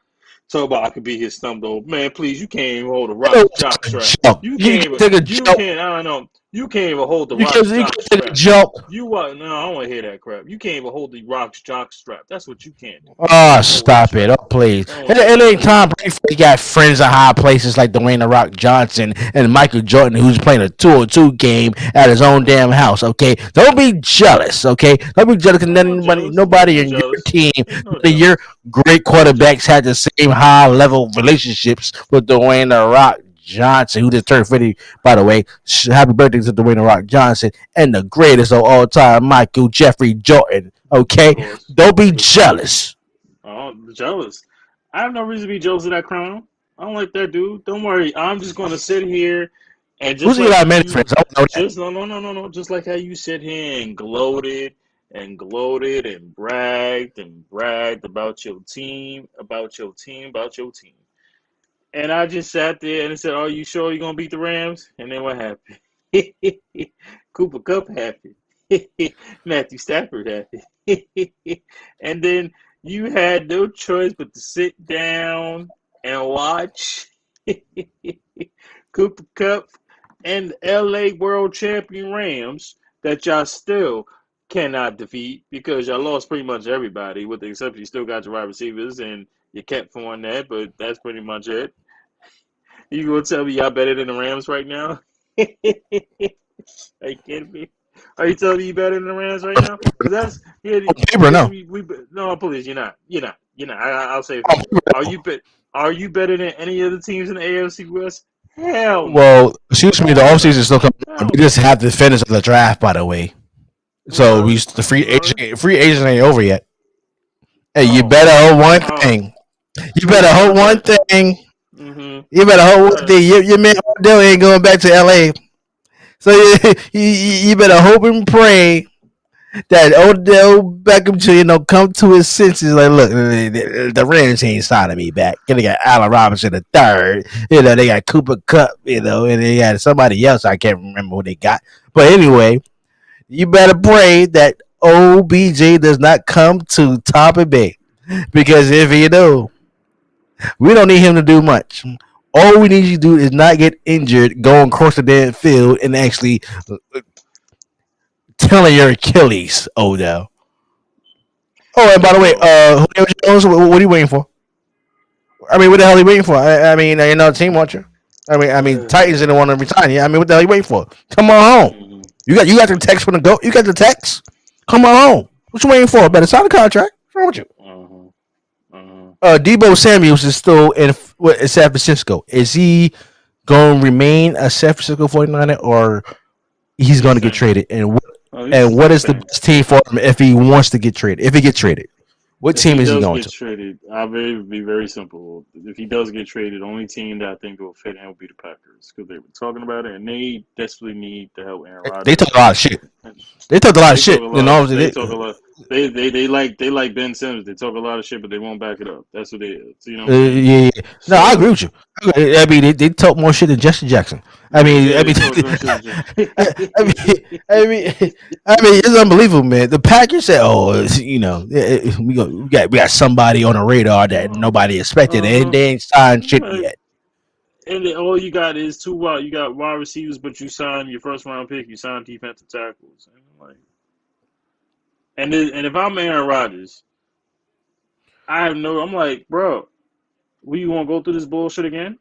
Talk about I could be his thumb though. Man, please, you can't even hold a Rock jock strap. Joke. You You can't can even. take a You joke. can't. I don't know. You can't even hold the You can't, Rock's you jock can't take a strap. joke. You what? No, I don't want to hear that crap. You can't even hold the Rock's jock strap. That's what you can't do. Oh, Hold that stop it. strap. Oh, please. It Oh, ain't Tom Brady. He got friends in high places like Dwayne The Rock Johnson and Michael Jordan, who's playing a 2-on-2 game at his own damn house, okay? Don't be jealous, okay? Don't be jealous because I'm not nobody, jealous. There's nobody no in your jealous. team, There's no none of your jealous. great No quarterbacks jealous. had the same high level relationships with Dwayne The Rock Johnson, who just turned 50, by the way. Happy birthday to Dwayne The Rock Johnson and the greatest of all time, Michael Jeffrey Jordan, Of okay? course. Don't be For sure. jealous. Oh, jealous. I have no reason to be jealous of that crown. I don't like that dude. Don't worry. I'm just gonna sit here and just Who's like Eli Manning you, friends? I don't know that. just no. Just like how you sit here and gloated and bragged about your team. And I just sat there and said, "Are you sure you're gonna beat the Rams?" And then what happened? Cooper Cup happy. Matthew Stafford happy. And then you had no choice but to sit down and watch Cooper Cup and the LA World Champion Rams that y'all still cannot defeat because y'all lost pretty much everybody, with the exception you still got your wide receivers and you kept Fournette, but that's pretty much it. You gonna tell me y'all better than the Rams right now? Are you kidding me? Are you telling me you better than the Rams right now? Because that's yeah, On paper, because no. we no, please, you're not. You're not. I'll say it for On you. paper, Are you bet? Are you better than any of the teams in the AFC West? Hell no. well, excuse me, the Hell offseason no. is still coming. Hell We just no. have to finish the draft, by the way. I'm So sorry. the I'm sorry. free agent ain't over yet. Hey, you Oh. better hope one Oh. thing. You Who's better the hope one contract? thing. Mm-hmm. You better hope Go one ahead. thing. Your man Odell ain't going back to LA. So you better hope and pray that Odell Beckham to come to his senses. Like, look, the Rams ain't signing me back. They got Allen Robinson the third. They got Cooper Cup. And they got somebody else. I can't remember who they got. But anyway, you better pray that OBJ does not come to Tampa Bay, because if he do, we don't need him to do much. All we need you to do is not get injured going across the damn field and actually telling your Achilles, Odell. Oh, and by the way, Well, Julio Jones, what are you waiting for? I mean, what the hell are you waiting for? I mean, you're not a team watcher. Titans didn't want to resign you. I mean, what the hell are you waiting for? Come on home. mm-hmm. You got the text from the goat. You got the text. Come on home. What you waiting for? Better sign the contract. What's wrong with you? Uh-huh. Uh-huh. Debo Samuels is still in San Francisco. Is he going to remain a San Francisco 49er, or he's He's going to get staying. traded? Oh, And what he's is the staying. best team for him if he wants to get traded? If he gets traded, what If team he is he does going get to? traded, I'll be very simple. If he does get traded, the only team that I think will fit him will be the Packers because they were talking about it and they desperately need to help Aaron They talk Rodgers. a lot of shit. And They talk a lot of they talk shit. a And lot. obviously, They talk a lot. They like Ben Simmons. They talk a lot of shit, but they won't back it up. That's what it is. You know what I'm saying? yeah, yeah. No, I agree So with you. I mean, they talk more shit than Jesse Jackson. I mean, yeah, I they mean, talk no shit. I mean, I mean, I mean, it's unbelievable, man. The Packers said, "Oh, we got somebody on the radar that nobody expected, and Uh-huh. they ain't signed shit yet." And then all you got is two wide. You got wide receivers, but you signed your first round pick. You signed defensive tackles. And like, and if I'm Aaron Rodgers, I have no. I'm like, bro, we want to go through this bullshit again?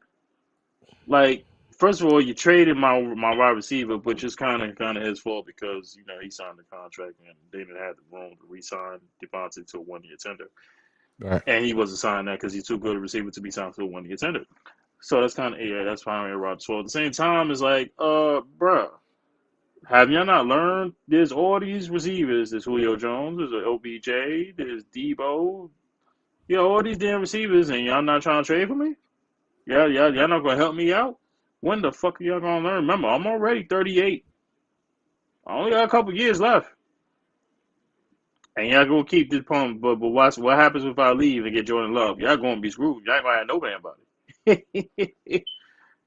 Like, first of all, you traded my wide receiver, which is kind of his fault because he signed the contract and they didn't have the room to re-sign Devontae to a 1 year tender, Right. and he wasn't signed that because he's too good a receiver to be signed to a 1 year tender. So that's kind of that's fine Aaron Rodgers' fault. At the same time, it's like, bro. Have y'all not learned? There's all these receivers. There's Julio Jones. There's OBJ. There's Debo. All these damn receivers, and y'all not trying to trade for me? Y'all not gonna help me out? When the fuck are y'all gonna learn? Remember, I'm already 38. I only got a couple years left, and y'all gonna keep this pump. But watch what happens if I leave and get Jordan Love. Y'all gonna be screwed. Y'all ain't gonna have no damn body.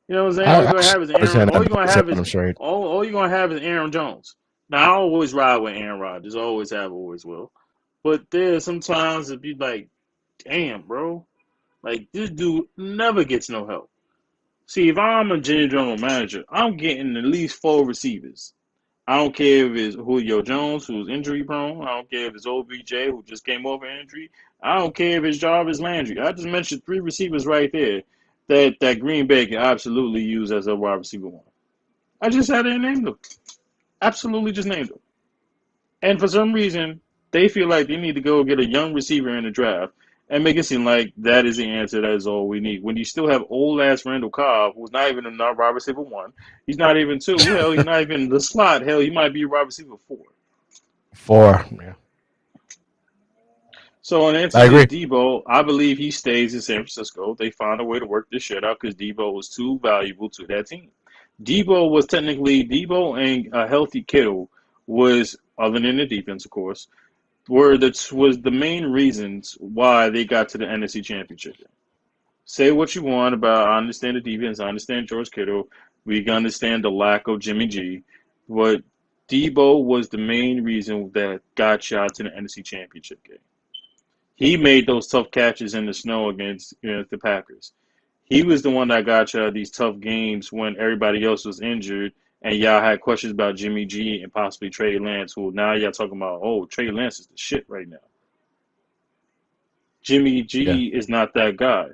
You know what I'm saying? All I you're gonna have is Aaron. understand All that, you're but gonna I said have is I'm straight. all you're gonna have is Aaron Jones. Now I always ride with Aaron Rodgers. Always have, always will. But there's sometimes it be like, damn, bro, like this dude never gets no help. See, if I'm a general manager, I'm getting at least 4 receivers. I don't care if it's Julio Jones, who's injury prone. I don't care if it's OBJ, who just came off an injury. I don't care if it's Jarvis Landry. I just mentioned 3 receivers right there that Green Bay can absolutely use as a wide receiver one. I just had to name them. Absolutely just named them. And for some reason, they feel like they need to go get a young receiver in the draft and make it seem like that is the answer. That is all we need. When you still have old ass Randall Cobb, who's not even a wide receiver one, he's not even two. Hell, he's not even the slot. Hell, he might be a wide receiver 4. 4. Yeah. So in answer I to agree. Debo, I believe he stays in San Francisco. They find a way to work this shit out because Debo was too valuable to that team. Debo and a healthy Kittle was, other than the defense, of course, was the main reasons why they got to the NFC Championship game. Say what you want about, I understand the defense, I understand George Kittle, we understand the lack of Jimmy G, but Debo was the main reason that got you out to the NFC Championship game. He made those tough catches in the snow against the Packers. He was the one that got you out of these tough games when everybody else was injured and y'all had questions about Jimmy G and possibly Trey Lance, who now y'all talking about, oh, Trey Lance is the shit right now. Jimmy Yeah. G is not that guy.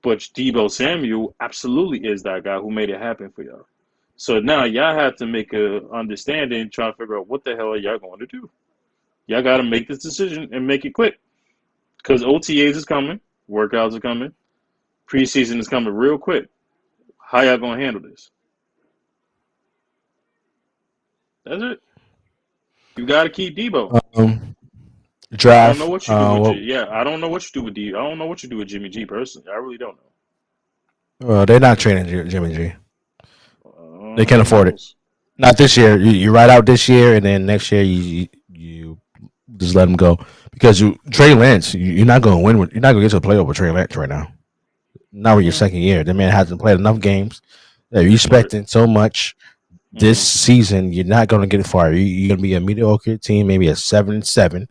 But Debo Samuel absolutely is that guy who made it happen for y'all. So now y'all have to make a understanding, try to figure out what the hell are y'all going to do. Y'all got to make this decision and make it quick. Because OTAs is coming, workouts are coming, preseason is coming real quick. How y'all going to handle this? That's it. You got to keep Debo. Um, I don't know Draft. what you do with Well, I don't know what you do with D. I don't know what you do with Jimmy G personally. I really don't they're not trading Jimmy G. They know. can't Who afford it. knows? Not this year. You ride out this year, and then next year you just let him go because Trey Lance. You're not going to win. You're not going to get to the playoff with Trey Lance right now. Not with your Mm, second year. The man hasn't played enough games. They're right. expecting so much this Mm-hmm. season. You're not going to get it far. You're going to be a mediocre team, maybe a 7-7,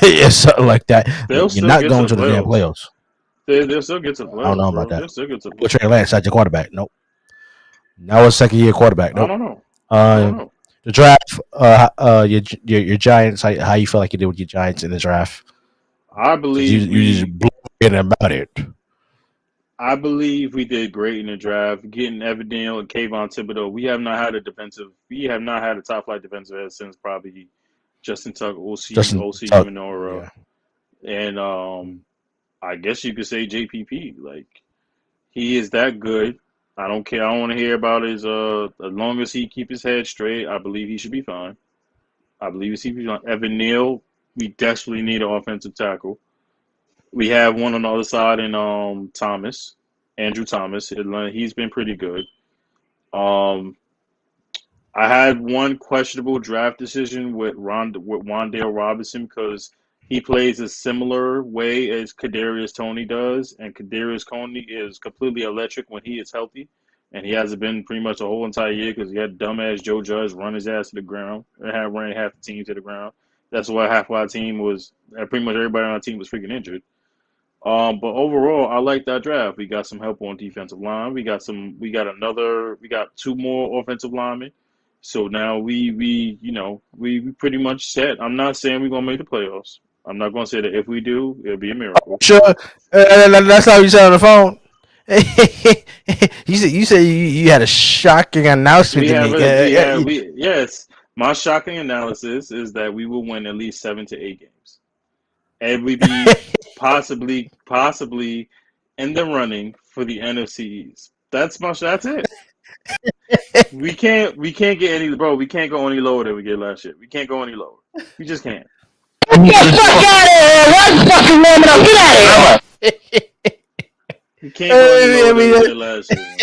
yeah, something like that. They'll You're still not get to going the to the damn playoffs. playoffs. They'll still get to the I don't know playoffs, about bro. that. They'll still get to the With playoffs. Trey Lance as your quarterback, nope. Now a second year quarterback, I nope. don't know. I don't Uh, know. the draft, your Giants. How you feel like you did with your Giants in the draft? I Because believe you just we blew in about it. I believe we did great in the draft, getting Evan Neal and Kayvon Thibodeau. We have not had a top flight defensive end since probably Justin Tuck, Justin OC Tuck, Umenora, yeah. and I guess you could say JPP. Like he is that good. I don't care. I don't want to hear about his as long as he keep his head straight, I believe he should be fine. I believe he should be fine. Evan Neal, we desperately need an offensive tackle. We have one on the other side in Thomas, Andrew Thomas. He's been pretty good. Um, I had one questionable draft decision with Wandale Robinson because he plays a similar way as Kadarius Toney does, and Kadarius Toney is completely electric when he is healthy, and he hasn't been pretty much the whole entire year because he had dumbass Joe Judge run his ass to the ground and had ran half the team to the ground. That's why half of our team was pretty much everybody on our team was freaking injured. But overall, I like that draft. We got some help on defensive line. We got 2 more offensive linemen. So now we pretty much set. I'm not saying we're gonna make the playoffs. I'm not gonna say that if we do, it'll be a miracle. Sure, that's how you said on the phone. You said you had a shocking announcement We to have make. a we yes. My shocking analysis is that we will win at least 7 to 8 games, and we be possibly in the running for the NFC East. That's it. We can't get any bro. We can't go any lower than we did last year. We can't go any lower. We just can't. Get the fuck out of here! One fucking moment, I'll get out of here! We can't go any I lower than we mean, did last year, man.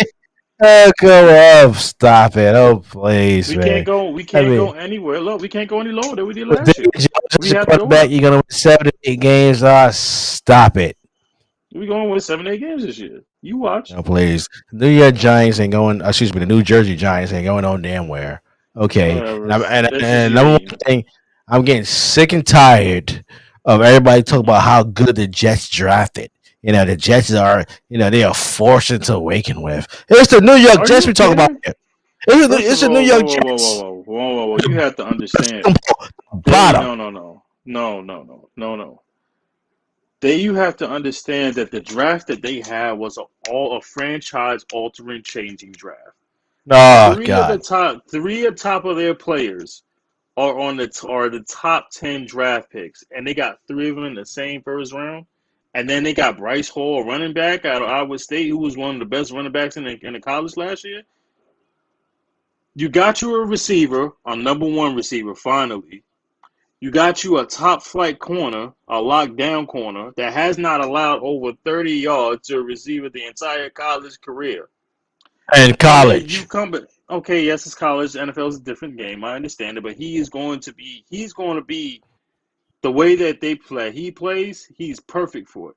oh, come on, stop it! Oh, please, We can't man. go. We I can't go mean, anywhere. Look, we can't go any lower than we did with last year. David Jones We as your have to go quarterback, up. you're gonna win 7 to 8 games. Stop it! We're going to win 7 8 games this year. You watch. No, please. New York Giants ain't going. Excuse me, the New Jersey Giants ain't going on damn where. Okay, and Whatever. I'm That's just and your number one team. thing, I'm getting sick and tired of everybody talking about how good the Jets drafted. the Jets are, they are forced into awaken with. It's the New York Are Jets you we talk about kidding? here. First It's of the New all, York Jets. whoa. You have to understand. Bottom. No. You have to understand that the draft that they had was all a franchise altering, changing draft. Oh God. Three of top of their players are the top 10 draft picks, and they got three of them in the same first round. And then they got Bryce Hall, running back out of Iowa State, who was one of the best running backs in the college last year. You got you a receiver, a number one receiver, finally. You got you a top flight corner, a lockdown corner that has not allowed over 30 yards to a receiver the entire college career. And And then college. okay, yes, it's college. NFL is a different game. I understand it, but he's going to be the way that they play. He plays, he's perfect for it.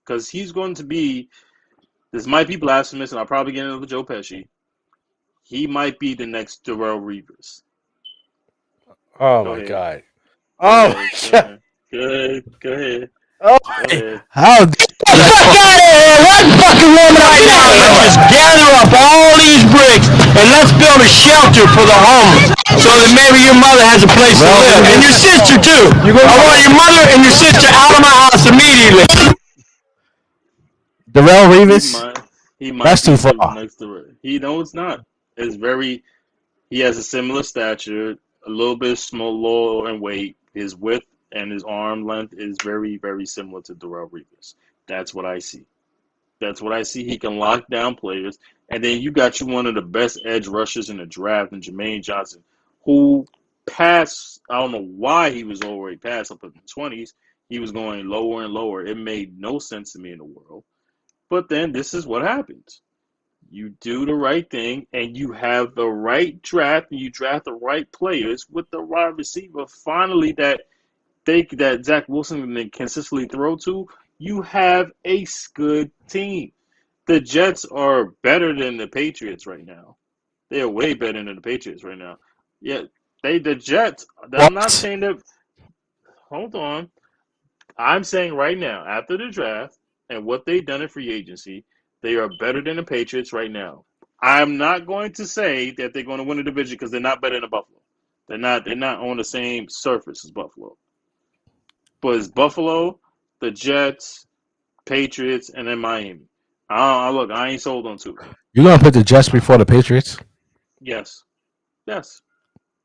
Because he's going to be, this might be blasphemous, and I'll probably get into Joe Pesci. He might be the next Darrelle Revis. Oh Go my ahead. God. Go Oh ahead. my God. Go ahead. Oh, Go ahead. how Fuck out of here! One fucking woman right now! Let's just gather up all these bricks and let's build a shelter for the homeless, so that maybe your mother has a place to live, and your sister too. I want your mother and your sister out of my house immediately. Darrelle He Revis? might. He might That's be too the far. next Darrelle. No, it's not. It's very. He has a similar stature, a little bit smaller in weight. His width and his arm length is very, very similar to Darrelle Revis. That's what I see. He can lock down players. And then you got one of the best edge rushers in the draft in Jermaine Johnson, who passed. I don't know why he was already passed up in the 20s. He was going lower and lower. It made no sense to me in the world. But then this is what happens. You do the right thing, and you have the right draft, and you draft the right players with the wide receiver. Finally, that Zach Wilson can consistently throw to. You have a good team. The Jets are better than the Patriots right now. They are way better than the Patriots right now. Yeah, the Jets. I'm not saying that. Hold on. I'm saying right now, after the draft and what they've done in free agency, they are better than the Patriots right now. I'm not going to say that they're going to win the division because they're not better than Buffalo. They're not on the same surface as Buffalo. But it's Buffalo, the Jets, Patriots, and then Miami. Look, I ain't sold on two. You're gonna put the Jets before the Patriots? Yes.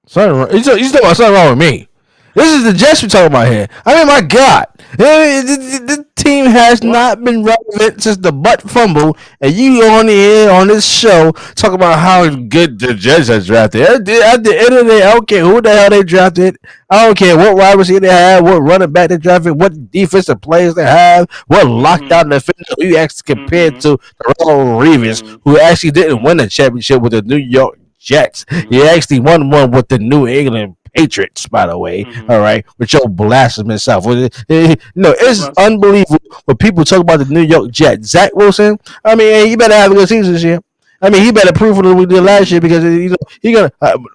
Something wrong. You talking about something wrong with me? This is the Jets we're talking about here. I mean, my God, the team has not been relevant since the butt fumble, and you on here on this show talking about how good the Jets are drafted. At the end of the day, I don't care who the hell they drafted. I don't care what wide receiver they have, what running back they drafted, what defensive players they have, what lockdown defender you actually compared to Darrelle Revis, who actually didn't win the championship with the New York Jets. He actually won one with the New England Patriots, by the way. All right, with your blasphemous self. It's unbelievable when people talk about the New York Jets. Zach Wilson, I mean, he better have a good season this year. I mean, he better prove what we did last year because he gonna.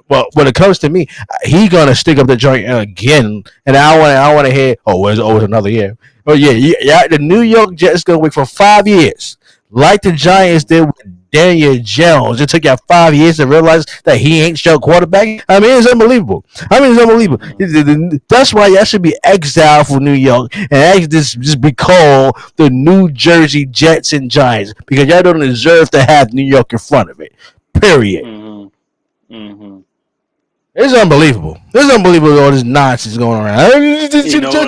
Well, when it comes to me, he gonna stick up the joint again, and I want to hear. It's another year. Oh yeah. The New York Jets gonna wait for 5 years, like the Giants did with Daniel Jones. It took you 5 years to realize that he ain't your quarterback. I mean, it's unbelievable. That's why y'all should be exiled from New York and just be called the New Jersey Jets and Giants because y'all don't deserve to have New York in front of it. Period. It's unbelievable. It's unbelievable all this nonsense going around. You know what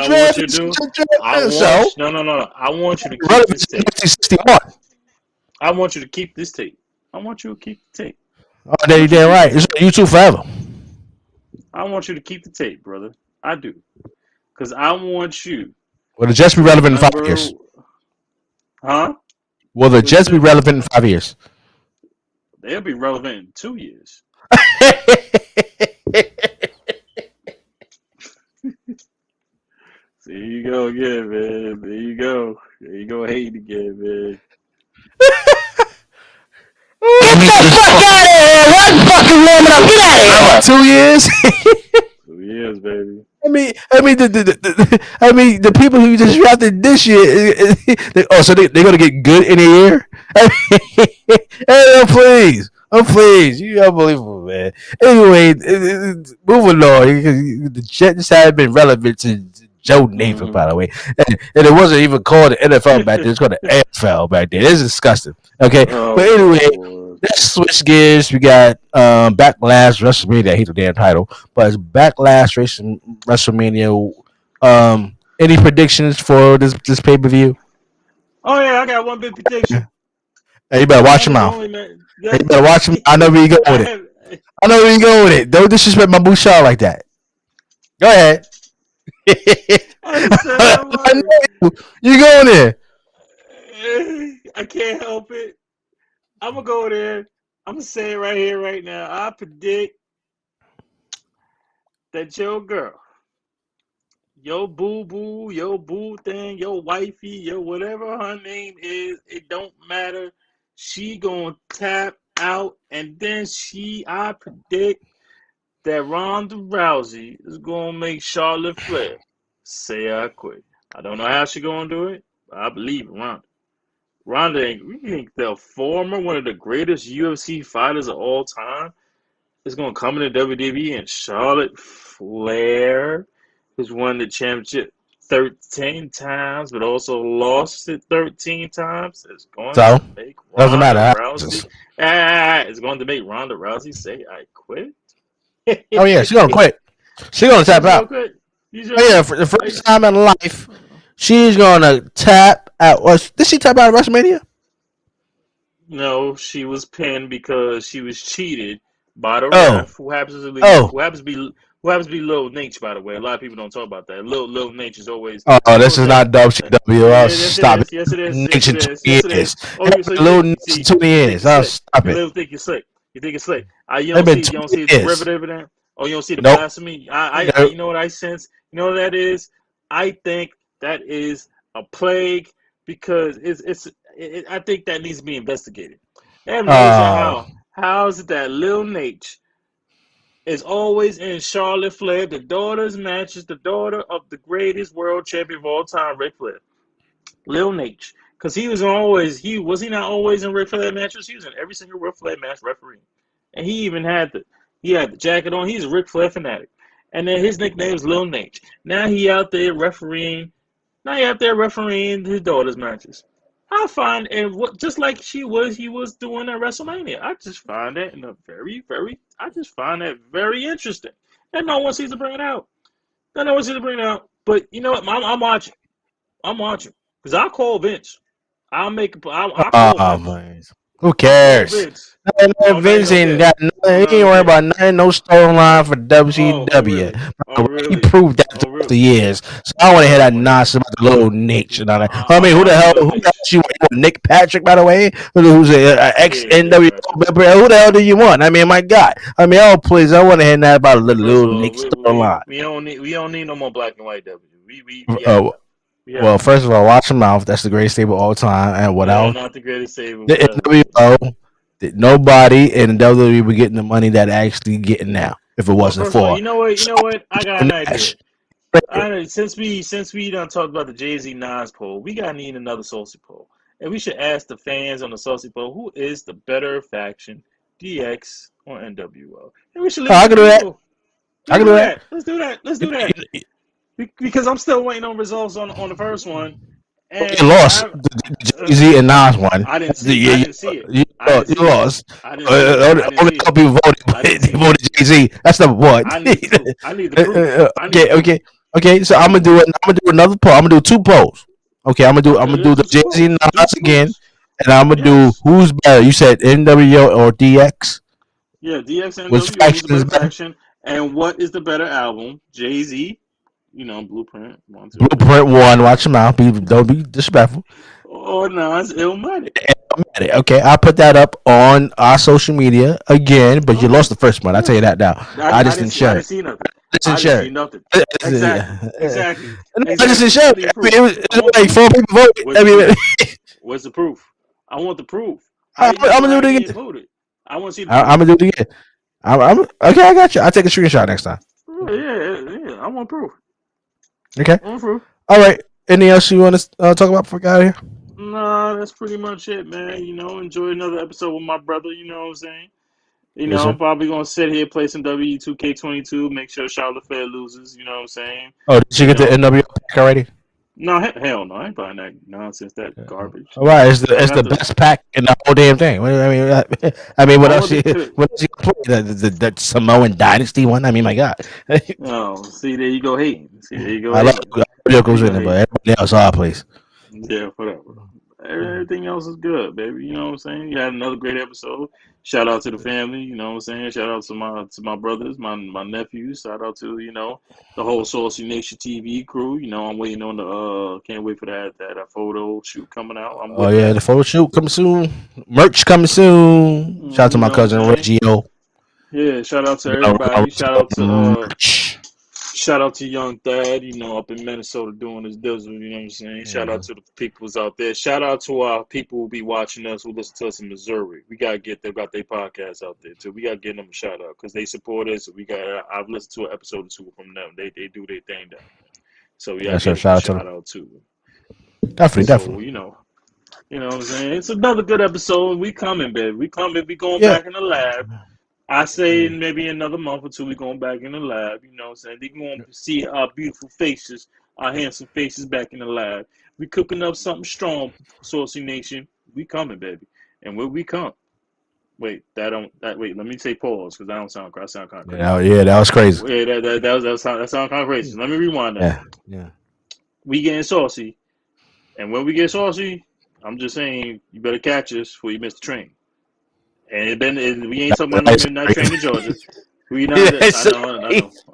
I want you to do? I want you to keep this tape. I want you to keep this tape. Oh, there you damn right. It's on YouTube forever. I want you to keep the tape, brother. I do. Because I want you. Will the Jets be relevant in 5 years? Huh? Will the Jets be relevant in 5 years? They'll be relevant in 2 years. There you go again, man. There you go hating again, man. Get the fuck out of here! One fucking woman up! Get out of here! 2 years? 2 years, winners, baby. The people who just drafted this year. So they're gonna get good in a year. Hey, please, you unbelievable, man. Anyway, moving on. The Jets have been relevant to Joe Nathan, by the way, and it wasn't even called the NFL back then; it's called the NFL back then. It's disgusting. Okay, but anyway, let's switch gears. We got Backlash WrestleMania. I hate the damn title, but it's Backlash WrestleMania. Any predictions for this pay per view? Oh yeah, I got one big prediction. Hey, you better watch your mouth. Hey, you better watch him. I know where you go with it. I know where you go with it. Don't disrespect my boo Shaw like that. Go ahead. I know you going there. I can't help it. I'm gonna go there. I'm gonna say it right here, right now. I predict that your girl, your boo boo, your boo thing, your wifey, your whatever her name is, it don't matter. She gonna tap out, and then I predict that Ronda Rousey is gonna make Charlotte Flair say I quit. I don't know how she gonna do it, but I believe Ronda. Ronda, we think the former one of the greatest UFC fighters of all time is gonna come into WWE, and Charlotte Flair, who's won the championship 13 times, but also lost it 13 times, is going to make doesn't Ronda matter. Rousey. It's going to make Ronda Rousey say I quit. Oh yeah, she's gonna quit. She's gonna tap out. Oh yeah, for the first time in life, she's gonna tap out. Did she tap out of WrestleMania? No, she was pinned because she was cheated by the ref, who happens to be Lil Nate, by the way. A lot of people don't talk about that. Lil Nate is always. Oh, this is not WCW. Stop it. Yes, it is. Nate Yes, it is. Lil Nate 20 years. Stop it. You think you're slick. You think it's slick. You don't see the derivative of that? Oh, you don't see the blasphemy? You know what I sense? You know what that is? I think that is a plague because I think that needs to be investigated. How is it that Lil Nate is always in Charlotte Flair, the daughter's matches, the daughter of the greatest world champion of all time, Ric Flair? Lil Nate. Because he not always in Ric Flair matches? He was in every single Ric Flair match refereeing. And he even had the jacket on. He's a Ric Flair fanatic. And then his nickname is Lil Nate. Now he out there refereeing his daughter's matches. I find, and just like he was doing at WrestleMania. I just find that very interesting. And no one seems to bring it out. But you know what? I'm watching. Because I'll call Vince. I'll call Vince. Who cares? Vince ain't got nothing. He ain't worried about nothing. No storyline for WCW. He proved that throughout the years. So I want to hear that nonsense about the Little Nate and all that. Who the hell you want? Nick Patrick, by the way, who's an ex-NWO member. Who the hell do you want? My God. Please, I want to hear that about the Little Nate storyline. We don't need no more black and white W. Well, first of all, watch your mouth. That's the greatest stable of all time. And what else? Not the greatest stable. The NWO. Nobody in the WWE would getting the money that actually getting now. If it wasn't for you know what? I got an idea. Since we done talked about the Jay-Z Nas poll, we gotta need another Saucy poll, and we should ask the fans on the Saucy poll who is the better faction, DX or NWO. And we should. I can do that. Let's do that. Because I'm still waiting on results on the first one. And you lost the Jay-Z and Nas one. I didn't see it. You lost. Only couple people voted. They voted Jay-Z. That's number one. I need the proof. Okay. So I'm gonna do another poll. I'm gonna do two polls. Okay, I'm gonna do the Jay-Z and Nas again, and I'm gonna do who's better. You said NWO or DX? Yeah, DX and NWO is the better faction. And what is the better album? Jay-Z. Blueprint 1, 2. Blueprint 1. Watch your mouth. Don't be disrespectful. Oh no, it's Illmatic. Okay, I'll put that up on our social media again. But you lost the first one. I'll tell you that now. I just didn't share it. I didn't see nothing. Exactly. I just didn't share it. It was like 4 people voted. Where's the proof? I want the proof. I'm gonna do it again. I want to see. I'm gonna do it again. Okay, I got you. I'll take a screenshot next time. Yeah. want proof. Okay. I want proof. All right. Anything else you want to talk about before we get out of here? Nah, that's pretty much it, man. Enjoy another episode with my brother. You know what I'm saying? Yes, sir. I'm probably gonna sit here, play some W2K22, make sure Charlotte Flair loses. You know what I'm saying? Oh, did you get the NWO pack already? No, hell no, I ain't buying that nonsense, that garbage. All right, it's the best pack in the whole damn thing. I mean, what else? What else you play? The Samoan Dynasty one. I mean, my God. Oh, see, there you go hating. I love goes in there, but everybody else all place. Yeah, whatever. Everything else is good, baby. You know what I'm saying? You had another great episode. Shout out to the family. You know what I'm saying? Shout out to my brothers, my nephews. Shout out to the whole Saucy Nation TV crew. I'm waiting on the can't wait for that photo shoot coming out. The photo shoot coming soon. Merch coming soon. Shout out to my cousin Reggio. Yeah, shout out to everybody. Shout out to Young Thad, up in Minnesota doing his dizzle, you know what I'm saying? Shout out to the peoples out there. Shout out to our people who be watching us, who listen to us in Missouri. We got to got their podcasts out there, too. We got to give them a shout out because they support us. I've listened to an episode or two from them. They do their thing down there. So we got to give them a shout out, too. Definitely. You know what I'm saying? It's another good episode. We coming, baby. We coming. We going back in the lab. I say maybe another month or two we going back in the lab. You know what I'm saying? They going to see our beautiful faces, our handsome faces back in the lab. We cooking up something strong, Saucy Nation. We coming, baby. And when we come, wait, let me say pause because I don't sound crazy. I sound kind of crazy. Yeah, that was crazy. Yeah, that sound kind of crazy. Let me rewind that. Yeah. We getting saucy. And when we get saucy, I'm just saying you better catch us before you miss the train. And we ain't talking about no midnight train to Georgia. We not.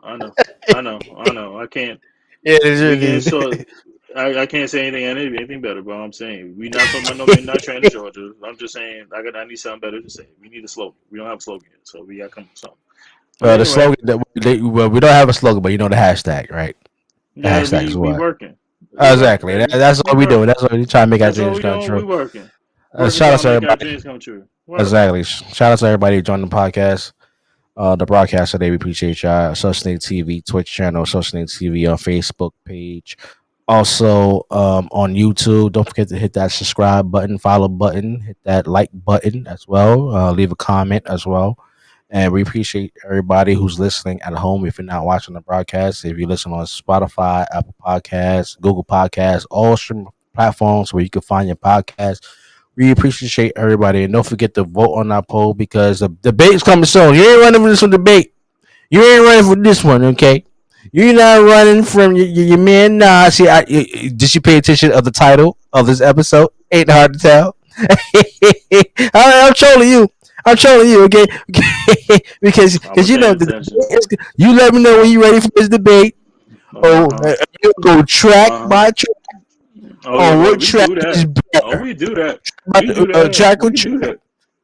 I know. I can't. Yeah, I can't say anything better, bro. I'm saying we not talking about no midnight train to Georgia. I'm just saying I need something better to say. We need a slogan. We don't have a slogan yet, so we got to come with something. The slogan that we don't have a slogan, but you know the hashtag, right? The hashtag is what? We working. Exactly. That's what we do. That's what we try to make our dreams come true. We working. Shout out to everybody. Dreams come true. Exactly. Shout out to everybody who joined the podcast. The broadcast today. We appreciate y'all. Saucy TV Twitch channel, Saucy TV on Facebook page. Also on YouTube. Don't forget to hit that subscribe button, follow button, hit that like button as well. Leave a comment as well. And we appreciate everybody who's listening at home. If you're not watching the broadcast, if you listen on Spotify, Apple Podcasts, Google Podcasts, all streaming platforms where you can find your podcast. We appreciate everybody. And don't forget to vote on our poll because the debate's coming soon. You ain't running for this one debate. You ain't running for this one, okay? You're not running from your man. Nah, see, did you pay attention of the title of this episode? Ain't hard to tell. I'm trolling you. Okay? because you know you let me know when you're ready for this debate. You go track by track. What track is better? We do that.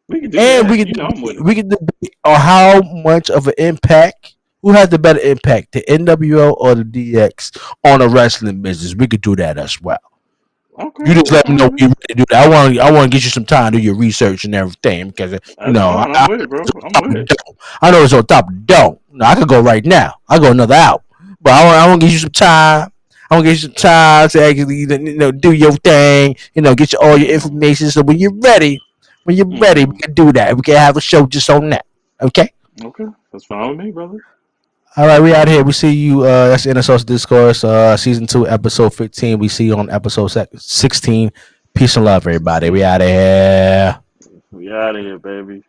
We can debate on how much of an impact. Who has the better impact, the NWO or the DX on the wrestling business? We could do that as well. Okay. You just let me know when you're ready to do that. I want to get you some time to do your research and everything because I'm with it, bro. I'm with it. I know it's on top of the dome. No, I could go right now. I go another hour, but I want to give you some time. I want to get you some time to actually, do your thing. Get you all your information. So when you're ready, we can do that. We can have a show just on that. Okay. Okay, that's fine with me, brother. All right, we out here. We see you. That's in the Saucy Discourse, season 2, episode 15. We see you on episode 16. Peace and love, everybody. We out of here. We out of here, baby.